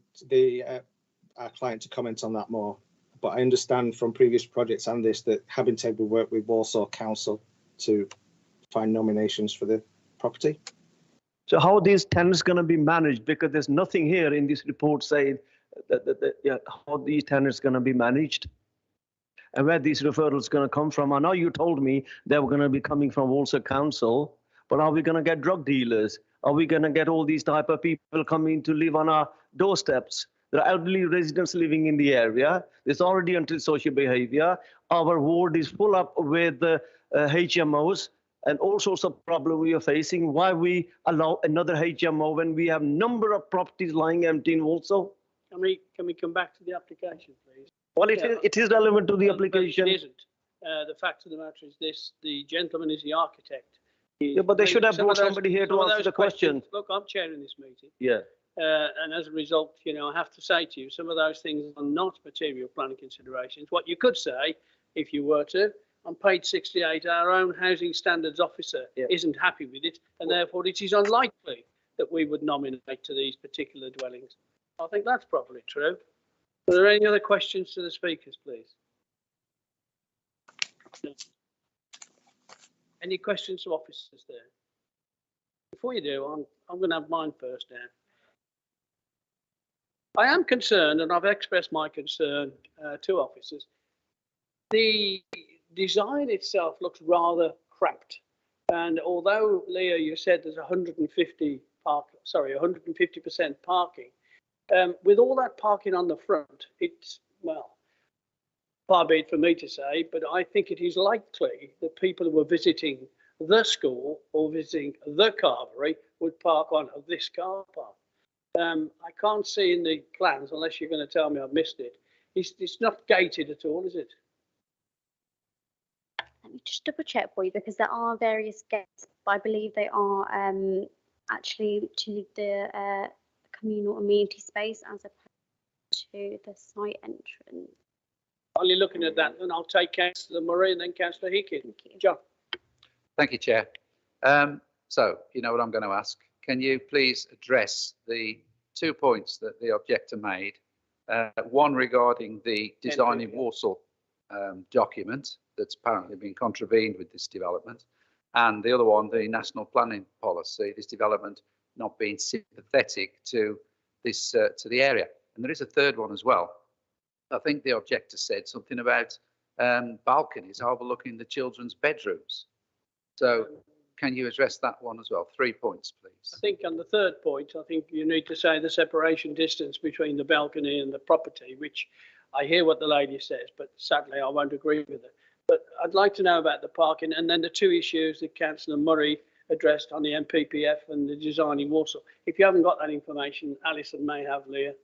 our client, to comment on that more. But I understand from previous projects and this that Having will work with Walsall Council to find nominations for the property. So how are these tenants going to be managed? Because there's nothing here in this report saying how these tenants going to be managed and where these referrals going to come from. I know you told me they were going to be coming from Walsall Council, but are we going to get drug dealers? Are we going to get all these type of people coming to live on our doorsteps? There are elderly residents living in the area. There's already antisocial behavior. Our ward is full up with HMOs and all sorts of problems we are facing. Why we allow another HMO when we have number of properties lying empty in Walsall? Can we come back to the application, please? Well, it is relevant to the application. It isn't. The fact of the matter is this: the gentleman is the architect. Yeah, but they should have brought somebody here to answer the question. Look, I'm chairing this meeting. Yeah. And as a result, I have to say to you, some of those things are not material planning considerations. What you could say, if you were to, on page 68, our own housing standards officer isn't happy with it, and therefore it is unlikely that we would nominate to these particular dwellings. I think that's probably true. Are there any other questions to the speakers, please? No. Any questions to officers there? Before you do, I'm going to have mine first now. I am concerned, and I've expressed my concern to officers. The design itself looks rather cramped, and although Leah, you said there's 150% parking, with all that parking on the front, it's, well, far be it for me to say, but I think it is likely that people who are visiting the school or visiting the carvery would park on this car park. I can't see in the plans, unless you're going to tell me I've missed it. It's not gated at all, is it? Let me just double check for you, because there are various gates, but I believe they are actually to the communal amenity space as opposed to the site entrance. While you're looking at that, then I'll take Councillor Murray and then Councillor Hickey. John. Thank you, Chair. So, you know what I'm going to ask. Can you please address the 2 points that the objector made? One regarding the design in Walsall document that's apparently been contravened with this development, and the other one, the national planning policy, this development not being sympathetic to this to the area. And there is a third one as well. I think the objector said something about balconies overlooking the children's bedrooms. So can you address that one as well? 3 points, please. I think on the third point, I think you need to say the separation distance between the balcony and the property, which I hear what the lady says, but sadly I won't agree with her. But I'd like to know about the parking and then the 2 issues that Councillor Murray addressed on the MPPF and the design in Walsall. If you haven't got that information, Alison may have, Leah.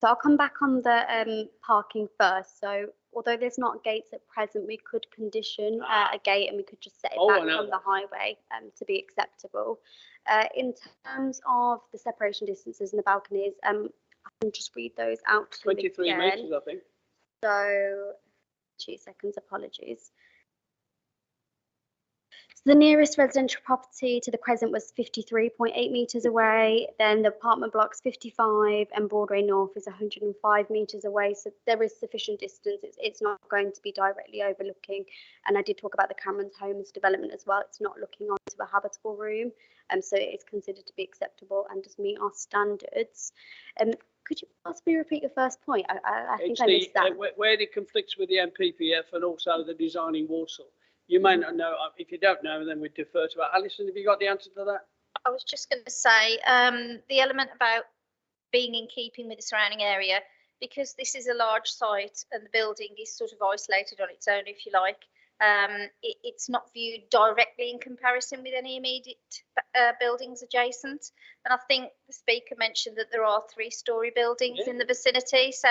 So I'll come back on the parking first. So although there's not gates at present, we could condition a gate and we could just set it Oh, I back know from the highway to be acceptable. In terms of the separation distances and the balconies, I can just read those out to you 23 again. metres, I think. So, 2 seconds, apologies. So the nearest residential property to the crescent was 53.8 metres away, then the apartment block's 55 and Broadway North is 105 metres away, so there is sufficient distance. It's not going to be directly overlooking, and I did talk about the Cameron's Homes development as well. It's not looking onto a habitable room, so it is considered to be acceptable and does meet our standards. Could you possibly repeat your first point? I think I missed that. Where it conflicts with the MPPF and also the designing Walsall. You may not know. If you don't know, then we defer to Alison. Have you got the answer to that? I was just going to say the element about being in keeping with the surrounding area, because this is a large site and the building is sort of isolated on its own, if you like. It's not viewed directly in comparison with any immediate buildings adjacent. And I think the speaker mentioned that there are 3-storey buildings in the vicinity, so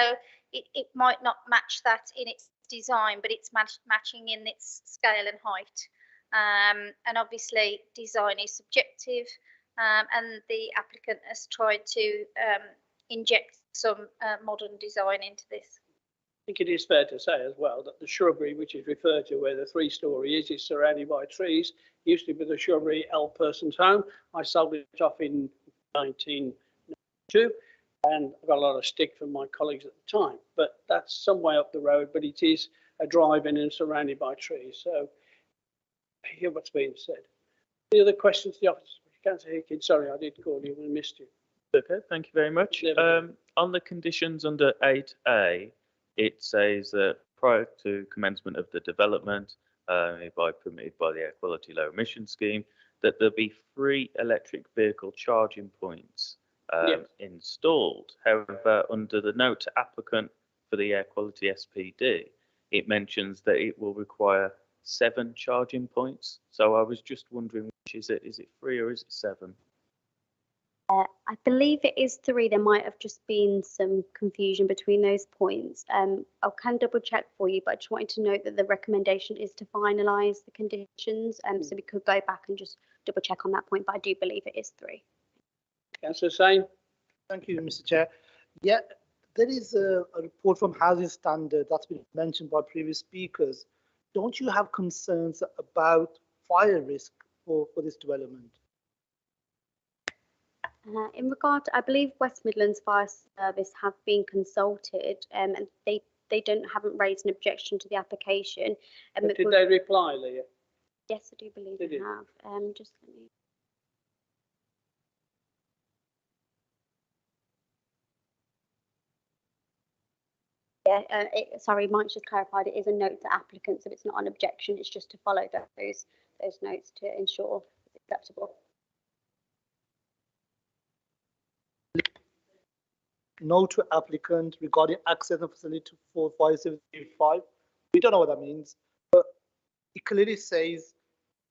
it might not match that in its design, but it's matching in its scale and height. And obviously design is subjective, and the applicant has tried to inject some modern design into this. I think it is fair to say as well that the shrubbery, which is referred to where the 3-storey is surrounded by trees. It used to be the shrubbery L Person's Home. I sold it off in 1992, and I got a lot of stick from my colleagues at the time. But that's some way up the road, but it is a drive-in and surrounded by trees. So I hear what's being said. Any other questions to the office? Councillor Hickins, sorry, I did call you and I missed you. Okay, thank you very much. On the conditions under 8A, it says that prior to commencement of the development, permitted by the Air Quality Low Emission Scheme, that there be free electric vehicle charging points installed. However, under the note to applicant for the Air Quality SPD, it mentions that it will require 7 charging points. So I was just wondering, which is it? Is it 3 or is it 7? I believe it is 3. There might have just been some confusion between those points. I can double check for you, but I just wanted to note that the recommendation is to finalise the conditions, so we could go back and just double check on that point, but I do believe it is 3. Councillor Sain. Thank you, Mr. Chair. Yeah, there is a report from Housing Standard that's been mentioned by previous speakers. Don't you have concerns about fire risk for this development? In regard to, I believe West Midlands Fire Service have been consulted, and they haven't raised an objection to the application. But did they reply, Leah? Yes, I do believe they have. Just let me. Yeah, sorry, Mike's just clarified it is a note to applicant, so it's not an objection. It's just to follow those notes to ensure it's acceptable. No to applicant regarding access and facility for 5735. We don't know what that means, but it clearly says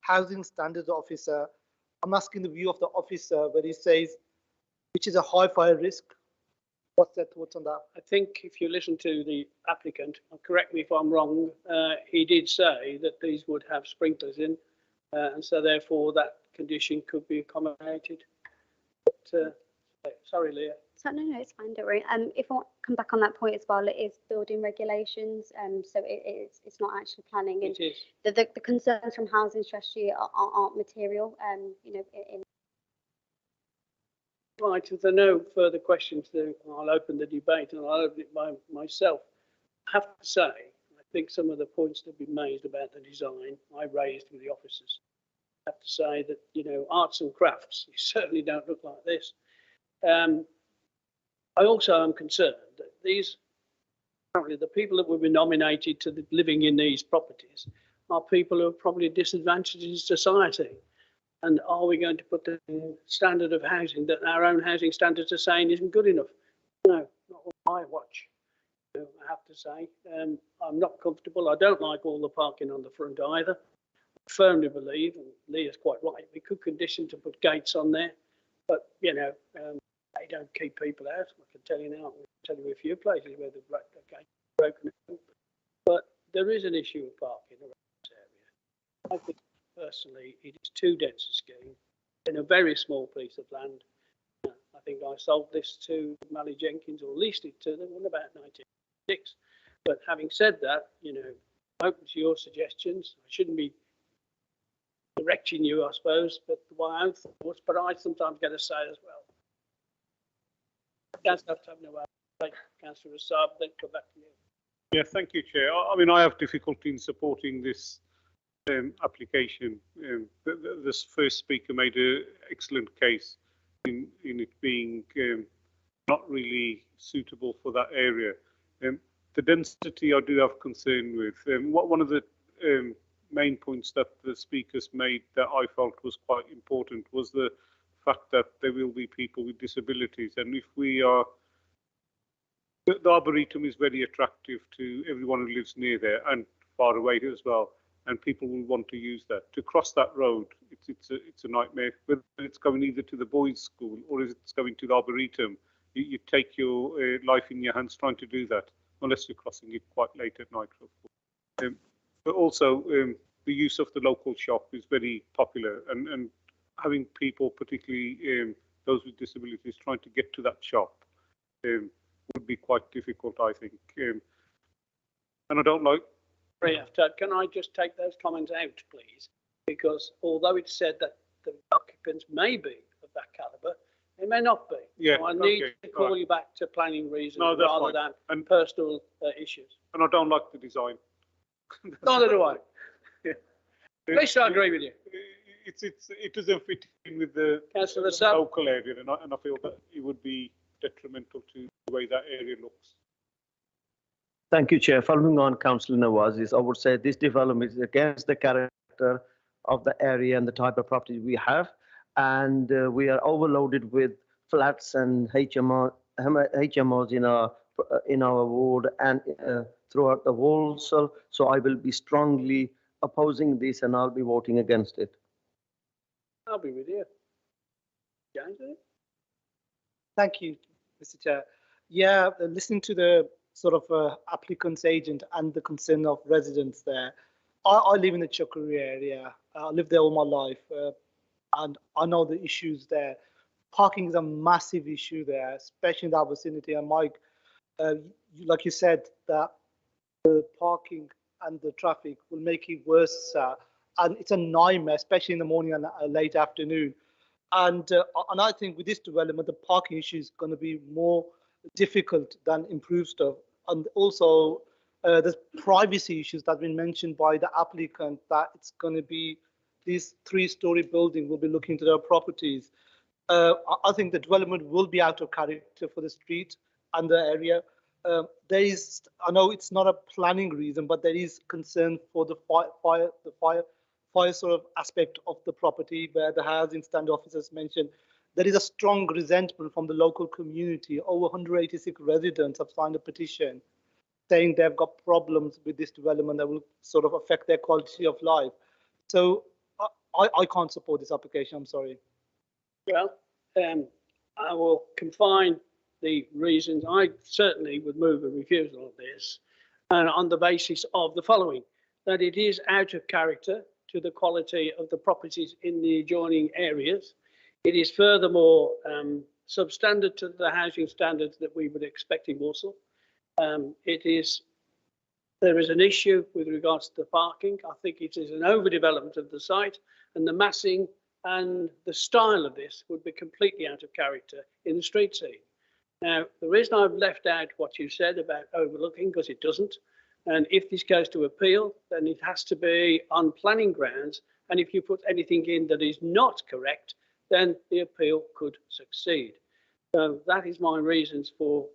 housing standards officer. I'm asking the view of the officer where he says, which is a high fire risk. What's their thoughts on that? I think if you listen to the applicant, correct me if I'm wrong, he did say that these would have sprinklers in, and so therefore that condition could be accommodated. But, sorry, Leah. So no, it's fine, don't worry. If I want to come back on that point as well, it is building regulations, so it's not actually planning. And it is. The concerns from housing strategy aren't material, Right, if there are no further questions, then I'll open the debate and I'll open it by myself. I have to say, I think some of the points that have been made about the design, I raised with the officers. I have to say that, arts and crafts, you certainly don't look like this. I also am concerned that apparently the people that will be nominated to living in these properties are people who are probably disadvantaged in society. And are we going to put the standard of housing that our own housing standards are saying isn't good enough? No, not on my watch. I have to say, I'm not comfortable. I don't like all the parking on the front either. I firmly believe, and Leah's quite right, we could condition to put gates on there, but they don't keep people out. I can tell you now. I can tell you a few places where the gates are broken. there is an issue of parking around this area. I think personally it is too dense a scheme in a very small piece of land. I think I sold this to Mally Jenkins, or leased it to them in about 1996. But having said that, you know, open to your suggestions. I shouldn't be directing you, I suppose, but my own thoughts, but I sometimes get a say as well. Councillor Councillor Saab, then come back to you. Yeah, thank you, Chair. I mean, I have difficulty in supporting this application. This first speaker made an excellent case in it being not really suitable for that area. The density I do have concern with. One of the main points that the speakers made that I felt was quite important was the fact that there will be people with disabilities, and if we are, the Arboretum is very attractive to everyone who lives near there and far away as well, and people will want to use that. To cross that road, it's a nightmare. Whether it's going either to the boys' school or it's going to the Arboretum, you take your life in your hands trying to do that, unless you're crossing it quite late at night. But also, the use of the local shop is very popular, and having people, particularly those with disabilities, trying to get to that shop would be quite difficult, I think. And I don't like. Can I just take those comments out, please? Because although it's said that the occupants may be of that calibre, they may not be. Yeah, so I need to call you back to planning reasons rather than personal issues. And I don't like the design. Neither do I. Yeah. At least I agree with you. It doesn't fit in with the local area, and I feel that it would be detrimental to the way that area looks. Thank you, Chair. Following on Councillor Nawaz's, I would say this development is against the character of the area and the type of property we have, and we are overloaded with flats and HMOs in our ward and throughout the whole. So I will be strongly opposing this, and I'll be voting against it. I'll be with you. James? Thank you, Mr. Chair. Yeah, listening to the sort of applicant's agent and the concern of residents there. I live in the Chucklery area. I lived there all my life, and I know the issues there. Parking is a massive issue there, especially in that vicinity. And Mike, like you said, that the parking and the traffic will make it worse, and it's a nightmare, especially in the morning and late afternoon. And I think with this development, the parking issue is going to be more difficult than improved stuff. And also, there's privacy issues that have been mentioned by the applicant, that it's going to be this 3-story building will be looking to their properties. I think the development will be out of character for the street and the area. There is, I know it's not a planning reason, but there is concern for the fire sort of aspect of the property, where the housing stand officers mentioned. There is a strong resentment from the local community. Over 186 residents have signed a petition saying they've got problems with this development that will sort of affect their quality of life. So I can't support this application, I'm sorry. Well, I will confine the reasons. I certainly would move a refusal of this, and on the basis of the following: that it is out of character to the quality of the properties in the adjoining areas. It is furthermore substandard to the housing standards that we would expect in Walsall. There is an issue with regards to the parking. I think it is an overdevelopment of the site, and the massing and the style of this would be completely out of character in the street scene. Now, the reason I've left out what you said about overlooking, because it doesn't, and if this goes to appeal, then it has to be on planning grounds, and if you put anything in that is not correct, then the appeal could succeed. So that is my reasons for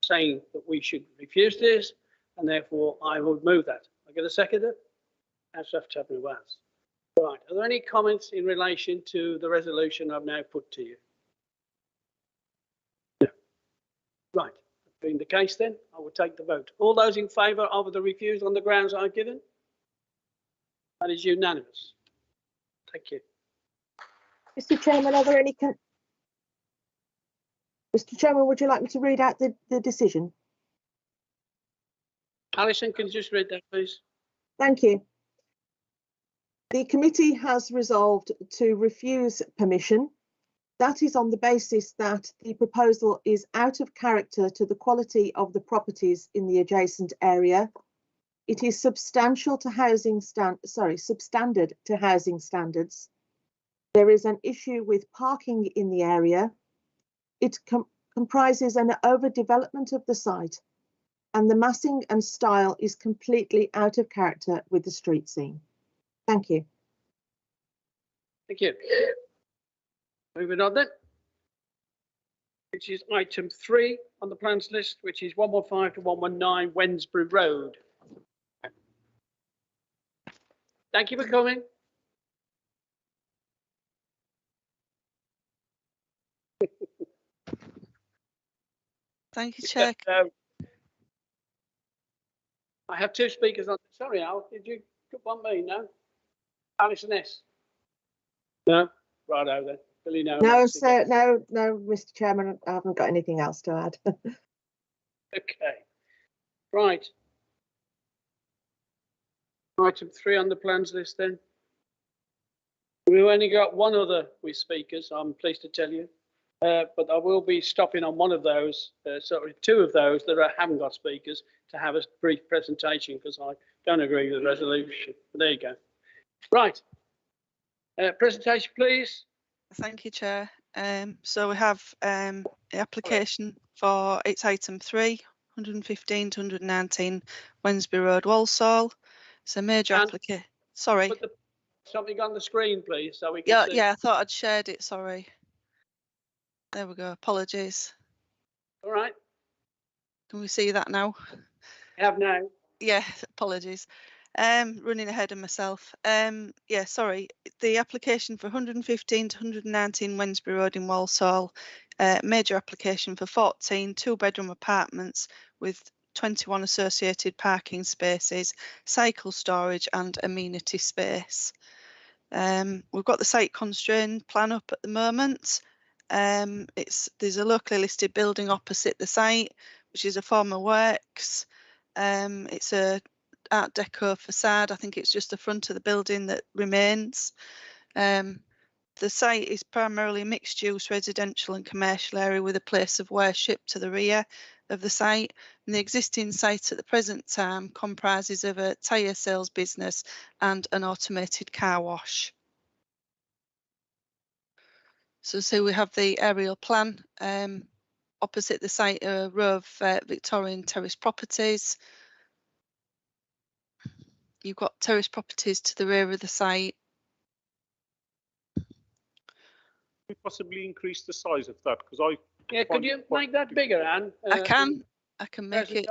saying that we should refuse this, and therefore I would move that. I get a seconder? That's after having a waz. Right, are there any comments in relation to the resolution I've now put to you? No. Right, that being the case then, I will take the vote. All those in favour of the refusal on the grounds I've given? That is unanimous. Thank you. Mr. Chairman, are there any? Mr. Chairman, would you like me to read out the decision? Alison, can you just read that, please? Thank you. The committee has resolved to refuse permission. That is on the basis that the proposal is out of character to the quality of the properties in the adjacent area. It is substantial to substandard to housing standards. There is an issue with parking in the area. It comprises an overdevelopment of the site, and the massing and style is completely out of character with the street scene. Thank you. Thank you. Moving on then, which is item 3 on the plans list, which is 115 to 119 Wednesbury Road. Thank you for coming. Thank you, Chair. I have 2 speakers on. Sorry, Al, did you want me? No? Alison S. No? Righto then. Billy, no. No, sir, no, Mr. Chairman, I haven't got anything else to add. Okay. Right. Item 3 on the plans list then. We've only got 1 other with speakers, I'm pleased to tell you. But I will be stopping on 1 of those, sorry, 2 of those that haven't got speakers to have a brief presentation because I don't agree with the resolution. But there you go. Right. Presentation, please. Thank you, Chair. So we have the application for, it's item 3, 115 to 119 Wednesbury Road, Walsall. It's a major application. Sorry. Put something on the screen, please, so we can see. Yeah, I thought I'd shared it, sorry. There we go, apologies. All right. Can we see that now? I have now. Yeah, apologies. Running ahead of myself. Yeah, sorry. The application for 115 to 119 Wednesbury Road in Walsall, major application for 14 2-bedroom apartments with 21 associated parking spaces, cycle storage and amenity space. We've got the site constraint plan up at the moment. There's a locally listed building opposite the site, which is a former works. It's a Art Deco facade. I think it's just the front of the building that remains. The site is primarily a mixed use residential and commercial area with a place of worship to the rear of the site. And the existing site at the present time comprises of a tyre sales business and an automated car wash. So we have the aerial plan. Opposite the site, a row of Victorian terrace properties. You've got terrace properties to the rear of the site. We possibly increase the size of that because I. Yeah, could you make that bigger, Anne? I can make it.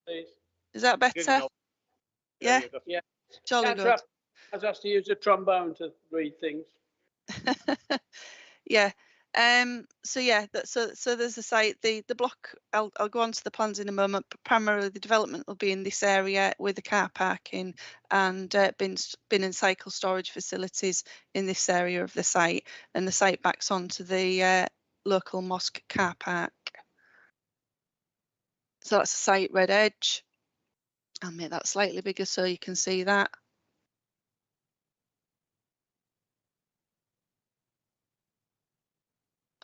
Please. Is that better? Yeah. Yeah. Jolly good. I have to use a trombone to read things. Yeah. So yeah, so there's a site. The block. I'll go on to the plans in a moment. But primarily, the development will be in this area with the car parking and bin and cycle storage facilities in this area of the site. And the site backs onto the local mosque car park. So that's the site red edge. I'll make that slightly bigger so you can see that.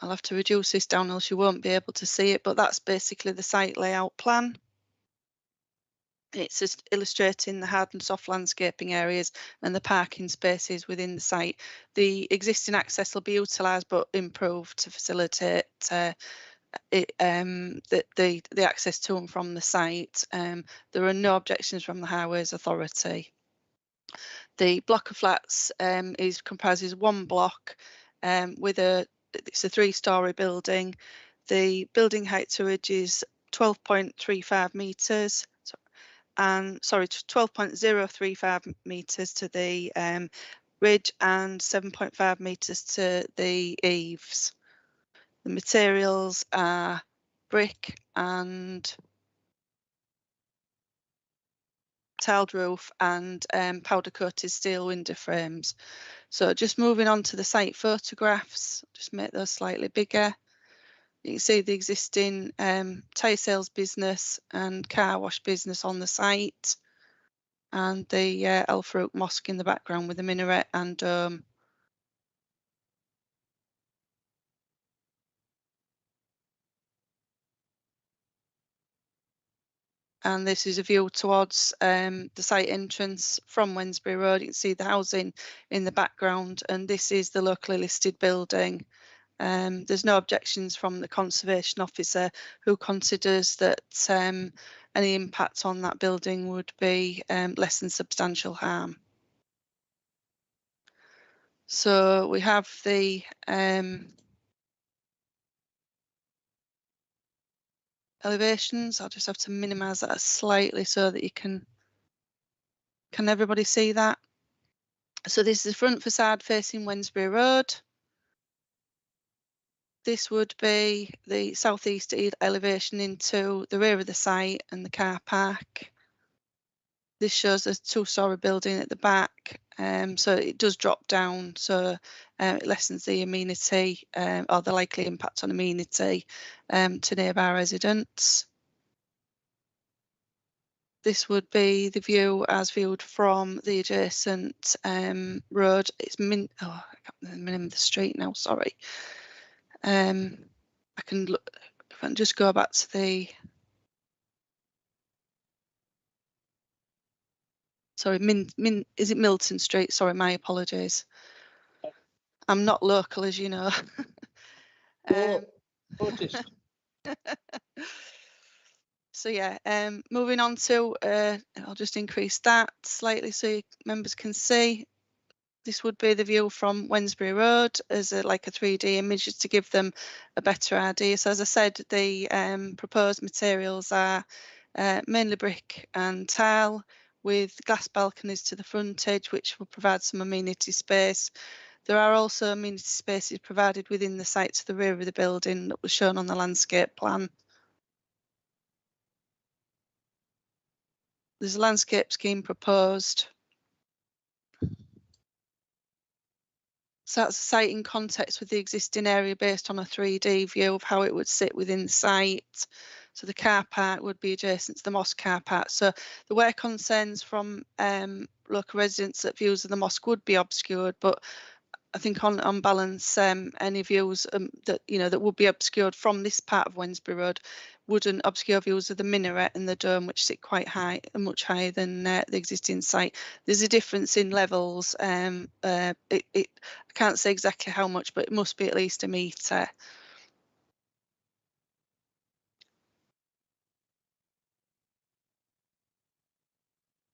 I'll have to reduce this down else you won't be able to see it, but that's basically the site layout plan. It's just illustrating the hard and soft landscaping areas and the parking spaces within the site. The existing access will be utilised but improved to facilitate the access to and from the site. There are no objections from the Highways Authority. The block of flats comprises 1 block with it's a 3-storey building. The building height to ridge is 12.35 metres, and sorry, 12.035 metres to the ridge and 7.5 metres to the eaves. The materials are brick and tiled roof and powder coated steel window frames. So just moving on to the site photographs, just make those slightly bigger. You can see the existing tyre sales business and car wash business on the site, and the Al Farouk Mosque in the background with the minaret and dome. And this is a view towards the site entrance from Wednesbury Road. You can see the housing in the background, and this is the locally listed building. There's no objections from the conservation officer, who considers that any impact on that building would be less than substantial harm. So we have the elevations. I'll just have to minimise that slightly so that you can everybody see that? So this is the front facade facing Wednesbury Road. This would be the southeast elevation into the rear of the site and the car park. This shows a two-storey building at the back, so it does drop down, so it lessens the amenity or the likely impact on amenity to nearby residents. This would be the view as viewed from the adjacent road. It's I can't remember the name of the street now, sorry. I can look, if I can just go back to the, sorry, is it Milton Street? Sorry, my apologies. I'm not local, as you know. So yeah, moving on to, I'll just increase that slightly so members can see. This would be the view from Wednesbury Road as like a 3D image, just to give them a better idea. So as I said, the proposed materials are mainly brick and tile, with glass balconies to the frontage, which will provide some amenity space. There are also amenity spaces provided within the site to the rear of the building that was shown on the landscape plan. There's a landscape scheme proposed. So that's a site in context with the existing area based on a 3D view of how it would sit within the site. So the car park would be adjacent to the mosque car park. So there were concerns from local residents that views of the mosque would be obscured, but I think on balance, any views that that would be obscured from this part of Wednesbury Road wouldn't obscure views of the minaret and the dome, which sit quite high, much higher than the existing site. There's a difference in levels. I can't say exactly how much, but it must be at least a metre.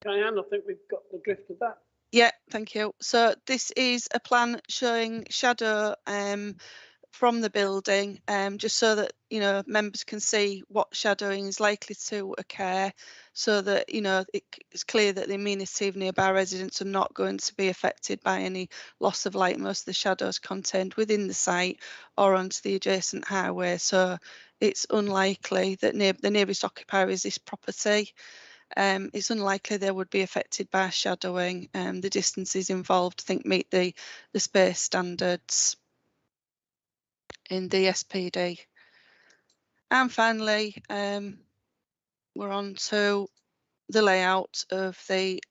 Diane, I think we've got the drift of that. Yeah, thank you. So this is a plan showing shadow from the building, just so that members can see what shadowing is likely to occur, so that it's clear that the amenity of nearby residents are not going to be affected by any loss of light. Most of the shadows contained within the site or onto the adjacent highway, so it's unlikely that the nearest occupier is this property. It's unlikely they would be affected by shadowing. The distances involved, I think, meet the space standards in the SPD. And finally, we're on to the layout of the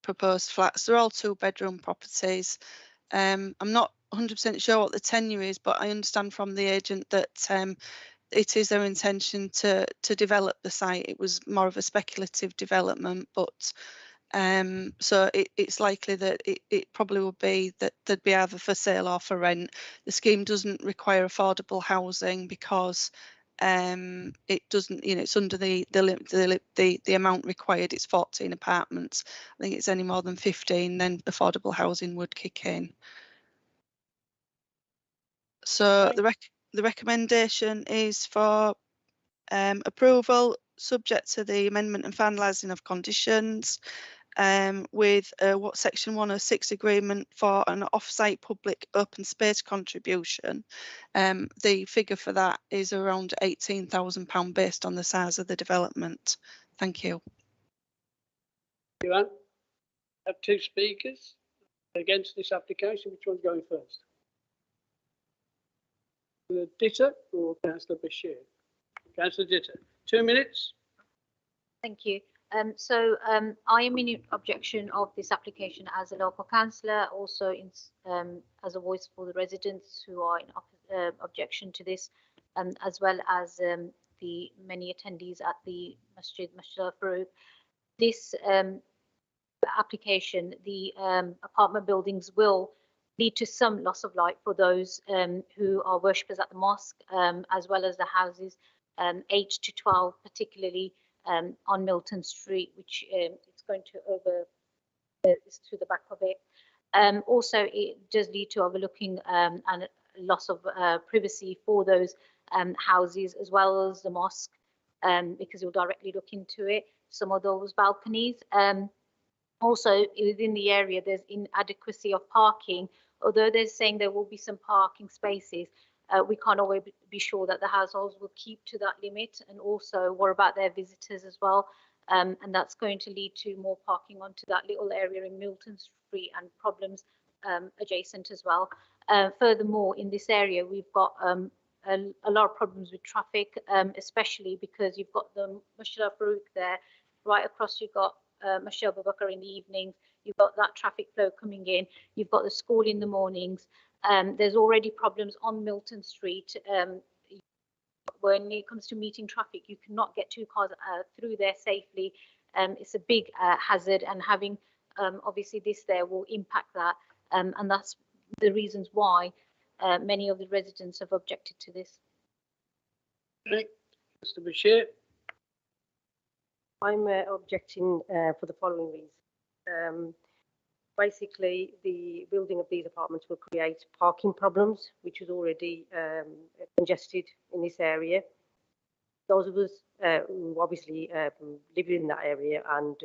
proposed flats. They're all 2-bedroom properties. I'm not 100% sure what the tenure is, but I understand from the agent that it is their intention to develop the site. It was more of a speculative development, but so it's likely that it probably would be that they'd be either for sale or for rent. The scheme doesn't require affordable housing because it doesn't, it's under the amount required. It's 14 apartments. I think it's any more than 15, then affordable housing would kick in. So the recommendation is for approval, subject to the amendment and finalising of conditions, with what Section 106 agreement for an off-site public open space contribution. The figure for that is around £18,000 based on the size of the development. Thank you. You have 2 speakers against this application. Which one's going first? Councillor Ditter or Councillor Bashir? Councillor Ditter, 2 minutes. Thank you. I am in objection of this application as a local councillor, also as a voice for the residents who are in objection to this, as well as the many attendees at the Masjid Al Farouk. This application, the apartment buildings will lead to some loss of light for those who are worshippers at the mosque, as well as the houses 8 to 12, particularly on Milton Street, which it's going to to the back of it. Also, it does lead to overlooking and loss of privacy for those houses, as well as the mosque, because you'll directly look into it, some of those balconies. Also, within the area, there's inadequacy of parking. Although they're saying there will be some parking spaces, we can't always be sure that the households will keep to that limit. And also, what about their visitors as well? And that's going to lead to more parking onto that little area in Milton Street and problems adjacent as well. Furthermore, in this area, we've got a lot of problems with traffic, especially because you've got the Masjid Al Farouk there. Right across, you've got Masjid Abu Bakr in the evenings. You've got that traffic flow coming in. You've got the school in the mornings. There's already problems on Milton Street. When it comes to meeting traffic, you cannot get 2 cars through there safely. It's a big hazard, and having obviously this there will impact that. And that's the reasons why many of the residents have objected to this. Okay. Mr. Bashir. I'm objecting for the following reason. Basically, the building of these apartments will create parking problems, which is already congested in this area. Those of us who obviously live in that area and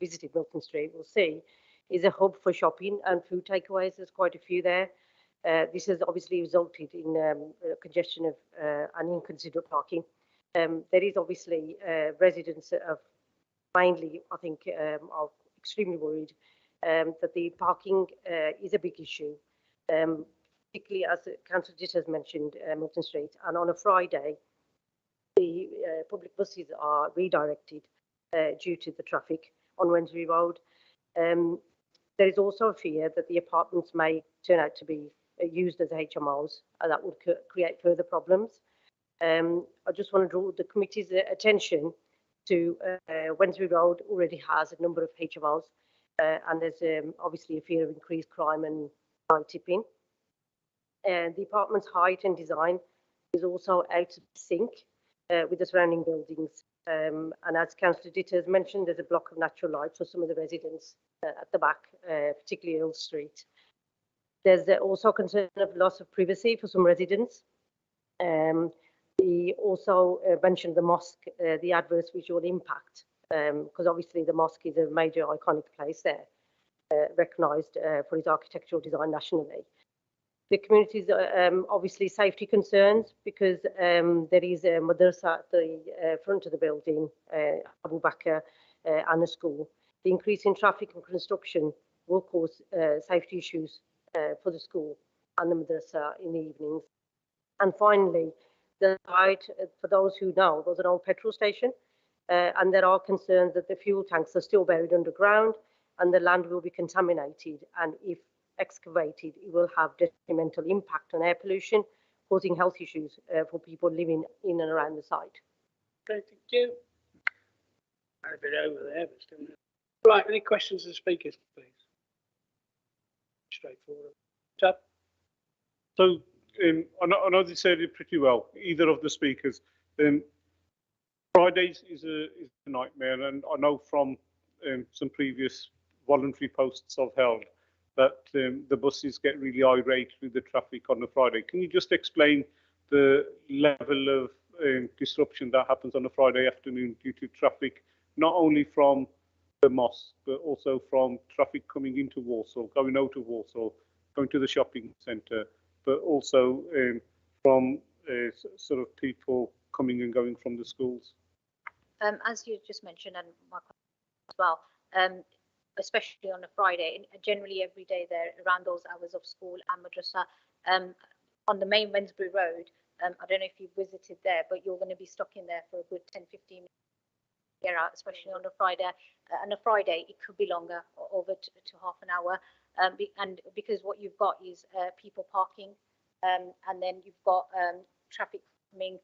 visited Milton Street will see is a hub for shopping and food takeaways. There's quite a few there. This has obviously resulted in congestion of and inconsiderate parking. There is obviously residents of mainly, I think, are extremely worried that the parking is a big issue, particularly as Councillor Ditt has mentioned, Milton Street. And on a Friday, the public buses are redirected due to the traffic on Wednesbury Road. There is also a fear that the apartments may turn out to be used as HMOs, and that would create further problems. I just want to draw the committee's attention to Wednesbury Road already has a number of HMOs, and there's obviously a fear of increased crime and crime tipping. The apartment's height and design is also out of sync with the surrounding buildings. And as Councillor Ditter has mentioned, there's a block of natural light for some of the residents at the back, particularly Earl Street. There's also concern of loss of privacy for some residents. He also mentioned the mosque, the adverse visual impact, because obviously the mosque is a major iconic place there, recognised for its architectural design nationally. The community's obviously safety concerns because there is a madrasa at the front of the building, Abu Bakr, and a school. The increase in traffic and construction will cause safety issues for the school and the madrasa in the evenings. And finally, the site, for those who know, there's an old petrol station, and there are concerns that the fuel tanks are still buried underground and the land will be contaminated, and if excavated, it will have detrimental impact on air pollution, causing health issues for people living in and around the site. Okay, thank you. A bit over there, but still. Right, any questions of the speakers, please? Straightforward. Tab. So I know they said it pretty well, either of the speakers. Fridays is a nightmare, and I know from some previous voluntary posts I've held that the buses get really irate with the traffic on a Friday. Can you just explain the level of disruption that happens on a Friday afternoon due to traffic, not only from the mosque, but also from traffic coming into Walsall, going out of Walsall, going to the shopping centre, but also from sort of people coming and going from the schools? As you just mentioned, and my as well, especially on a Friday, and generally every day there around those hours of school and madrasa, on the main Wednesbury Road, I don't know if you've visited there, but you're going to be stuck in there for a good 10, 15 minutes. Get out, especially on a Friday. On a Friday, it could be longer, over to half an hour. And because what you've got is people parking, and then you've got traffic coming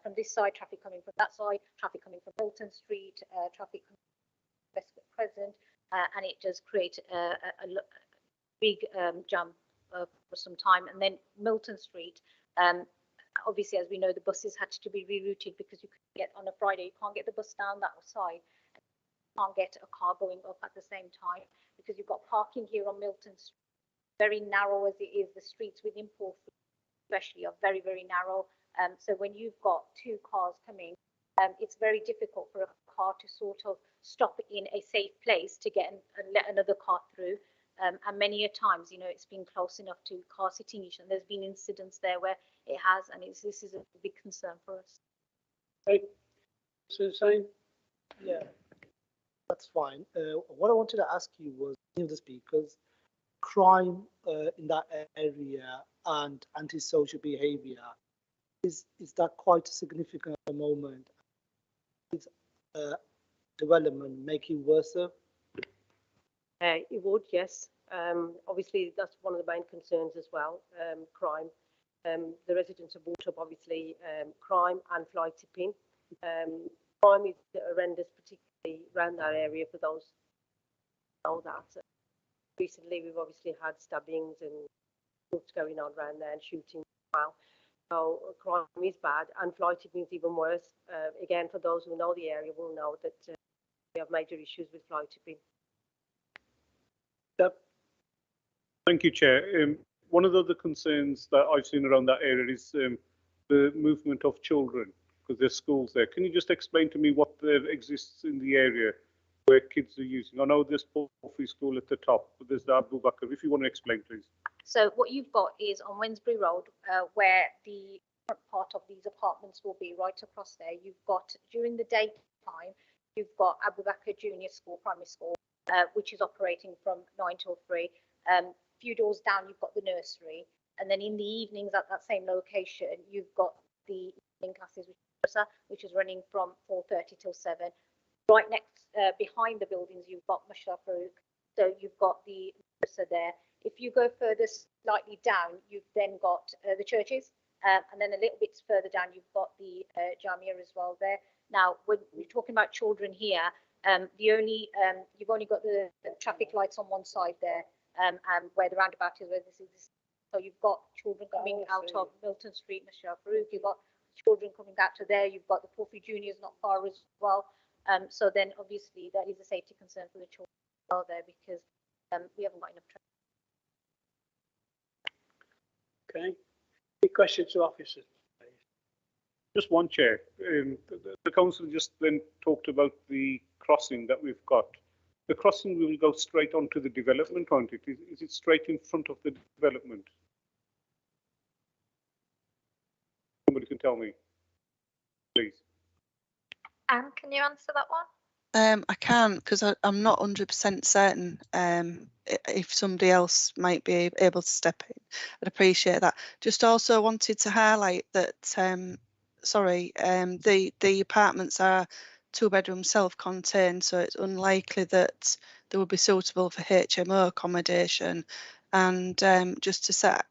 from this side, traffic coming from that side, traffic coming from Milton Street, traffic coming from Westcott Crescent, and it does create a big jam for some time. And then Milton Street, obviously, as we know, the buses had to be rerouted because you couldn't get on a Friday. You can't get the bus down that side. You can't get a car going up at the same time because you've got parking here on Milton Street. Very narrow as it is, the streets within Portsmouth especially are very, very narrow. So when you've got two cars coming, it's very difficult for a car to sort of stop in a safe place to get and let another car through. And many a times, you know, it's been close enough to car sitting issue, and there's been incidents there where it has, and this is a big concern for us. Okay. So same. Yeah, that's fine. What I wanted to ask you was, because crime in that area and antisocial behaviour is that quite significant at the moment? Is development making worse? It would, yes. Obviously, that's one of the main concerns as well, crime. The residents of Waterloo, obviously, crime and fly tipping. Crime is horrendous, particularly around that area for those who know that. Recently, we've obviously had stabbings and what's going on around there and shooting as well. So crime is bad, and fly tipping is even worse. Again, for those who know the area will know that we have major issues with fly tipping. Yep. Thank you, Chair. One of the other concerns that I've seen around that area is the movement of children, because there's schools there. Can you just explain to me what there exists in the area where kids are using? I know there's Porphyry School at the top, but there's the Abu Bakr. If you want to explain, please. So what you've got is on Wednesbury Road, where the front part of these apartments will be right across there. You've got, during the daytime, you've got Abu Bakr Junior School, primary school, which is operating from 9 till 3. Few doors down, you've got the nursery. And then in the evenings at that same location, you've got the evening classes, which is running from 4:30 till 7. Right next, behind the buildings, you've got Mushraf Farouk. So you've got the madrasa there. If you go further slightly down, you've then got the churches. And then a little bit further down, you've got the Jamia as well there. Now, when we're talking about children here, you've only got the traffic lights on one side there, and where the roundabout is, where this is. So you've got children coming out of Milton Street, Mushraf Farouk. You've got children coming out to there. You've got the Porphyry Juniors not far as well. So then obviously that is a safety concern for the children as well there, because we haven't got enough traffic. Okay. Any questions to officers? Just one, Chair. The council just then talked about the crossing that we've got. The crossing will go straight onto the development, won't it? Is it straight in front of the development? Somebody can tell me, please. Anne, can you answer that one? I can, because I'm not 100% certain. If somebody else might be able to step in, I'd appreciate that. Just also wanted to highlight that, the apartments are 2-bedroom self-contained, so it's unlikely that they would be suitable for HMO accommodation. And just to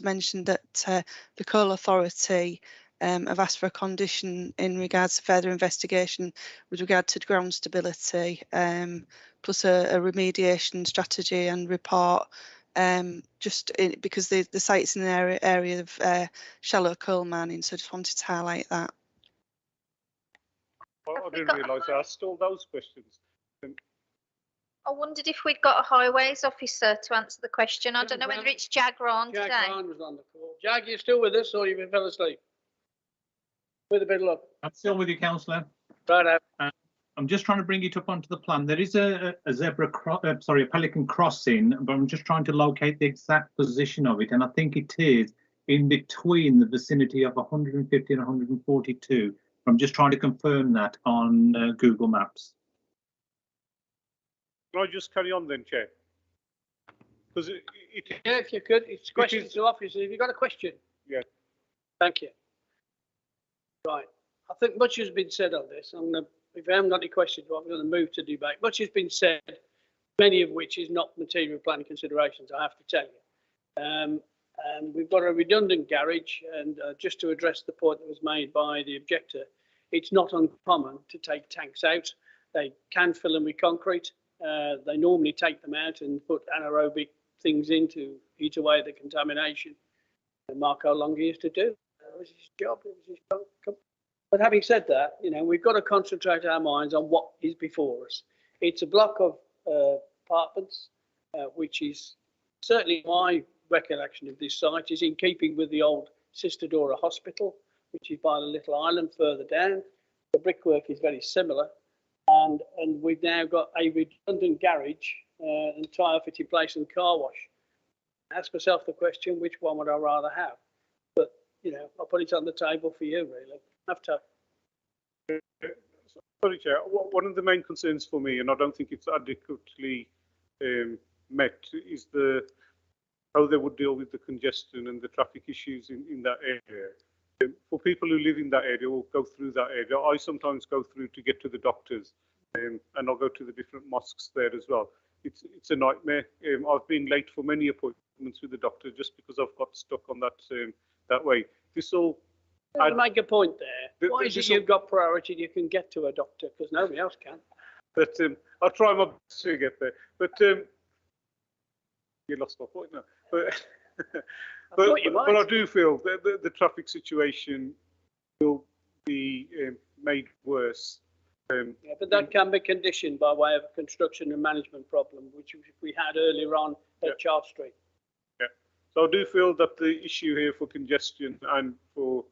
mention that the Coal Authority have asked for a condition in regards to further investigation with regard to ground stability, plus a remediation strategy and report, because the site's in an area of shallow coal mining, so just wanted to highlight that. I didn't realise I asked all those questions. I wondered if we'd got a highways officer to answer the question. I don't know whether it's Jag Ron today. Jag Ron was on the call. Jag, you still with us, or you fell asleep? With a bit of luck. I'm still with you, Councillor. Right. I'm just trying to bring it up onto the plan. There is a pelican crossing, but I'm just trying to locate the exact position of it, and I think it is in between the vicinity of 150 and 142. I'm just trying to confirm that on Google Maps. Can I just carry on then, Chair? Because yeah, if you could, it's questions to officers. Have you got a question? Yeah. Thank you. Right. I think much has been said on this. If I haven't got any questions, I'm going to move to debate. Much has been said, many of which is not material planning considerations, I have to tell you. And we've got a redundant garage, and just to address the point that was made by the objector, it's not uncommon to take tanks out. They can fill them with concrete. They normally take them out and put anaerobic things in to eat away the contamination. And Marco Longa used to do. That was his job. It was his job. But having said that, you know, we've got to concentrate our minds on what is before us. It's a block of apartments, which is certainly my recollection of this site is in keeping with the old Sister Dora Hospital, which is by the little island further down. The brickwork is very similar, and we've now got a redundant garage and tyre fitting place and car wash. Ask myself the question, which one would I rather have? But, you know, I'll put it on the table for you, really. Have to. Sorry, Chair. One of the main concerns for me, and I don't think it's adequately met, is how they would deal with the congestion and the traffic issues in that area. For people who live in that area or go through that area, I sometimes go through to get to the doctors, and I'll go to the different mosques there as well. It's a nightmare. I've been late for many appointments with the doctor just because I've got stuck on that way. This all. I'd make a point there. Why is it you've got priority and you can get to a doctor because nobody else can? But I'll try my best to get there. But you lost my point now. But I do feel that the traffic situation will be made worse. Yeah, but that can be conditioned by way of a construction and management problem, which we had earlier on at Charles Street. Yeah. So I do feel that the issue here for congestion and for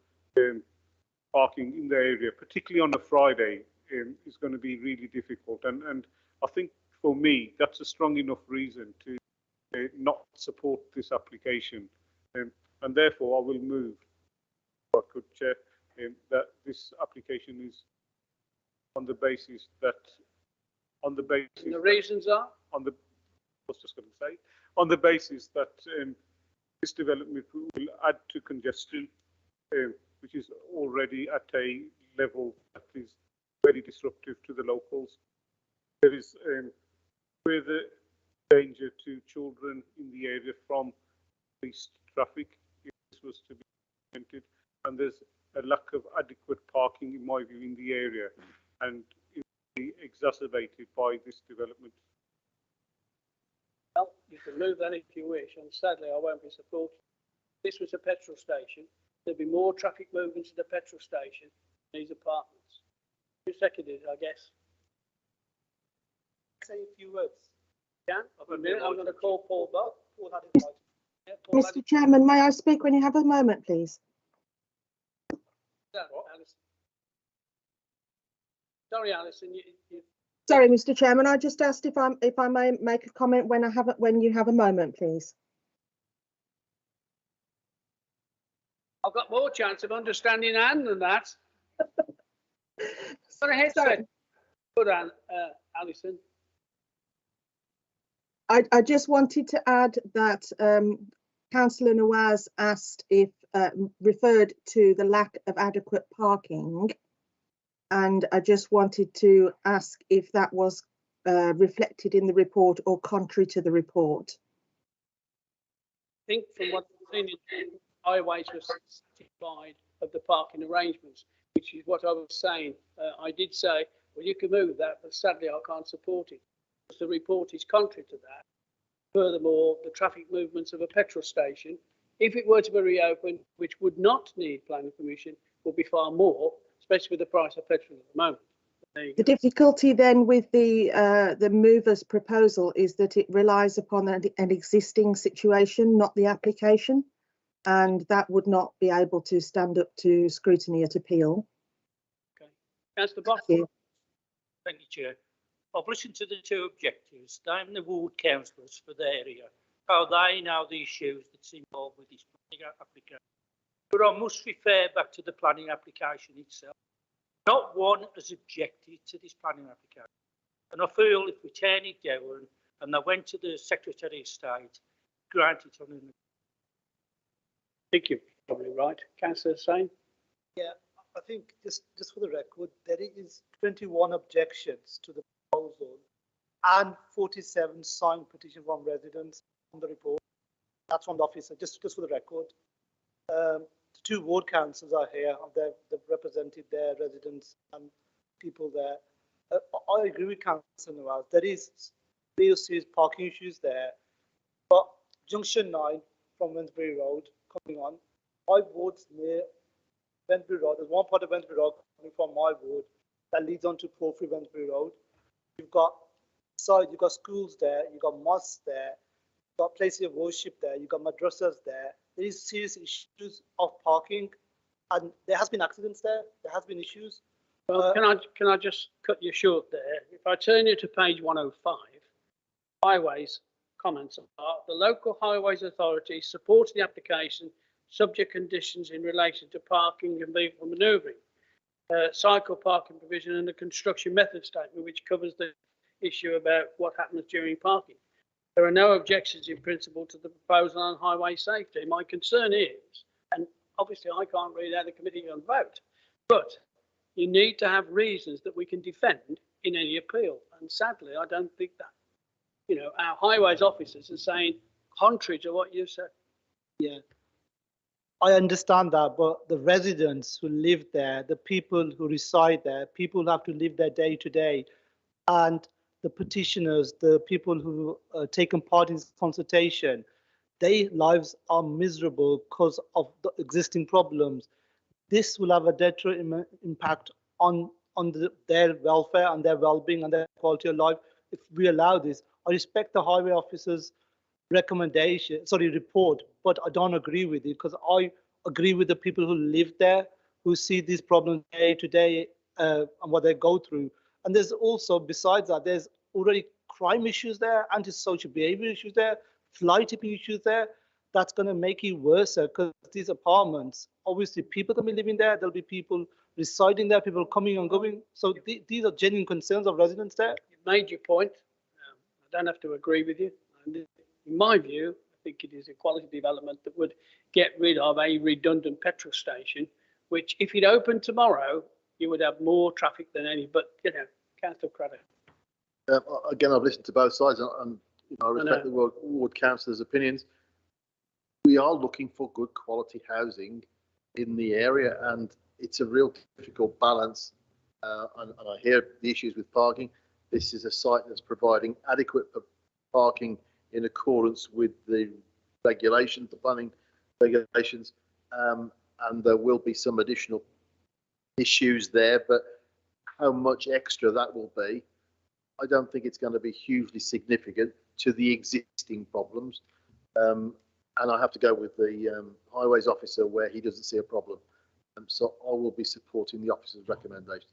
parking in the area, particularly on a Friday, is going to be really difficult. And I think for me, that's a strong enough reason to not support this application. And therefore, I will move, if I could, Chair, that this application is on the basis that, And the reasons are? I was just going to say, on the basis that this development will add to congestion, which is already at a level that is very disruptive to the locals. There is further danger to children in the area from increased traffic if this was to be implemented, and there's a lack of adequate parking, in my view, in the area, and it will be exacerbated by this development. Well, you can move that if you wish, and sadly I won't be supporting. This was a petrol station. There'll be more traffic moving to the petrol station than these apartments. Who seconded, I guess? Say a few words. Yeah, I'm going to call Paul Buck. Yeah, Mr. Chairman, may I speak when you have a moment, please? Sorry, Alison. Sorry, Mr. Chairman. I just asked if I may make a comment when you have a moment, please. I've got more chance of understanding Anne than that. Go ahead, sorry. Good, Anne, Alison. I just wanted to add that Councillor Nawaz asked if referred to the lack of adequate parking, and I just wanted to ask if that was reflected in the report or contrary to the report. I think from what I've seen, highways were satisfied of the parking arrangements, which is what I was saying. I did say, well, you can move that, but sadly I can't support it. The report is contrary to that. Furthermore, the traffic movements of a petrol station, if it were to be reopened, which would not need planning permission, would be far more, especially with the price of petrol at the moment. The difficulty then with the mover's proposal is that it relies upon an existing situation, not the application, and that would not be able to stand up to scrutiny at appeal. Okay, Councillor Boss. Thank you, Chair. I've listened to the two objectives, naming the ward councillors for the area, how they know the issues that's involved with this planning application. But I must refer back to the planning application itself. Not one has objected to this planning application. And I feel if we turn it down and they went to the Secretary of State, grant it on an. Thank you. Probably right. Councillor Sain? Yeah, I think just for the record, there is 21 objections to the proposal and 47 signed petition from residents on the report. That's from the officer, just for the record. The two ward councils are here, they've represented their residents and people there. I agree with Councillor Nawaz. There is real serious parking issues there, but Junction 9 from Wensbury Road coming on, 5 wards near Wensbury Road. There's one part of Wensbury Road coming from my ward that leads on to Porphyry Wensbury Road. You've got schools there, you've got mosques there, you've got places of worship there, you've got madrasas there. There is serious issues of parking, and there has been accidents there. There has been issues. Well, can I just cut you short there? If I turn you to page 105, highways comments are the local highways authority supports the application subject conditions in relation to parking and vehicle manoeuvring, cycle parking provision and the construction method statement, which covers the issue about what happens during parking. There are no objections in principle to the proposal on highway safety. My concern is, and obviously I can't read how the committee can vote, but you need to have reasons that we can defend in any appeal. And sadly, I don't think that, our highways officers are saying contrary to what you said. Yeah, I understand that, but the residents who live there, the people who reside there, people who have to live there day to day, and the petitioners, the people who taken part in this consultation, their lives are miserable because of the existing problems. This will have a detrimental impact on their welfare and their well-being and their quality of life if we allow this. I respect the highway officer's report, but I don't agree with it because I agree with the people who live there, who see these problems day to day and what they go through. And there's also, besides that, there's already crime issues there, antisocial behavior issues there, fly tipping issues there. That's going to make it worse because these apartments, obviously people can be living there, there'll be people residing there, people coming and going. So these are genuine concerns of residents there. You made your point. I don't have to agree with you. And in my view, I think it is a quality development that would get rid of a redundant petrol station, which if it opened tomorrow, you would have more traffic than any, but Councillor Craddock. Again, I've listened to both sides and I respect the ward councillors' opinions. We are looking for good quality housing in the area, and it's a real difficult balance. And I hear the issues with parking. This is a site that's providing adequate parking in accordance with the regulations, the planning regulations, and there will be some additional issues there, but how much extra that will be, I don't think it's going to be hugely significant to the existing problems. And I have to go with the highways officer where he doesn't see a problem. So I will be supporting the officer's recommendations.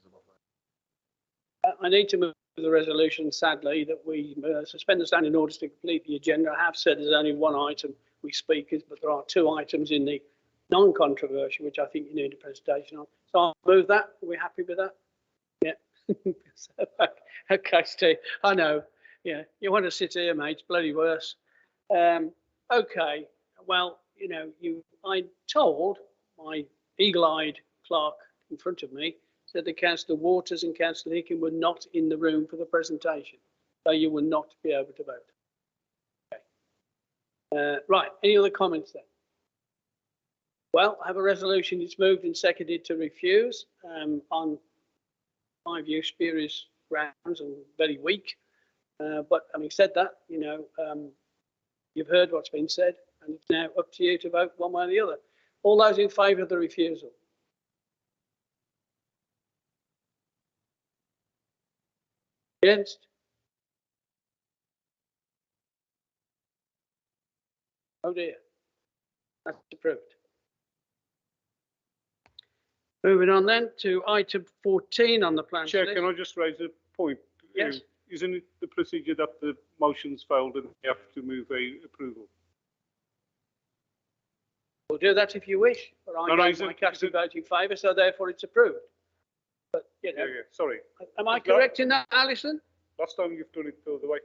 I need to move the resolution, sadly, that we suspend the standing orders to complete the agenda. I have said there's only one item we speak, but there are 2 items in the non-controversial, which I think you need a presentation on. So I'll move that. Are we happy with that? Yeah. Okay, Steve. I know. Yeah, you want to sit here, mate. It's bloody worse. Okay. Well, I told my eagle-eyed clerk in front of me said that Councillor Waters and Councillor Hicken were not in the room for the presentation, so you will not be able to vote. Okay. Right. Any other comments then? Well, I have a resolution. It's moved and seconded to refuse on my view, spurious grounds and very weak. But having said that, you've heard what's been said, and it's now up to you to vote one way or the other. All those in favour of the refusal? Against? Oh dear. That's approved. Moving on then to item 14 on the plan. Chair, can I just raise a point? Yes. Isn't it the procedure that the motion's failed and you have to move a approval? We'll do that if you wish, but I gave my cast of vote in favour, so therefore it's approved. But, Yeah, sorry. Am I correct in that, Alison? Last time you've done it the other way.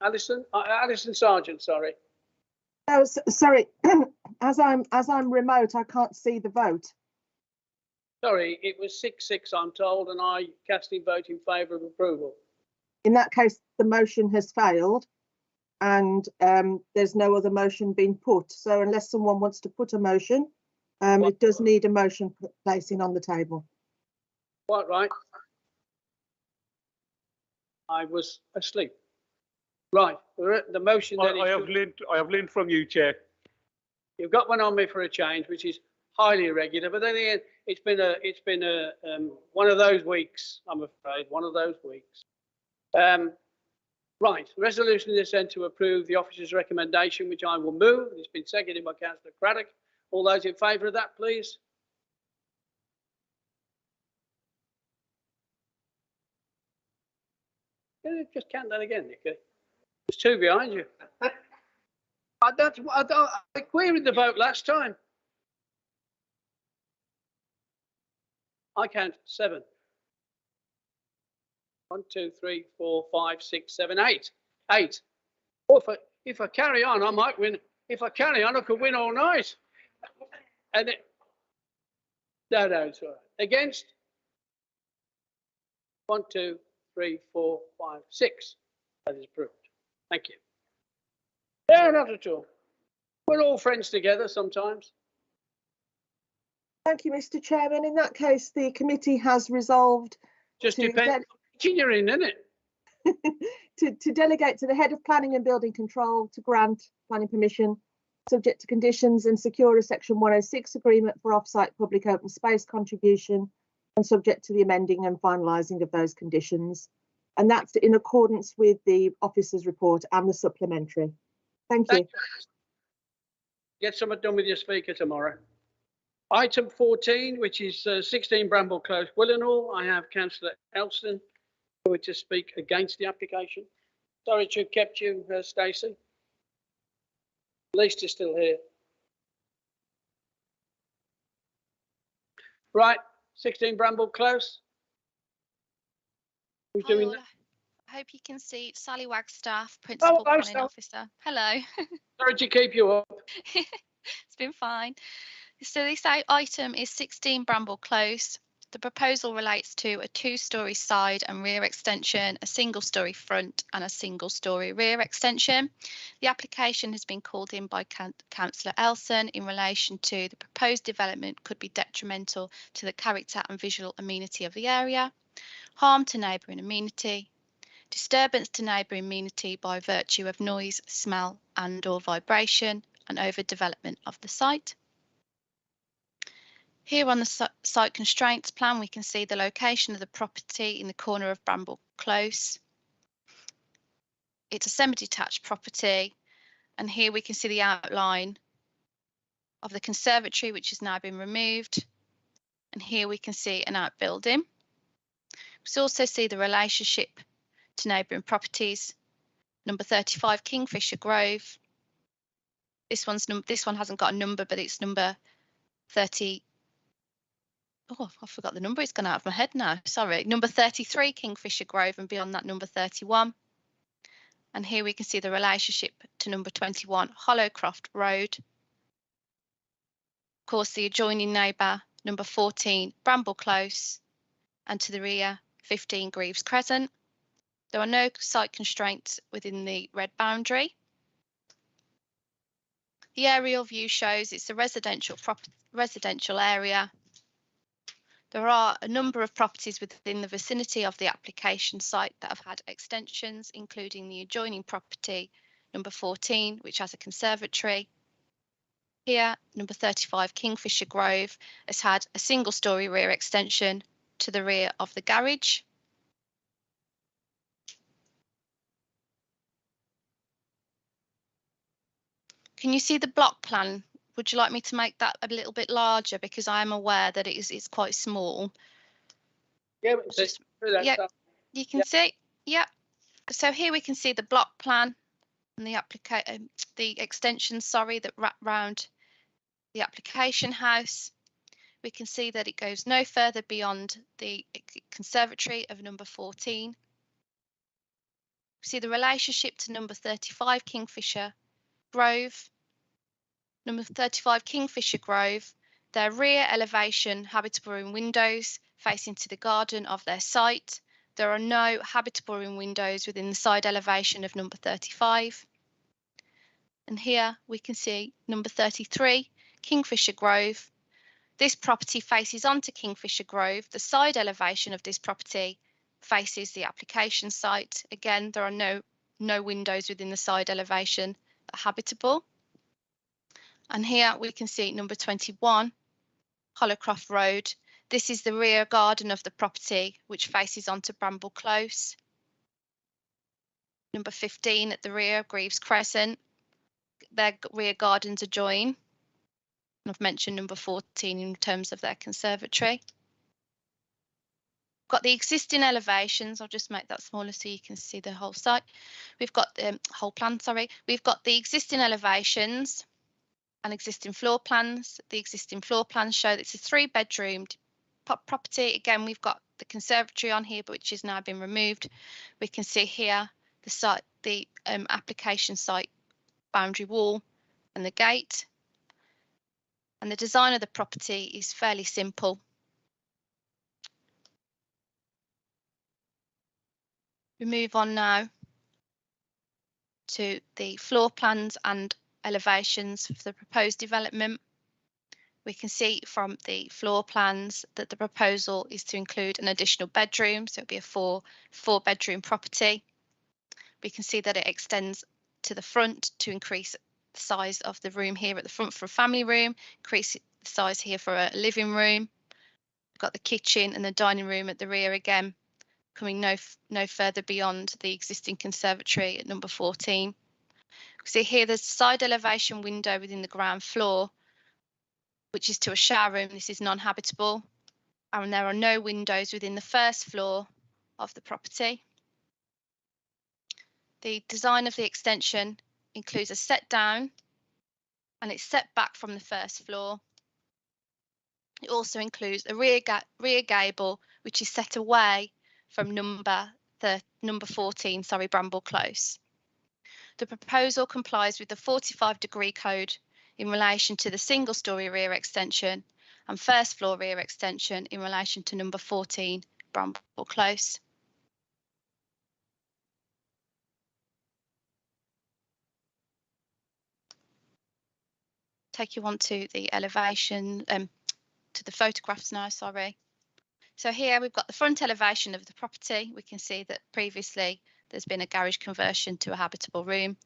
Alison Sargent, sorry. Oh, sorry. as I'm remote, I can't see the vote. Sorry, it was 6-6, I'm told, and I casting vote in favour of approval. In that case, the motion has failed and there's no other motion being put. So unless someone wants to put a motion, it does need a motion placing on the table. Quite right. I was asleep. Right, the motion then I have learned from you, Chair. You've got one on me for a change, which is highly irregular, but then again, it's been a one of those weeks, I'm afraid, one of those weeks. Right, resolution is sent to approve the officer's recommendation, which I will move. It's been seconded by Councillor Craddock. All those in favour of that, please. Just count that again, Nicky. There's two behind you. I queried the vote last time. I count 7. 1, 2, 3, 4, 5, 6, 7, 8. 8. Or if I carry on, I might win. If I carry on, I could win all night. And no, it's all right. Against? 1, 2, 3, 4, 5, 6. That is approved. Thank you. No, not at all. We're all friends together sometimes. Thank you, Mr. Chairman. In that case, the committee has resolved just depends you're in, isn't it? to delegate to the head of planning and building control to grant planning permission subject to conditions and secure a section 106 agreement for off-site public open space contribution and subject to the amending and finalising of those conditions. And that's in accordance with the officer's report and the supplementary. Thank you. Get something done with your speaker tomorrow. Item 14, which is 16 Bramble Close, Willenhall. I have Councillor Elston who would to speak against the application. Sorry to have kept you, Stacey. At least you're still here. Right, 16 Bramble Close. Who's doing that? I hope you can see Sally Wagstaff, Principal Planning Sally. Officer. Hello. Sorry to keep you up. It's been fine. So this item is 16 Bramble Close. The proposal relates to a 2-storey side and rear extension, a single-storey front and a single-storey rear extension. The application has been called in by Councillor Elson in relation to the proposed development could be detrimental to the character and visual amenity of the area, harm to neighbouring amenity, disturbance to neighbouring amenity by virtue of noise, smell and/or vibration, and overdevelopment of the site. Here on the site constraints plan, we can see the location of the property in the corner of Bramble Close. It's a semi-detached property, and here we can see the outline of the conservatory, which has now been removed. And here we can see an outbuilding. We also see the relationship to neighbouring properties. Number 35 Kingfisher Grove. This one hasn't got a number, but it's number 30. Oh, I forgot the number. It's gone out of my head now. Sorry. Number 33 Kingfisher Grove, and beyond that number 31. And here we can see the relationship to number 21 Hollowcroft Road. Of course, the adjoining neighbour, number 14 Bramble Close, and to the rear 15 Greaves Crescent. There are no site constraints within the red boundary. The aerial view shows it's a residential area. There are a number of properties within the vicinity of the application site that have had extensions, including the adjoining property, number 14, which has a conservatory. Here, number 35 Kingfisher Grove has had a single-storey rear extension to the rear of the garage. Can you see the block plan? Would you like me to make that a little bit larger, because I am aware that it's quite small? Yeah, you can see. Yeah. So here we can see the block plan and the extension, sorry, that wrap round the application house. We can see that it goes no further beyond the conservatory of number 14. We see the relationship to number 35 Kingfisher Grove. Number 35 Kingfisher Grove their rear elevation habitable room windows facing to the garden of their site. There are no habitable room windows within the side elevation of number 35. And here we can see number 33, Kingfisher Grove. This property faces onto Kingfisher Grove. The side elevation of this property faces the application site. Again, there are no windows within the side elevation that are habitable. And here we can see number 21, Hollowcroft Road. This is the rear garden of the property, which faces onto Bramble Close. Number 15 at the rear, Greaves Crescent. Their rear gardens adjoin. And I've mentioned number 14 in terms of their conservatory. Got the existing elevations. I'll just make that smaller so you can see the whole site. We've got the whole plan, sorry. We've got the existing elevations and existing floor plans. The existing floor plans show that it's a 3-bedroom property. Again, we've got the conservatory on here, but which has now been removed. We can see here the site, the application site boundary wall and the gate. And the design of the property is fairly simple. We move on now to the floor plans and elevations for the proposed development. We can see from the floor plans that the proposal is to include an additional bedroom, so it'll be a four-bedroom property. We can see that it extends to the front to increase the size of the room here at the front for a family room, increase the size here for a living room. We've got the kitchen and the dining room at the rear again, coming no further beyond the existing conservatory at number 14. See here there's a side elevation window within the ground floor, which is to a shower room. This is non-habitable, and there are no windows within the first floor of the property. The design of the extension includes a set down, and it's set back from the first floor. It also includes a rear gable, which is set away from number 14, Bramble Close. The proposal complies with the 45-degree code in relation to the single-storey rear extension and first floor rear extension in relation to number 14, Bramble Close. Take you on to the elevation, to the photographs now, sorry. So here we've got the front elevation of the property. We can see that previously there's been a garage conversion to a habitable room.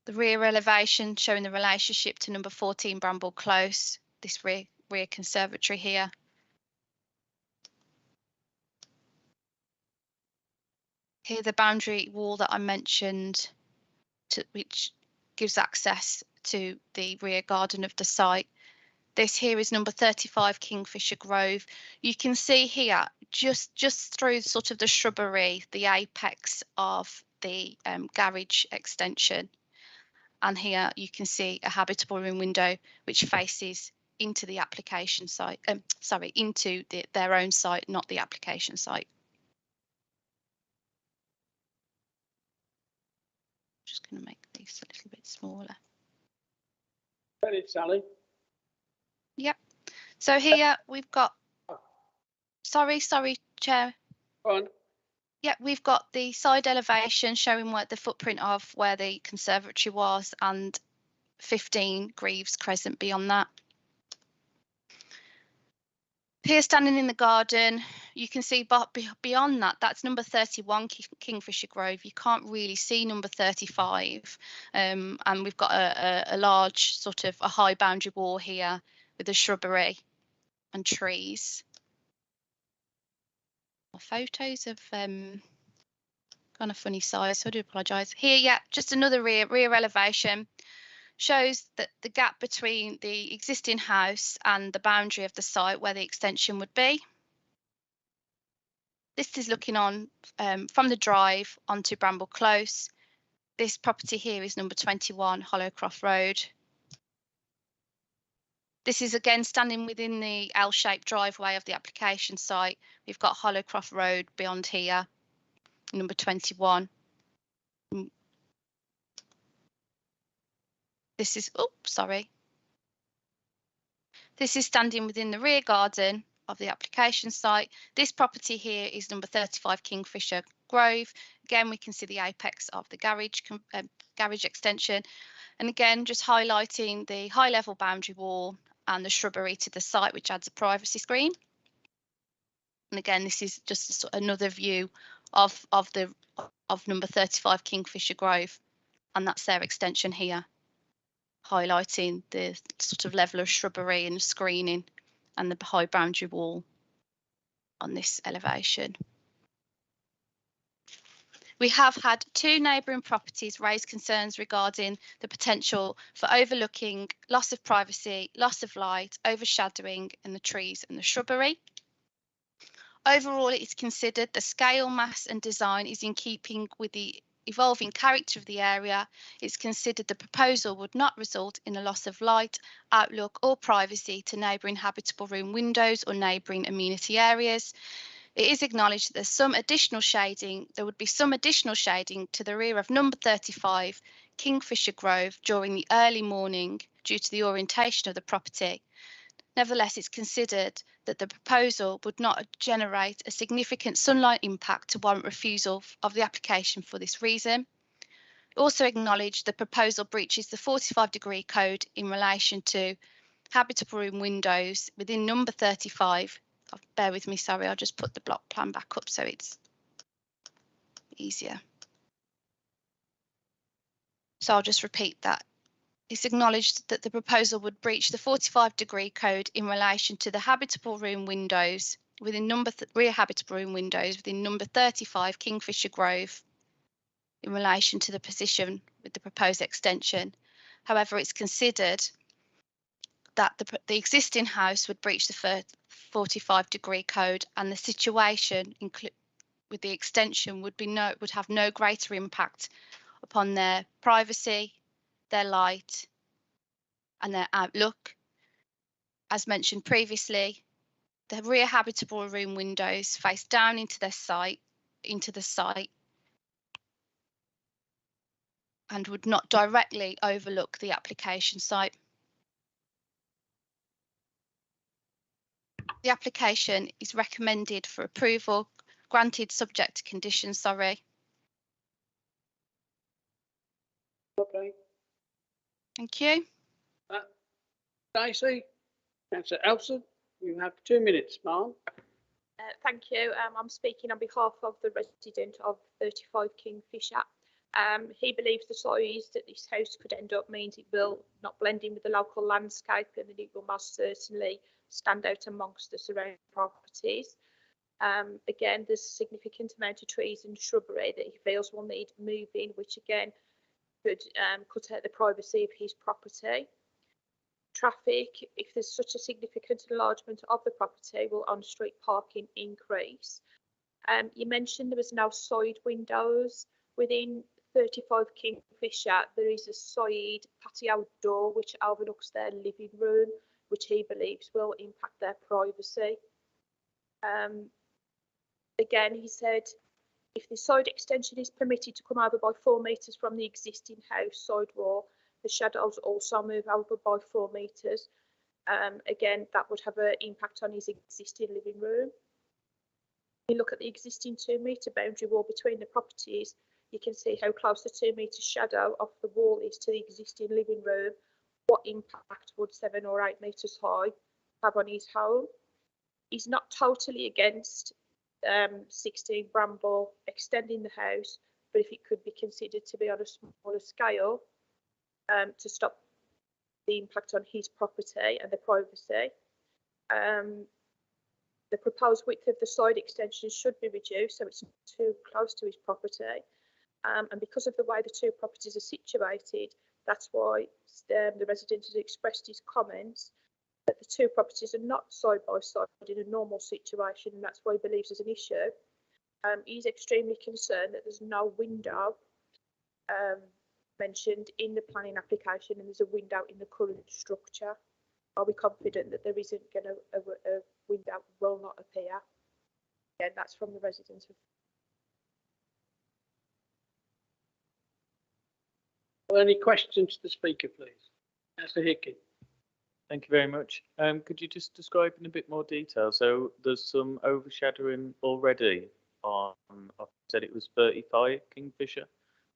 The rear elevation showing the relationship to number 14 Bramble Close, this rear conservatory here. Here the boundary wall that I mentioned, which gives access to the rear garden of the site. This here is number 35 Kingfisher Grove. You can see here just through sort of the shrubbery, the apex of the garage extension. And here you can see a habitable room window which faces into the application site, into their own site, not the application site. Just going to make these a little bit smaller. Ready, Sally? Yep. So here we've got, sorry, Chair. Go on. Yeah, we've got the side elevation showing where the footprint of where the conservatory was and 15 Greaves Crescent beyond that. Here standing in the garden, you can see beyond that, that's number 31 Kingfisher Grove. You can't really see number 35. And we've got a large sort of a high boundary wall here with the shrubbery and trees. Photos of kind of funny size, so I do apologise. Here, yeah, just another rear elevation shows that the gap between the existing house and the boundary of the site where the extension would be. This is looking on from the drive onto Bramble Close. This property here is number 21 Hollowcroft Road. This is again standing within the L-shaped driveway of the application site. We've got Hollowcroft Road beyond here, number 21. This is, oh, sorry. This is standing within the rear garden of the application site. This property here is number 35 Kingfisher Grove. Again, we can see the apex of the garage extension. And again, just highlighting the high level boundary wall and the shrubbery to the site, which adds a privacy screen. And again, this is just another view of number 35 Kingfisher Grove, and that's their extension here, highlighting the sort of level of shrubbery and screening and the high boundary wall on this elevation. We have had 2 neighbouring properties raise concerns regarding the potential for overlooking, loss of privacy, loss of light, overshadowing in the trees and the shrubbery. Overall, it is considered the scale, mass and design is in keeping with the evolving character of the area. It's considered the proposal would not result in a loss of light, outlook or privacy to neighbouring habitable room windows or neighbouring amenity areas. It is acknowledged that there would be some additional shading to the rear of number 35 Kingfisher Grove during the early morning due to the orientation of the property. Nevertheless, it's considered that the proposal would not generate a significant sunlight impact to warrant refusal of the application for this reason. Also acknowledge the proposal breaches the 45-degree code in relation to habitable room windows within number 35. Bear with me, sorry, I'll just put the block plan back up so it's easier. So I'll just repeat that. It's acknowledged that the proposal would breach the 45-degree code in relation to the habitable room windows within rear habitable room windows within number 35 Kingfisher Grove in relation to the position with the proposed extension. However, it's considered that the existing house would breach the 45-degree code, and the situation with the extension would have no greater impact upon their privacy, their light and their outlook. As mentioned previously, the rear habitable room windows face down into the site and would not directly overlook the application site. The application is recommended for approval, granted subject to conditions, sorry. Okay. Thank you. Stacey, Councillor Elson, you have 2 minutes, ma'am. Thank you. I'm speaking on behalf of the resident of 35 Kingfisher. He believes the size that this house could end up means it will not blend in with the local landscape and that it will most certainly stand out amongst the surrounding properties. Again, there's a significant amount of trees and shrubbery that he feels will need moving, which again could cut out the privacy of his property. Traffic, if there's such a significant enlargement of the property, will on-street parking increase? You mentioned there was no side windows within 35 Kingfisher. There is a side patio door which overlooks their living room, which he believes will impact their privacy. Again, he said if the side extension is permitted to come over by 4 metres from the existing house side wall, the shadows also move over by 4 metres. Again, that would have an impact on his existing living room. If you look at the existing 2 metre boundary wall between the properties, you can see how close the 2 metre shadow of the wall is to the existing living room. What impact would 7 or 8 metres high have on his home? He's not totally against 16 Bramble extending the house, but if it could be considered to be on a smaller scale to stop the impact on his property and the privacy. The proposed width of the side extension should be reduced so it's not too close to his property. And because of the way the 2 properties are situated, that's why the resident has expressed his comments that the 2 properties are not side by side in a normal situation, and that's why he believes there's an issue. He's extremely concerned that there's no window mentioned in the planning application, and there's a window in the current structure. Are we confident that there isn't going to a window will not appear? Again, that's from the residents. Well, any questions to the speaker, please? Councillor Hickey. Thank you very much. Could you just describe in a bit more detail? So there's some overshadowing already on, I said it was 35 Kingfisher.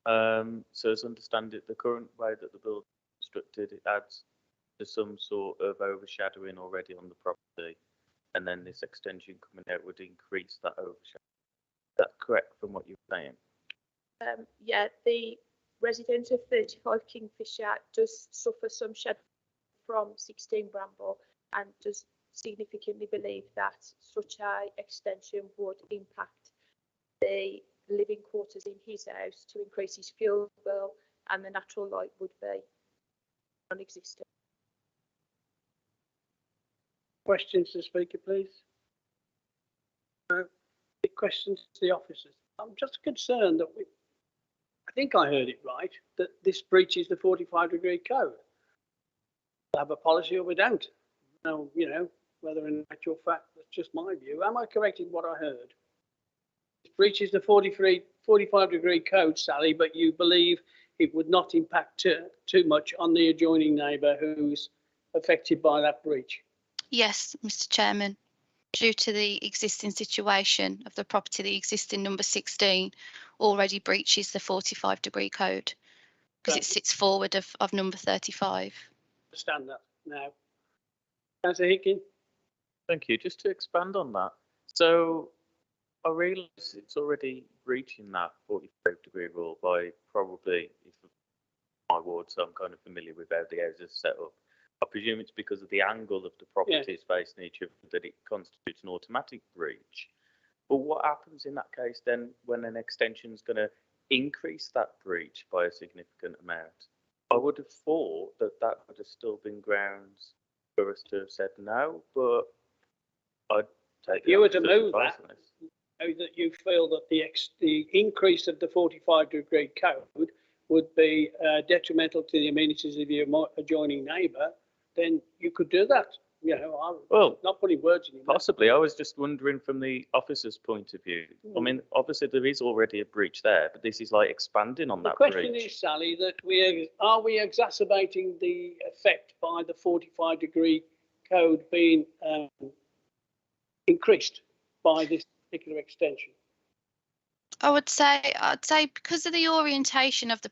So as I understand it, the current way that the building is constructed, it adds to some sort of overshadowing already on the property. And then this extension coming out would increase that overshadowing. Is that correct from what you're saying? Yeah, the resident of 35 Kingfisher does suffer some shadow from 16 Bramble and does significantly believe that such a extension would impact the living quarters in his house to increase his fuel bill, and the natural light would be non-existent. Questions to the speaker, please? No. Questions to the officers? I'm just concerned that I think I heard it right, that this breaches the 45-degree code. We have a policy or we don't. No, you know, whether in actual fact, that's just my view. Am I correct in what I heard? It breaches the 45-degree code, Sally, but you believe it would not impact too much on the adjoining neighbour who's affected by that breach? Yes, Mr. Chairman. Due to the existing situation of the property, the existing number 16 already breaches the 45-degree code because it sits forward of number 35. Understand that now. Councillor Hickey. Thank you. Just to expand on that. So I realise it's already breaching that 45-degree rule by probably, if my ward, so I'm kind of familiar with how the houses set up. I presume it's because of the angle of the properties facing each other that it constitutes an automatic breach. But what happens in that case then when an extension is going to increase that breach by a significant amount? I would have thought that that would have still been grounds for us to have said no, but I'd take you were to move that you feel that the increase of the 45-degree code would be detrimental to the amenities of your adjoining neighbour, then you could do that. You know, I'm not putting words in your mouth. Possibly. I was just wondering from the officer's point of view. I mean, obviously there is already a breach there, but this is like expanding on that breach. The question is, Sally, that are we exacerbating the effect by the 45-degree code being increased by this particular extension? I'd say because of the orientation of the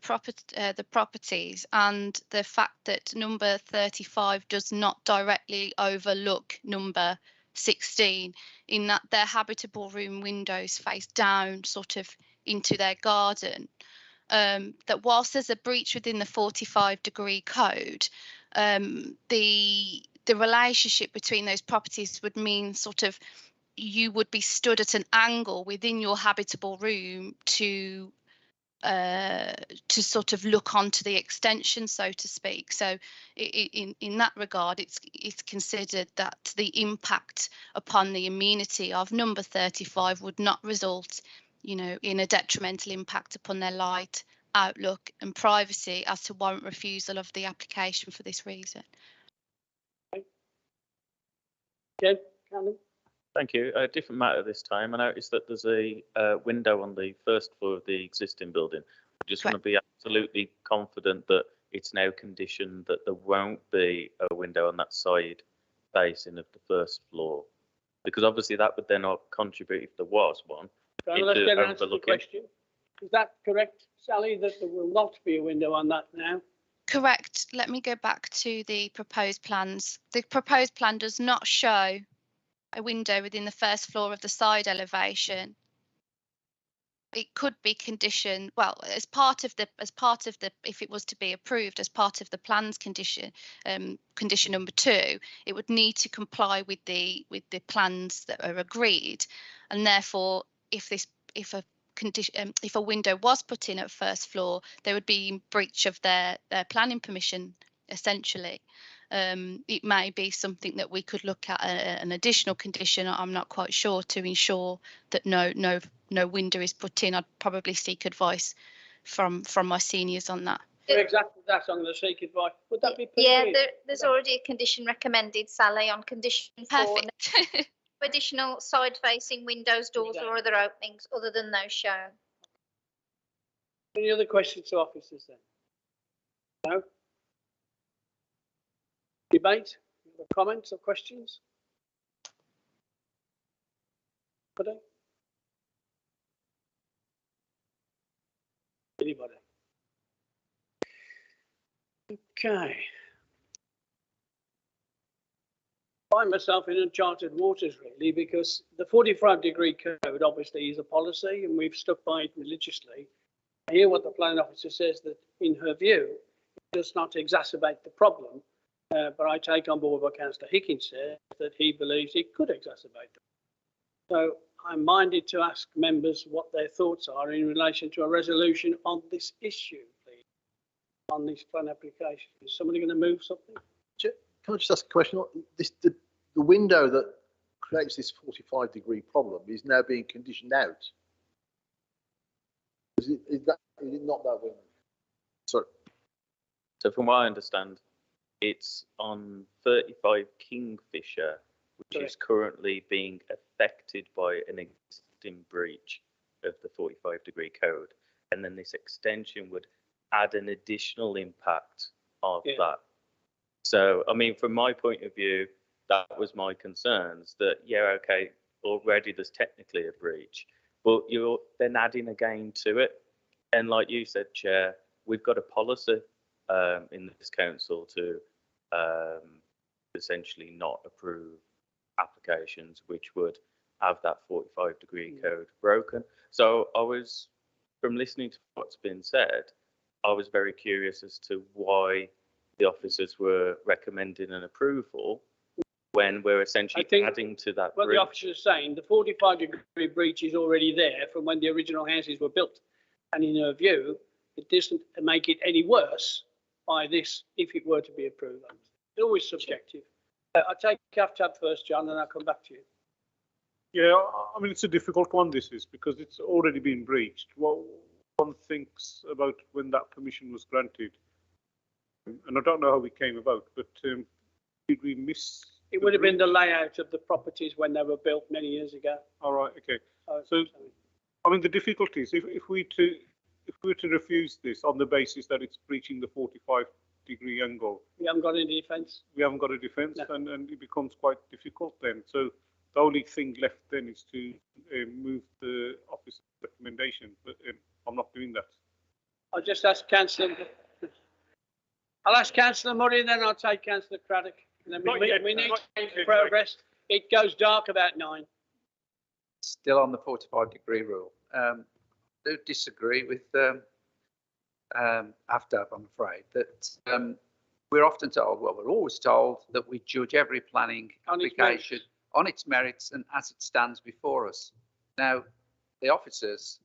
properties and the fact that number 35 does not directly overlook number 16, in that their habitable room windows face down sort of into their garden, that whilst there's a breach within the 45-degree code, the relationship between those properties would mean sort of you would be stood at an angle within your habitable room to sort of look onto the extension, so to speak. So in that regard, it's considered that the impact upon the amenity of number 35 would not result, you know, in a detrimental impact upon their light, outlook and privacy as to warrant refusal of the application for this reason. Okay. Thank you. A different matter this time. I noticed that there's a window on the first floor of the existing building. I just want to be absolutely confident that it's now conditioned that there won't be a window on that side facing of the first floor, because obviously that would then contribute, if there was one, Let's get an answer to the overlooking. question. Is that correct, Sally, that there will not be a window on that now? Correct. Let me go back to the proposed plans. The proposed plan does not show a window within the first floor of the side elevation. It could be conditioned, well, as part of the if it was to be approved as part of the plans condition, condition number 2, it would need to comply with the plans that are agreed, and therefore if a window was put in at first floor, they would be in breach of their planning permission essentially. It may be something that we could look at an additional condition. I'm not quite sure, to ensure that no window is put in. I'd probably seek advice from my seniors on that. Exactly, that's I'm going to seek advice. Would that be? Yeah, there's already a condition recommended, Sally, on condition 4. Perfect. Additional side-facing windows, doors, or other openings other than those shown. Any other questions to officers then? No. Debate, comments or questions? Could I? Anybody? Okay. I find myself in uncharted waters really, because the 45-degree code obviously is a policy and we've stuck by it religiously. I hear what the planning officer says, that in her view, it does not exacerbate the problem, but I take on board what Councillor Higgins said, that he believes it could exacerbate them. So I'm minded to ask members what their thoughts are in relation to a resolution on this issue, please, on this plan application. Is somebody going to move something? Can I just ask a question? The window that creates this 45-degree problem is now being conditioned out. Is it not that window? Sorry. So from what I understand, it's on 35 Kingfisher, which is currently being affected by an existing breach of the 45-degree code. And then this extension would add an additional impact of that. So, I mean, from my point of view, that was my concerns that, yeah, okay, already there's technically a breach, but you're then adding again to it. And like you said, Chair, we've got a policy in this council to essentially not approve applications which would have that 45-degree code broken. So I was, from listening to what's been said, I was very curious as to why the officers were recommending an approval when we're essentially adding to that What breach. the officer is saying, the 45-degree breach is already there from when the original houses were built. And in her view, it doesn't make it any worse by this if it were to be approved. It's always subjective. I'll take Tab first, John, and I'll come back to you. Yeah, I mean, it's a difficult one, this is, because it's already been breached. What one thinks about when that permission was granted, and I don't know how it came about, but did we miss? It would have been the layout of the properties when they were built many years ago. All right, okay. So, I mean, the difficulties, if we were to refuse this on the basis that it's breaching the 45-degree angle, we haven't got any defence. We haven't got a defence, no. and it becomes quite difficult then. So the only thing left then is to move the officer's recommendation, but I'm not doing that. I'll just ask Councillor. I'll ask Councillor Murray, then I'll take Councillor Craddock. And then we need to make progress. It goes dark about 9. Still on the 45-degree rule. I do disagree with AFDAB, I'm afraid, that we're often told, well, we're always told that we judge every planning application on its merits and as it stands before us. Now, the officer is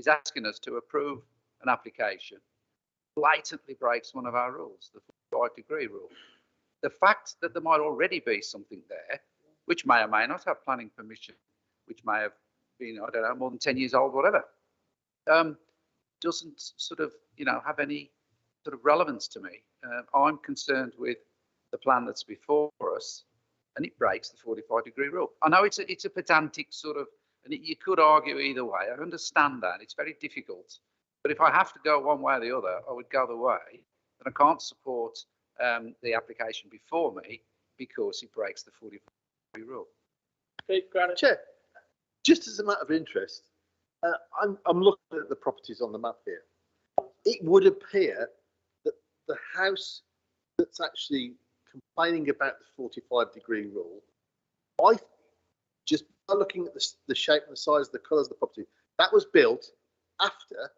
asking us to approve an application, blatantly breaks one of our rules, the 45-degree rule. The fact that there might already be something there, which may or may not have planning permission, which may have been, I don't know, more than 10 years old, whatever, doesn't sort of, have any sort of relevance to me. I'm concerned with the plan that's before us, and it breaks the 45-degree rule. I know it's a pedantic sort of, and you could argue either way. I understand that. It's very difficult. But if I have to go one way or the other, I would go the way that I can't support the application before me because it breaks the 45-degree rule. Chair, just as a matter of interest, I'm looking at the properties on the map here. It would appear that the house that's actually complaining about the 45-degree rule, just by looking at the shape and the size, the colours of the property, that was built after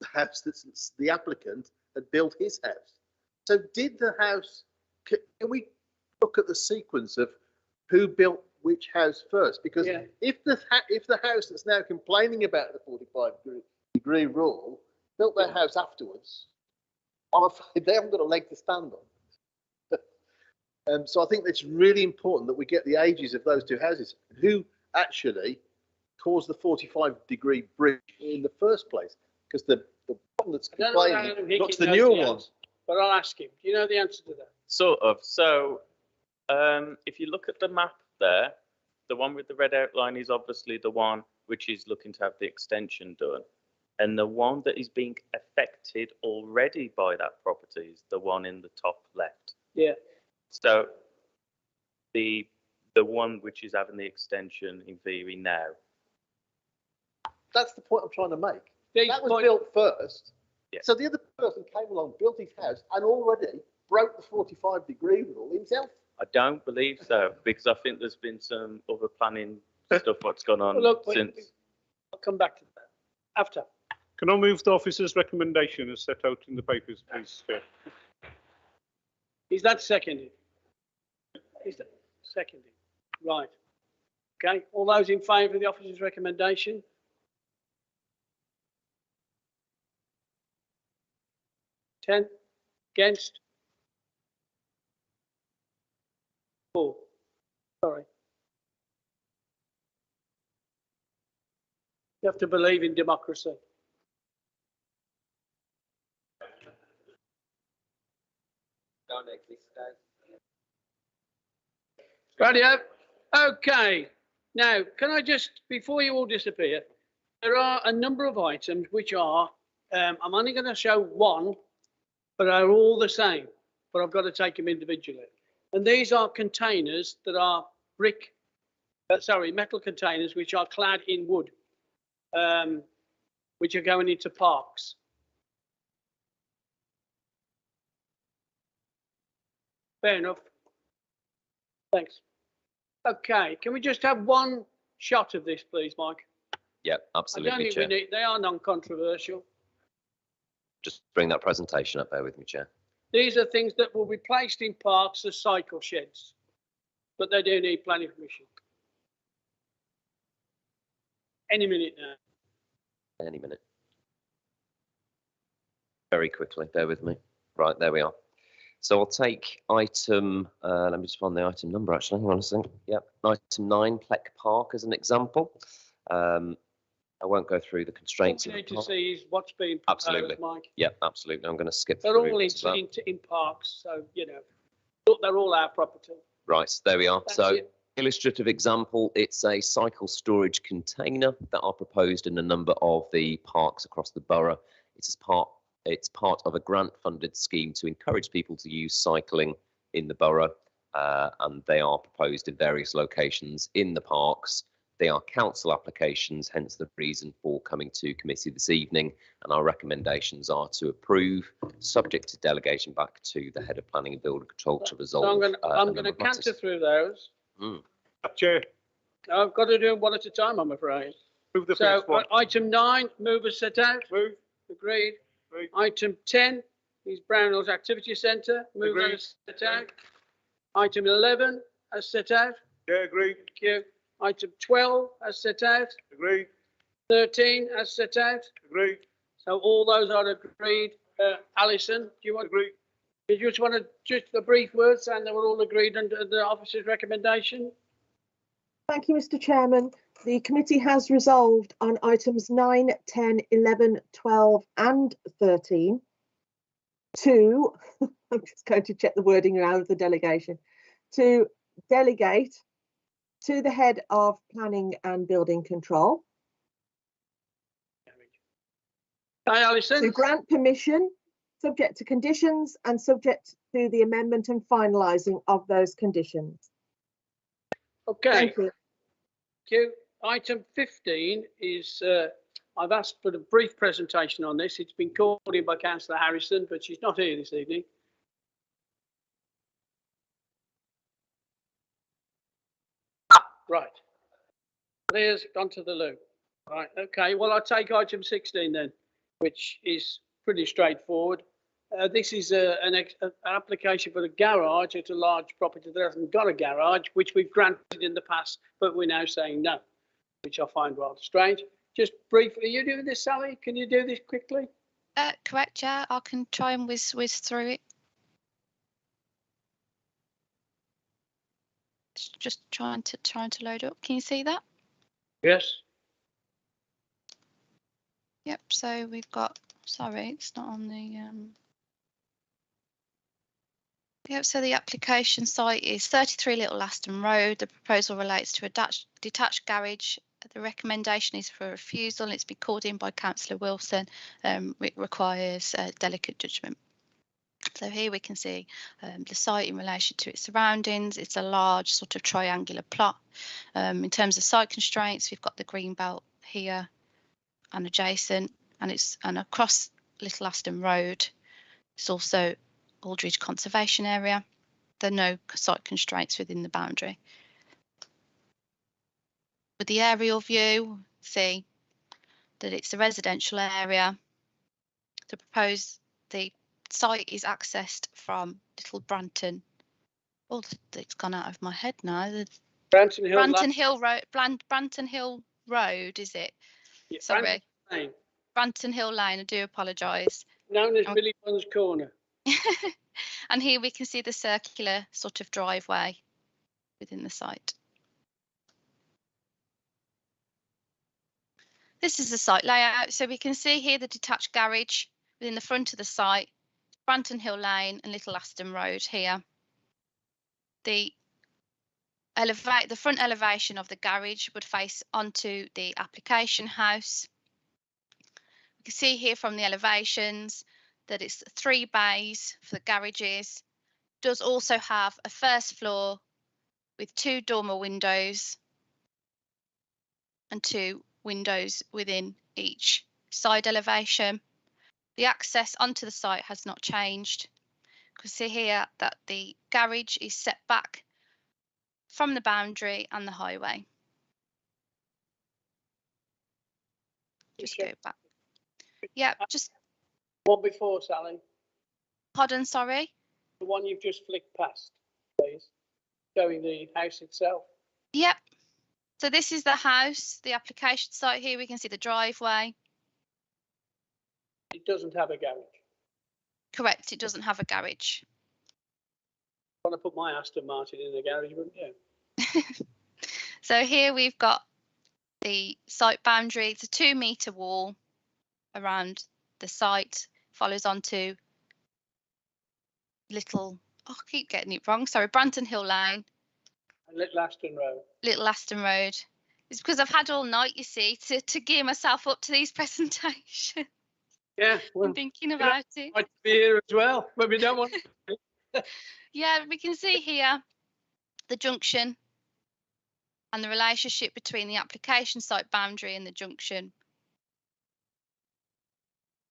the house that's the applicant had built his house. So did the house, can we look at the sequence of who built which house first? Because if the house that's now complaining about the 45-degree rule built their house afterwards, I'm afraid they haven't got a leg to stand on. So I think it's really important that we get the ages of those two houses. Who actually caused the 45-degree breach in the first place? Because the one that's complaining looks the newer one. But I'll ask him. Do you know the answer to that? Sort of. So if you look at the map there, the one with the red outline is obviously the one which is looking to have the extension done. And the one that is being affected already by that property is the one in the top left. Yeah. So the one which is having the extension in theory now. That's the point I'm trying to make. Big That was point. built first. Yeah. So the other person came along, built his house, and already broke the 45-degree rule himself. I don't believe so, because I think there's been some other planning stuff what's gone on Well, look, since. I'll come back to that after. Can I move the officer's recommendation as set out in the papers, please, Chair? Is that seconded? Is that seconded? Right. Okay. All those in favour of the officer's recommendation? Ten. Against? 4. Sorry. You have to believe in democracy. Radio. Okay. Now, can I just, before you all disappear, there are a number of items which are, I'm only going to show one, but are all the same, but I've got to take them individually. And these are containers that are metal containers which are clad in wood, which are going into parks. Fair enough. Thanks. Okay, can we just have one shot of this, please, Mike? Yeah, I don't absolutely, think Chair. they are non-controversial. Just bring that presentation up there with me, Chair. These are things that will be placed in parks as cycle sheds, but they do need planning permission. Any minute now. Any minute. Very quickly, bear with me. Right, there we are. So I'll take item, let me just find the item number actually, hang on a second. Yep, item 9, Pleck Park as an example. I won't go through the constraints. What we of need the to park. see is what's being proposed, Absolutely. Mike. Yeah, absolutely. I'm going to skip They're through all to that. in parks, so, you know, they're all our property. Right, there we are. That's So it. illustrative example, it's a cycle storage container that are proposed in a number of the parks across the borough. It's part of a grant-funded scheme to encourage people to use cycling in the borough, and they are proposed in various locations in the parks. They are council applications, hence the reason for coming to committee this evening, and our recommendations are to approve, subject to delegation back to the head of planning and building control to resolve. So I'm going to canter through those. Chair. I've got to do them one at a time, I'm afraid. Move the So first one. item 9, move as set out. Move. Agreed. Agreed. Item 10 is Brownhill's Activity Centre. Move Agreed. as set out. Item 11 as set out. Yeah, agreed. Thank you. Item 12 as set out. Agreed. 13 as set out. Agreed. So all those are agreed. Alison, do you want? Agreed. Did you just want to just a brief word saying they were all agreed under the officer's recommendation? Thank you, Mr. Chairman. The committee has resolved on items 9, 10, 11, 12 and 13 to, I'm just going to check the wording around of the delegation, to delegate to the head of planning and building control. Hi, Alison. To grant permission, subject to conditions and subject to the amendment and finalising of those conditions. Okay. Thank you. Thank you. Item 15 is, I've asked for a brief presentation on this. It's been called in by Councillor Harrison, but she's not here this evening. Right. There's gone to the loo. Right. Okay. Well, I'll take item 16 then, which is pretty straightforward. This is an application for a garage at a large property that hasn't got a garage, which we've granted in the past, but we're now saying no, which I find rather strange. Just briefly, are you doing this, Sally? Can you do this quickly? Correct, yeah. I can try and whiz through it. Just trying to load up. Can you see that? Yes. Yep. So we've got. Sorry, it's not on the. Yep. So the application site is 33 Little Aston Road. The proposal relates to a detached garage The recommendation is for refusal, and it's been called in by Councillor Wilson. It requires delicate judgment. So here we can see the site in relation to its surroundings. It's a large sort of triangular plot. In terms of site constraints, we've got the green belt here and adjacent, and across Little Aston Road. It's also Aldridge Conservation Area. There are no site constraints within the boundary. With the aerial view, see that it's a residential area. The site is accessed from Little Branton. Oh, it's gone out of my head now. Branton Hill Road, is it? Yeah, Sorry. Lane. Branton Hill Lane, I do apologise. Known as Billy Bunn's Corner. And here we can see the circular sort of driveway within the site. This is the site layout. So we can see here the detached garage within the front of the site, Branton Hill Lane and Little Aston Road here. The front elevation of the garage would face onto the application house. You can see here from the elevations that it's 3 bays for the garages. It does also have a first floor with 2 dormer windows and 2 windows within each side elevation. The access onto the site has not changed. You can see here that the garage is set back from the boundary and the highway. Just go back. Yeah, just. One before, Sally. Pardon, sorry? The one you've just flicked past, please. Showing the house itself. Yep. So this is the house, the application site here. We can see the driveway. It doesn't have a garage. Correct, it doesn't have a garage. I want to put my Aston Martin in the garage, wouldn't you? So here we've got the site boundary. It's a 2-metre wall around the site. Follows on to I keep getting it wrong. Sorry, Branton Hill Lane. And Little Aston Road. Little Aston Road. It's because I've had all night, you see, to gear myself up to these presentations. Yeah, well, I'm thinking about it. Might be here as well, but we don't want to. Yeah, we can see here the junction and the relationship between the application site boundary and the junction.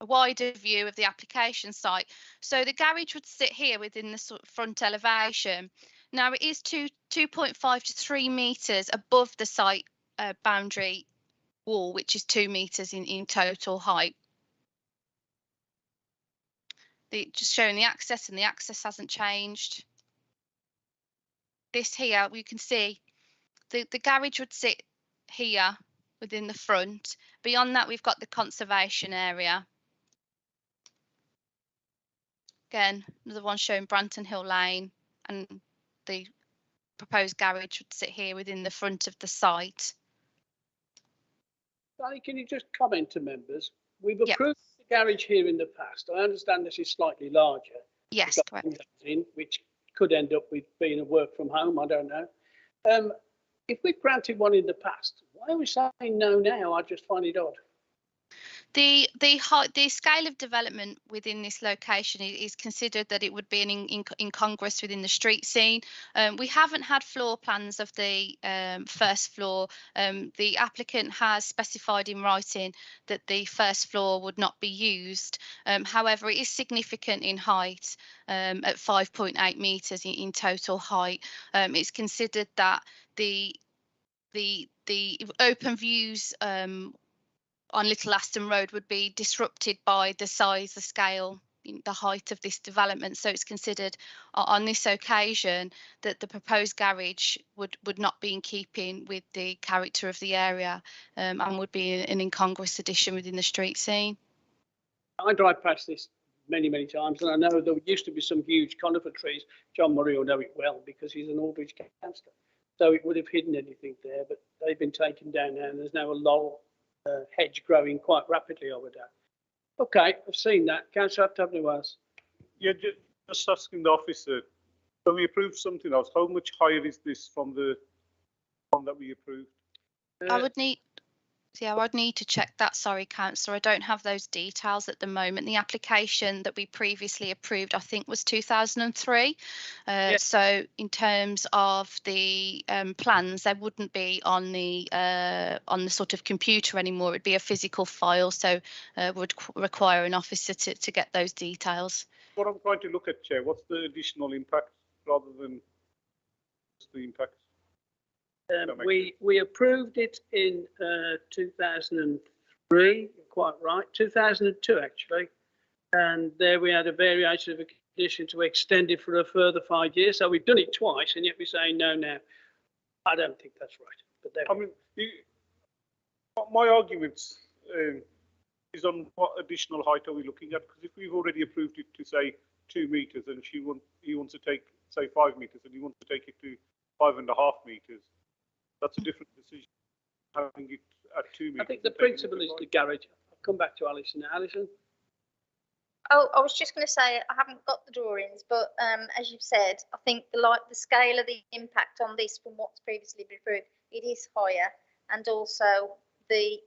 A wider view of the application site. So the garage would sit here within the sort of front elevation. Now it is 2.5 to 3 metres above the site boundary wall, which is 2 metres in total height. Just showing the access, and the access hasn't changed. This here, we can see the garage would sit here within the front. Beyond that, we've got the conservation area. Again, another one showing Branton Hill Lane, and the proposed garage would sit here within the front of the site. Sally, can you just comment to members? We've approved the garage here in the past. I understand this is slightly larger. Yes, correct. Which could end up with being a work from home, I don't know. If we've granted one in the past, why are we saying no now? I just find it odd. The scale of development within this location is considered that it would be an incongruous within the street scene. We haven't had floor plans of the first floor. The applicant has specified in writing that the first floor would not be used. However, it is significant in height at 5.8 metres in total height. It's considered that the open views on Little Aston Road would be disrupted by the size, the scale, the height of this development. So it's considered on this occasion that the proposed garage would not be in keeping with the character of the area and would be an incongruous addition within the street scene. I drive past this many times, and I know there used to be some huge conifer trees. John Murray will know it well because he's an Aldridge councillor. So it would have hidden anything there, but they've been taken down now, and there's now a laurel hedge growing quite rapidly over there. Okay, I've seen that. Councillor Abtabney was. Yeah, just asking the officer, when we approved something else, how much higher is this from the one that we approved? I would need Yeah, I'd need to check that. Sorry, councillor. I don't have those details at the moment. The application that we previously approved, I think, was 2003. So in terms of the plans, they wouldn't be on the sort of computer anymore. It'd be a physical file, so would require an officer to get those details. What I'm trying to look at, Chair, what's the additional impact rather than the impact? We approved it in 2003, quite right, 2002 actually, and there we had a variation of a condition to extend it for a further 5 years. So we've done it twice, and yet we're saying no now. I don't think that's right. But there I mean, my argument is on what additional height are we looking at? Because if we've already approved it to say 2 meters, and he wants to take say 5 meters, and he wants to take it to 5.5 meters. That's a different decision. Having it at 2 meters. I think the principle is the garage. I'll come back to Alison now. Alison? Oh, I was just going to say I haven't got the drawings, but as you've said, I think the scale of the impact on this from what's previously been approved, it is higher, and also the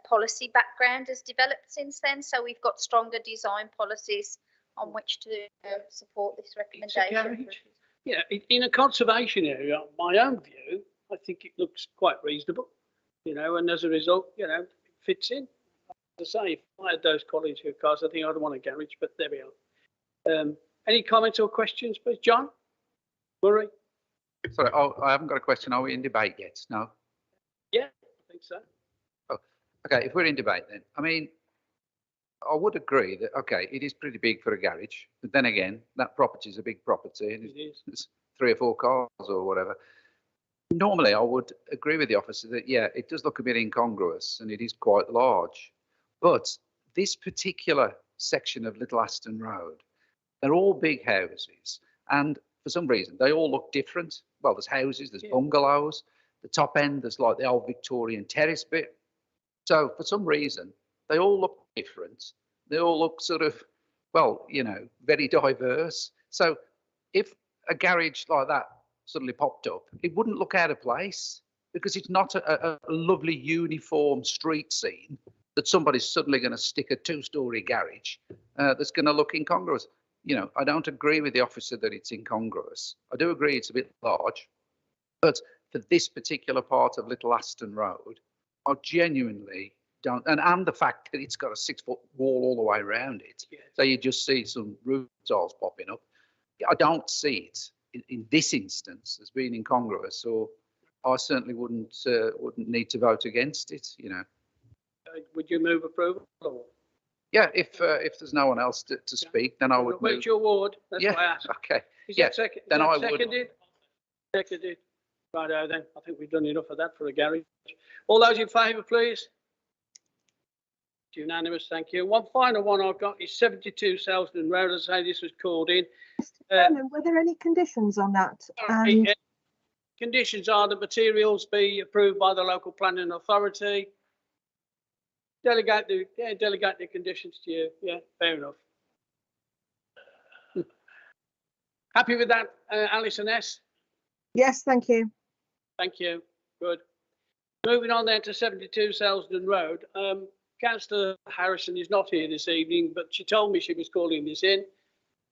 policy background has developed since then. So we've got stronger design policies on which to support this recommendation. Yeah, in a conservation area, my own view, I think it looks quite reasonable, and as a result, it fits in. As I say, if I had those college cars, I think I'd want a garage, but there we are. Any comments or questions, please? John? Murray? Sorry, I haven't got a question. Are we in debate yet? No? Yeah, I think so. Oh, okay, if we're in debate then, I mean, I would agree that, okay, it is pretty big for a garage, but then again, that property is a big property, and it's 3 or 4 cars or whatever. Normally, I would agree with the officer that, yeah, it does look a bit incongruous and it is quite large. But this particular section of Little Aston Road, they're all big houses. And for some reason, they all look different. Well, there's houses, there's bungalows. The top end, there's like the old Victorian terrace bit. So for some reason, they all look different. They all look sort of, well, very diverse. So if a garage like that suddenly popped up, it wouldn't look out of place because it's not a lovely uniform street scene that somebody's suddenly going to stick a 2-story garage that's going to look incongruous. I don't agree with the officer that it's incongruous. I do agree it's a bit large, but for this particular part of Little Aston Road, I genuinely don't, and the fact that it's got a 6-foot wall all the way around it, so you just see some roof tiles popping up. I don't see it in this instance as being incongruous, so I certainly wouldn't need to vote against it. Would you move approval? Or? Yeah, if there's no one else to speak, then I would move. It's your ward. That's why I asked. Okay. Is yeah. that second? Then I would. Seconded. Righto then. I think we've done enough of that for a garage. All those in favour, please. It's unanimous. Thank you. One final one I've got is 72 Selsdon Road. As I say, this was called in. Were there any conditions on that? Conditions are the materials be approved by the local planning authority. Delegate the conditions to you. Yeah, fair enough. Happy with that, Alison S? Yes, thank you. Thank you. Good. Moving on then to 72 Selsdon Road. Councillor Harrison is not here this evening, but she told me she was calling this in.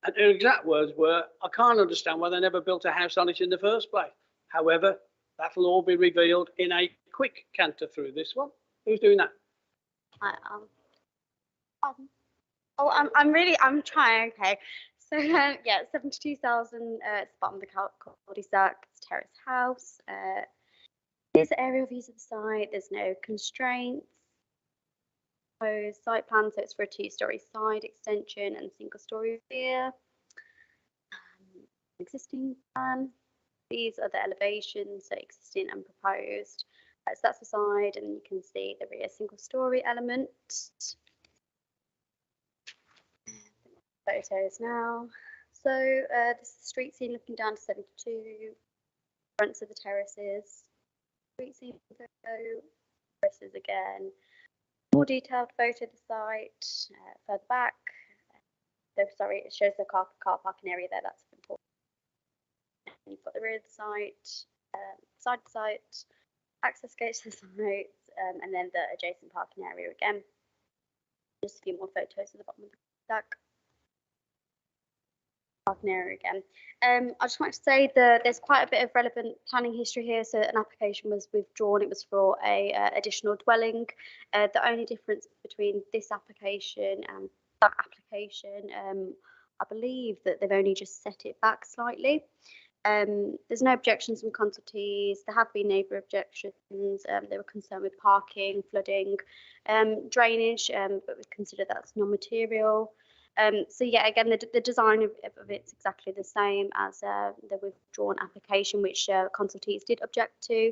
And her exact words were, I can't understand why they never built a house on it in the first place. However, that'll all be revealed in a quick canter through this one. Who's doing that? I'm trying. Okay, so yeah, 72,000. It's the bottom of the cul-de-sac. It's terrace house. There's aerial views of the site. There's no constraints. Site plan, so it's for a 2-story side extension and single-story rear. Existing plan. These are the elevations, so existing and proposed. So that's the side, and you can see the rear single-story element. Photos now. So this is the street scene looking down to 72. Fronts of the terraces. Street scene photo. Terraces again. More detailed photo of the site. Further back. So sorry, it shows the car parking area there. That's important. And you've got the rear of the site. Side to site. access gates to the site, and then the adjacent parking area again. Just a few more photos at the bottom of the stack. Parking area again. I just wanted to say that there's quite a bit of relevant planning history here. So an application was withdrawn. It was for a additional dwelling. The only difference between this application and that application, I believe that they've only just set it back slightly. There's no objections from consultees. There have been neighbour objections. They were concerned with parking, flooding, drainage, but we consider that's non-material. So yeah, again, the design of it's exactly the same as the withdrawn application, which consultees did object to.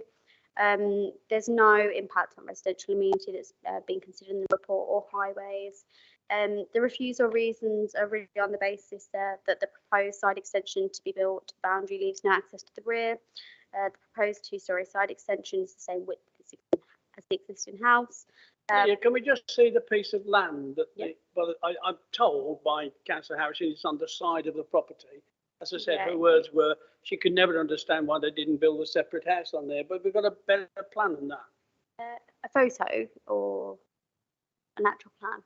There's no impact on residential amenity that's been considered in the report or highways. The refusal reasons are really on the basis that the proposed side extension to be built boundary leaves no access to the rear. The proposed two-storey side extension is the same width as the existing house. Yeah, can we just see the piece of land that I'm told by Councillor Harrison it's on the side of the property. As I said, her words were she could never understand why they didn't build a separate house on there, but we've got a better plan than that. A photo or an actual plan?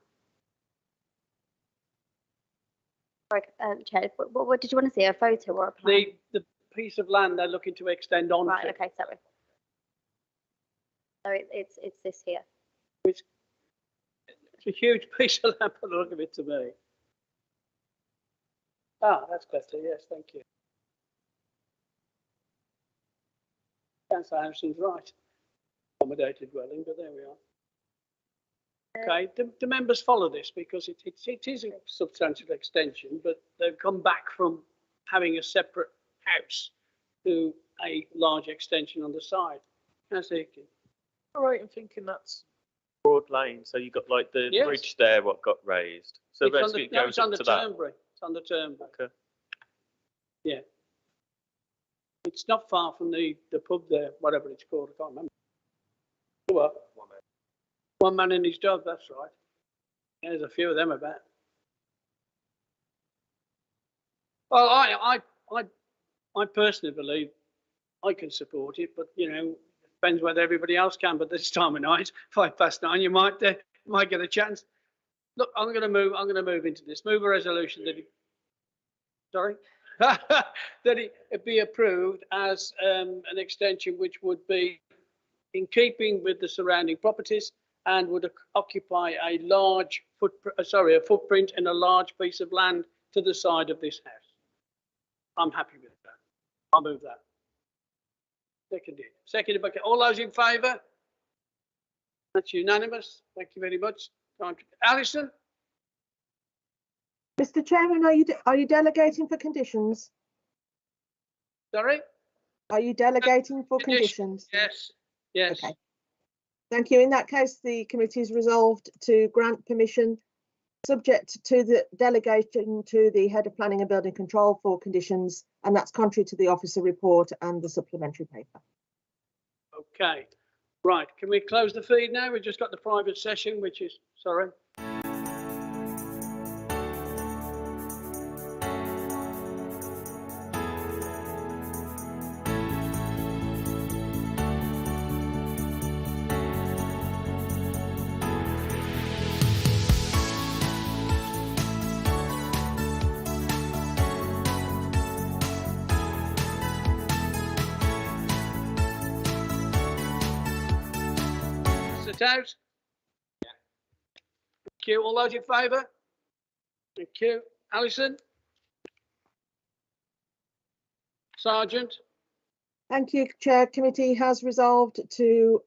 Sorry, Chair, what did you want to see? A photo or a plan? The piece of land they're looking to extend on. Right. Okay. Sorry. So it's this here. It's a huge piece of land. By the look of it to me. Ah, that's better. Yes, thank you. Councillor Harrison's right. Accommodated dwelling, but there we are. Okay, do members follow this? Because it is a substantial extension, but they've come back from having a separate house to a large extension on the side. Councillor Hickey. All right, I'm thinking that's Broad Lane. So you've got like the bridge there, what got raised. So it's basically it goes up to that. Turnbury. It's on the Turnbury. Okay. Yeah. It's not far from the pub there, whatever it's called. I can't remember. What? One man and his dog, that's right. There's a few of them about. Well, I personally believe I can support it, but you know, depends whether everybody else can. But this time of night, 9:05, you might get a chance. Look, I'm going to move into this. Move a resolution that that it be approved as an extension which would be in keeping with the surrounding properties and would occupy a large footprint in a large piece of land to the side of this house. I'm happy with that. I'll move that. Seconded by all those in favour? That's unanimous. Thank you very much. Alison? Mr. Chairman, are you delegating for conditions? Sorry? Are you delegating for conditions? Yes. Yes. Okay. Thank you. In that case, the committee is resolved to grant permission subject to the delegation to the Head of Planning and Building Control for conditions, and that's contrary to the officer report and the supplementary paper. Okay. Right. Can we close the feed now? We've just got the private session, which is, sorry. Out. Yeah. Thank you. All those in favour? Thank you. Alison? Sergeant? Thank you, Chair. Committee has resolved to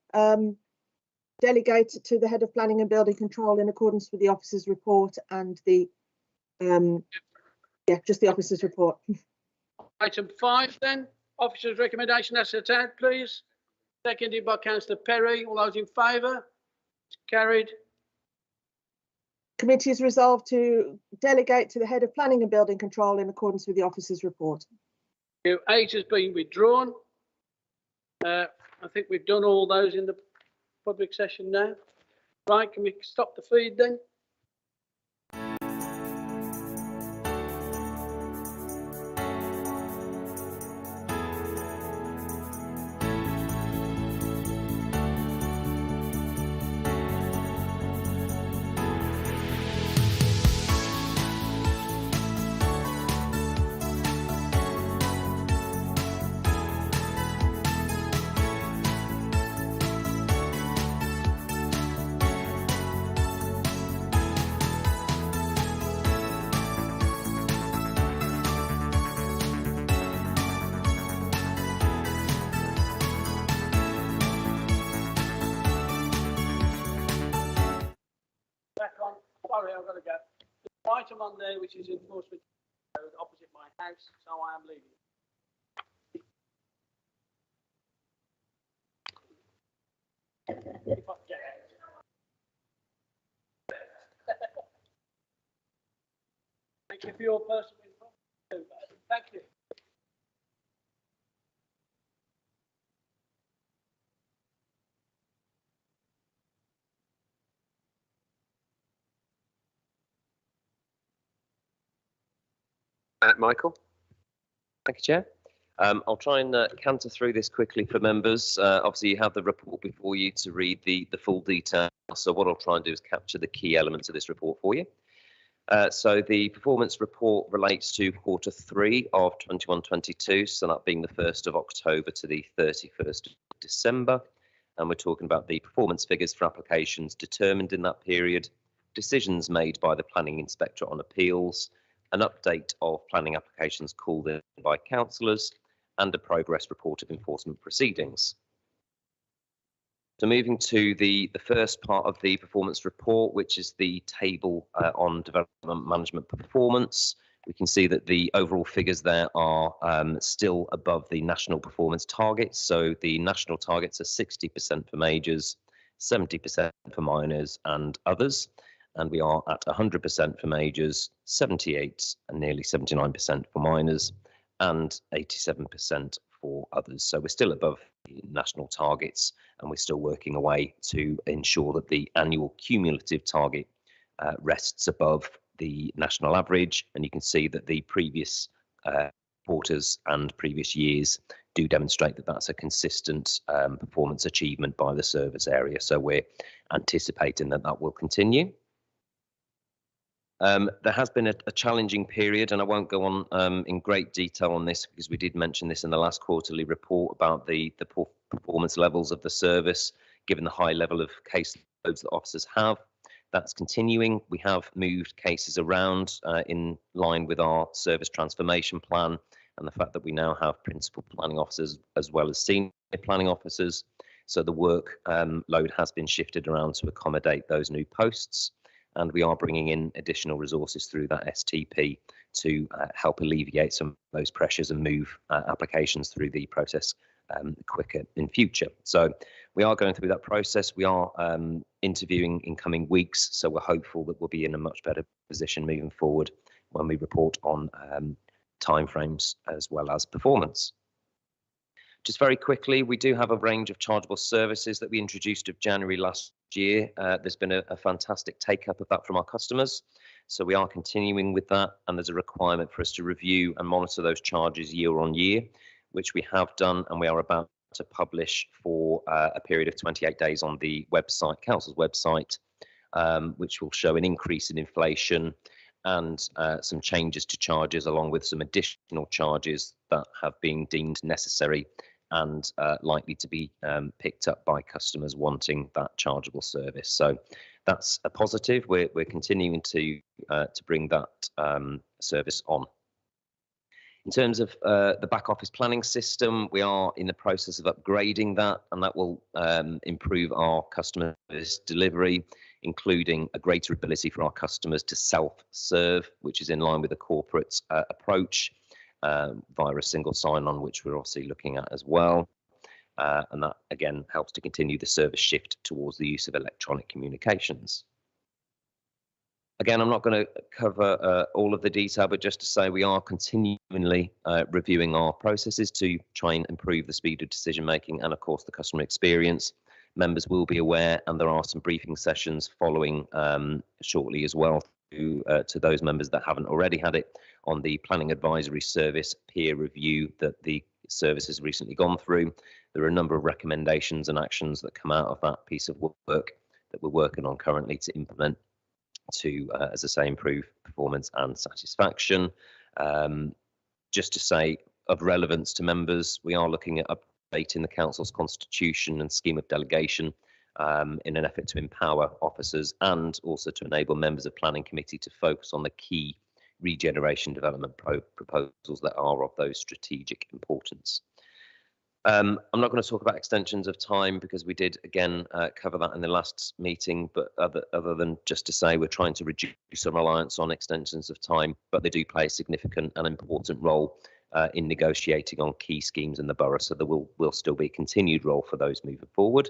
delegate to the Head of Planning and Building Control in accordance with the officer's report and the just the officer's report. Item 5 then, officer's recommendation as set out, please. Seconded by Councillor Perry. All those in favour? Carried. Committee is resolved to delegate to the Head of Planning and Building Control in accordance with the officer's report. 8 has been withdrawn. I think we've done all those in the public session now. Right, can we stop the feed then? sorry, I've got to go. The item on there which is enforcement opposite my house, so I am leaving. If I can get out. Thank you for your personal information. Thank you. Michael. Thank you, Chair. I'll try and canter through this quickly for members. Obviously, you have the report before you to read the full detail. So what I'll try and do is capture the key elements of this report for you. So the performance report relates to Q3 of 21-22, so that being the 1st of October to the 31st of December. And we're talking about the performance figures for applications determined in that period, decisions made by the Planning Inspector on appeals, an update of planning applications called in by councillors, and a progress report of enforcement proceedings. So moving to the first part of the performance report, which is the table on development management performance, we can see that the overall figures there are still above the national performance targets. So the national targets are 60% for majors, 70% for minors and others. And we are at 100% for majors, 78 and nearly 79% for minors, and 87% for others. So we're still above the national targets, and we're still working away to ensure that the annual cumulative target rests above the national average. And you can see that the previous quarters and previous years do demonstrate that that's a consistent performance achievement by the service area. So we're anticipating that that will continue. There has been a challenging period, and I won't go on in great detail on this because we did mention this in the last quarterly report about the performance levels of the service, given the high level of caseloads that officers have. That's continuing. We have moved cases around in line with our service transformation plan and the fact that we now have principal planning officers as well as senior planning officers. So the work load has been shifted around to accommodate those new posts. And we are bringing in additional resources through that STP to help alleviate some of those pressures and move applications through the process quicker in future. So we are going through that process. We are interviewing in coming weeks, so we're hopeful that we'll be in a much better position moving forward when we report on timeframes as well as performance. Just very quickly, we do have a range of chargeable services that we introduced of January last year. There's been a fantastic take up of that from our customers. So we are continuing with that, and there's a requirement for us to review and monitor those charges year on year, which we have done, and we are about to publish for a period of 28 days on the website, council's website, which will show an increase in inflation and some changes to charges, along with some additional charges that have been deemed necessary and likely to be picked up by customers wanting that chargeable service. So that's a positive. We're continuing to bring that service on. In terms of the back office planning system, we are in the process of upgrading that, and that will improve our customer service delivery, including a greater ability for our customers to self-serve, which is in line with the corporate approach. Via a single sign-on, which we're obviously looking at as well. And that, again, helps to continue the service shift towards the use of electronic communications. Again, I'm not going to cover all of the detail, but just to say we are continually reviewing our processes to try and improve the speed of decision-making and, of course, the customer experience. Members will be aware, and there are some briefing sessions following shortly as well to those members that haven't already had it on the planning advisory service peer review that the service has recently gone through. There are a number of recommendations and actions that come out of that piece of work that we're working on currently to implement to, as I say, improve performance and satisfaction. Just to say, of relevance to members, we are looking at updating the council's constitution and scheme of delegation in an effort to empower officers and also to enable members of planning committee to focus on the key regeneration development proposals that are of those strategic importance. I'm not going to talk about extensions of time because we did again cover that in the last meeting, but other than just to say we're trying to reduce some reliance on extensions of time, but they do play a significant and important role in negotiating on key schemes in the borough. So there will still be a continued role for those moving forward.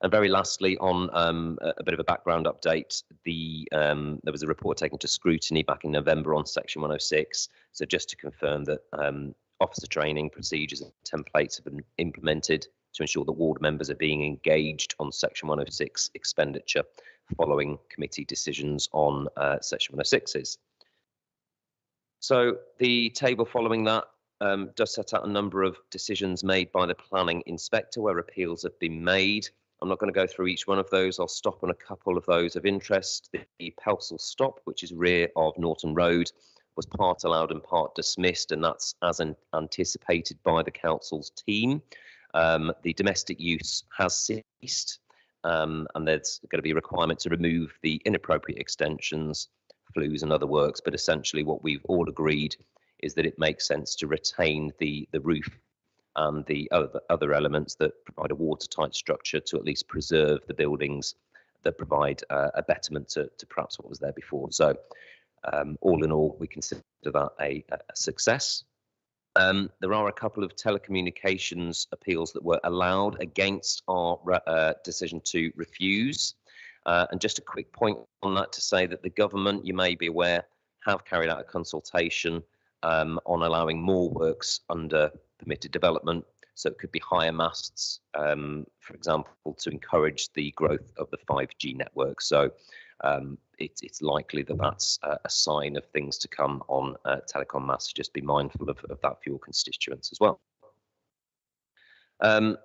And very lastly, on a bit of a background update, there was a report taken to scrutiny back in November on Section 106. So just to confirm that officer training procedures and templates have been implemented to ensure that ward members are being engaged on Section 106 expenditure following committee decisions on Section 106s. So the table following that does set out a number of decisions made by the planning inspector where appeals have been made. I'm not going to go through each one of those. I'll stop on a couple of those of interest. The Pelsall stop, which is rear of Norton Road, was part allowed and part dismissed, and that's as anticipated by the council's team. The domestic use has ceased, and there's going to be a requirement to remove the inappropriate extensions, flues and other works, but essentially what we've all agreed is that it makes sense to retain the roof and the other elements that provide a watertight structure to at least preserve the buildings that provide a betterment to perhaps what was there before. So all in all, we consider that a success. There are a couple of telecommunications appeals that were allowed against our decision to refuse. And just a quick point on that to say that the government, you may be aware, have carried out a consultation on allowing more works under permitted development. So it could be higher masts, for example, to encourage the growth of the 5G network. So it's likely that that's a sign of things to come on telecom masts. Just be mindful of that for your constituents as well.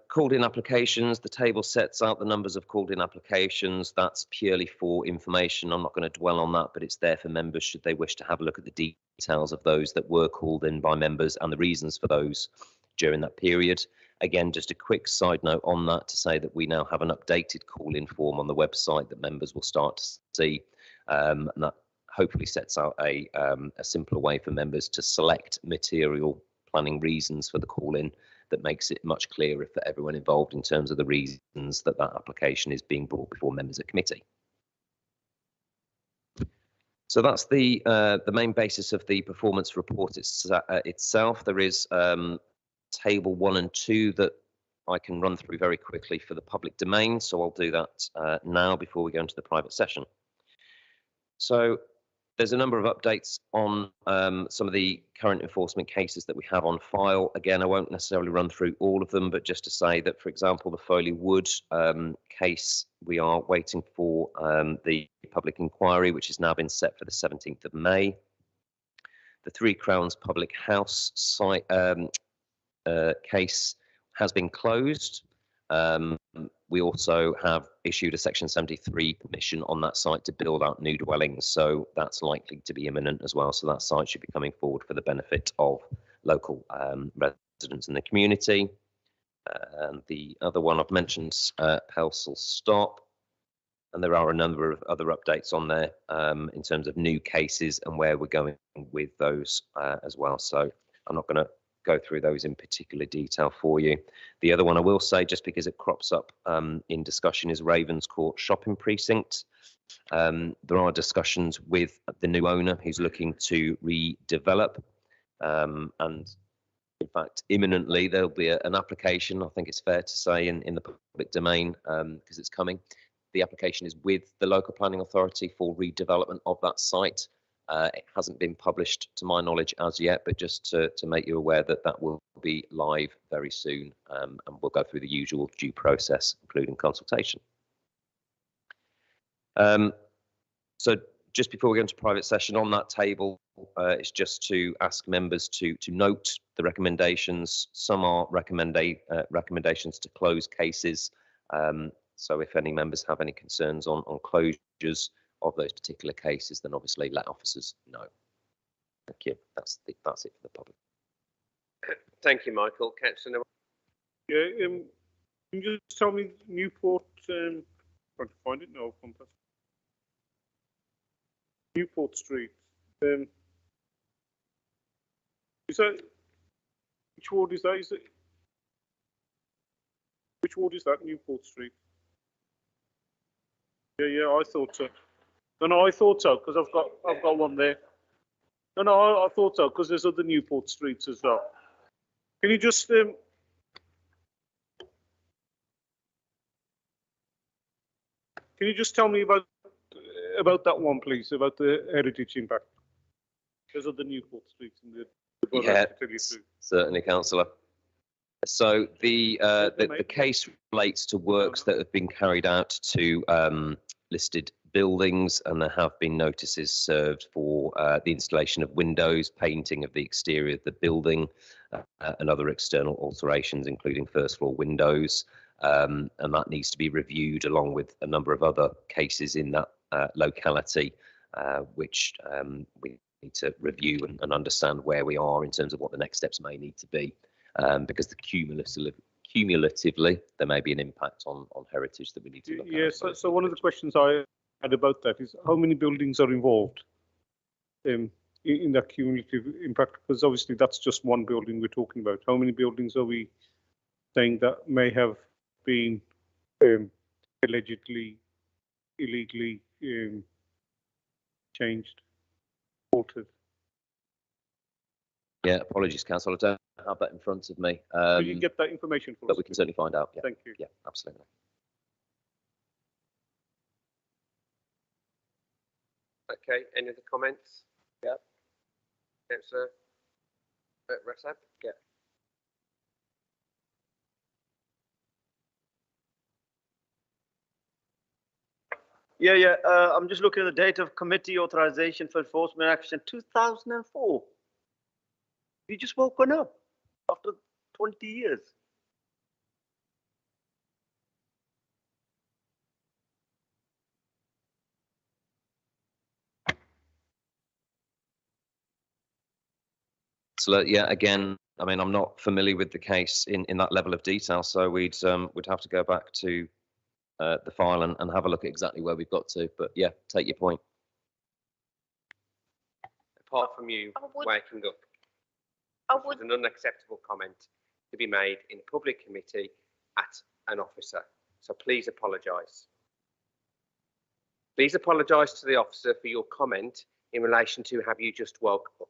Called in applications, the table sets out the numbers of called in applications. That's purely for information. I'm not going to dwell on that, but it's there for members should they wish to have a look at the details of those that were called in by members and the reasons for those during that period. Again, just a quick side note on that to say that we now have an updated call-in form on the website that members will start to see, and that hopefully sets out a simpler way for members to select material planning reasons for the call-in that makes it much clearer for everyone involved in terms of the reasons that that application is being brought before members of committee. So that's the main basis of the performance report itself. There is table 1 and 2 that I can run through very quickly for the public domain. So I'll do that now before we go into the private session. So there's a number of updates on some of the current enforcement cases that we have on file. Again, I won't necessarily run through all of them, but just to say that, for example, the Foley Wood case, we are waiting for the public inquiry, which has now been set for the 17th of May. The Three Crowns Public House site case has been closed. We also have issued a Section 73 permission on that site to build out new dwellings, so that's likely to be imminent as well. So that site should be coming forward for the benefit of local residents in the community. And the other one I've mentioned, Pelsall Stop, and there are a number of other updates on there in terms of new cases and where we're going with those as well. So I'm not going to go through those in particular detail for you. The other one I will say, just because it crops up in discussion, is Ravenscourt Shopping Precinct. There are discussions with the new owner who's looking to redevelop, and in fact, imminently there'll be an application, I think it's fair to say, in the public domain, because it's coming. The application is with the local planning authority for redevelopment of that site. It hasn't been published to my knowledge as yet, but just to make you aware that that will be live very soon, and we'll go through the usual due process, including consultation. So just before we go into private session, on that table, it's just to ask members to note the recommendations. Some are recommendations to close cases. So if any members have any concerns on closures of those particular cases, then obviously let officers know. Thank you. That's it for the public. Thank you, Michael. Councillor. Yeah, can you just tell me Newport? Trying to find it now. Newport Street. Is that which ward is that? Is it Which ward is that? Newport Street. Yeah, I thought so. No, I thought so because I've got one there. No, I thought so because there's other Newport Streets as well. Can you just can you just tell me about that one, please, about the heritage impact? There's other Newport Streets in the borough, Yeah, to tell you true. certainly, councillor. So the case relates to works that have been carried out to listed buildings, and there have been notices served for the installation of windows, painting of the exterior of the building, and other external alterations, including first floor windows. And that needs to be reviewed along with a number of other cases in that locality, which we need to review and understand where we are in terms of what the next steps may need to be. Because cumulatively, there may be an impact on heritage that we need to look at. Yes, so one of the questions I had about that is how many buildings are involved in that cumulative impact? Because obviously that's just one building we're talking about. How many buildings are we saying that may have been allegedly, illegally changed, altered? Yeah, apologies, council. I don't have that in front of me. Can you get that information for us? But we can certainly find out. Yeah. Thank you. Yeah, absolutely. Okay, any other comments? Yeah. Councillor Rassab? Yeah. Yeah. I'm just looking at the date of committee authorization for enforcement action 2004. We just woken up after 20 years. So yeah, again, I mean, I'm not familiar with the case in that level of detail, so we'd have to go back to the file and have a look at exactly where we've got to. But yeah, take your point. Apart from you waking up, this was an unacceptable comment to be made in a public committee at an officer. So please apologise. Please apologise to the officer for your comment in relation to have you just woke up.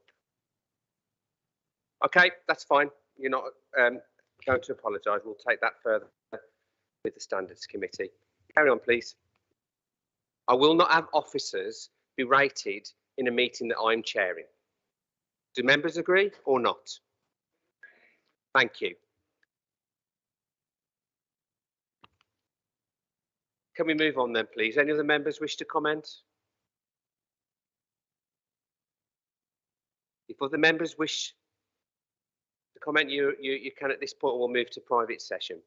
Okay, that's fine. You're not going to apologise. We'll take that further with the Standards Committee. Carry on, please. I will not have officers be rated in a meeting that I'm chairing. Do members agree or not? Thank you. Can we move on then, please? Any other members wish to comment? If other members wish to comment, you can at this point. We'll move to private session.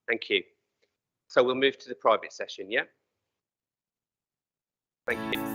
Thank you. So we'll move to the private session, yeah? Thank you.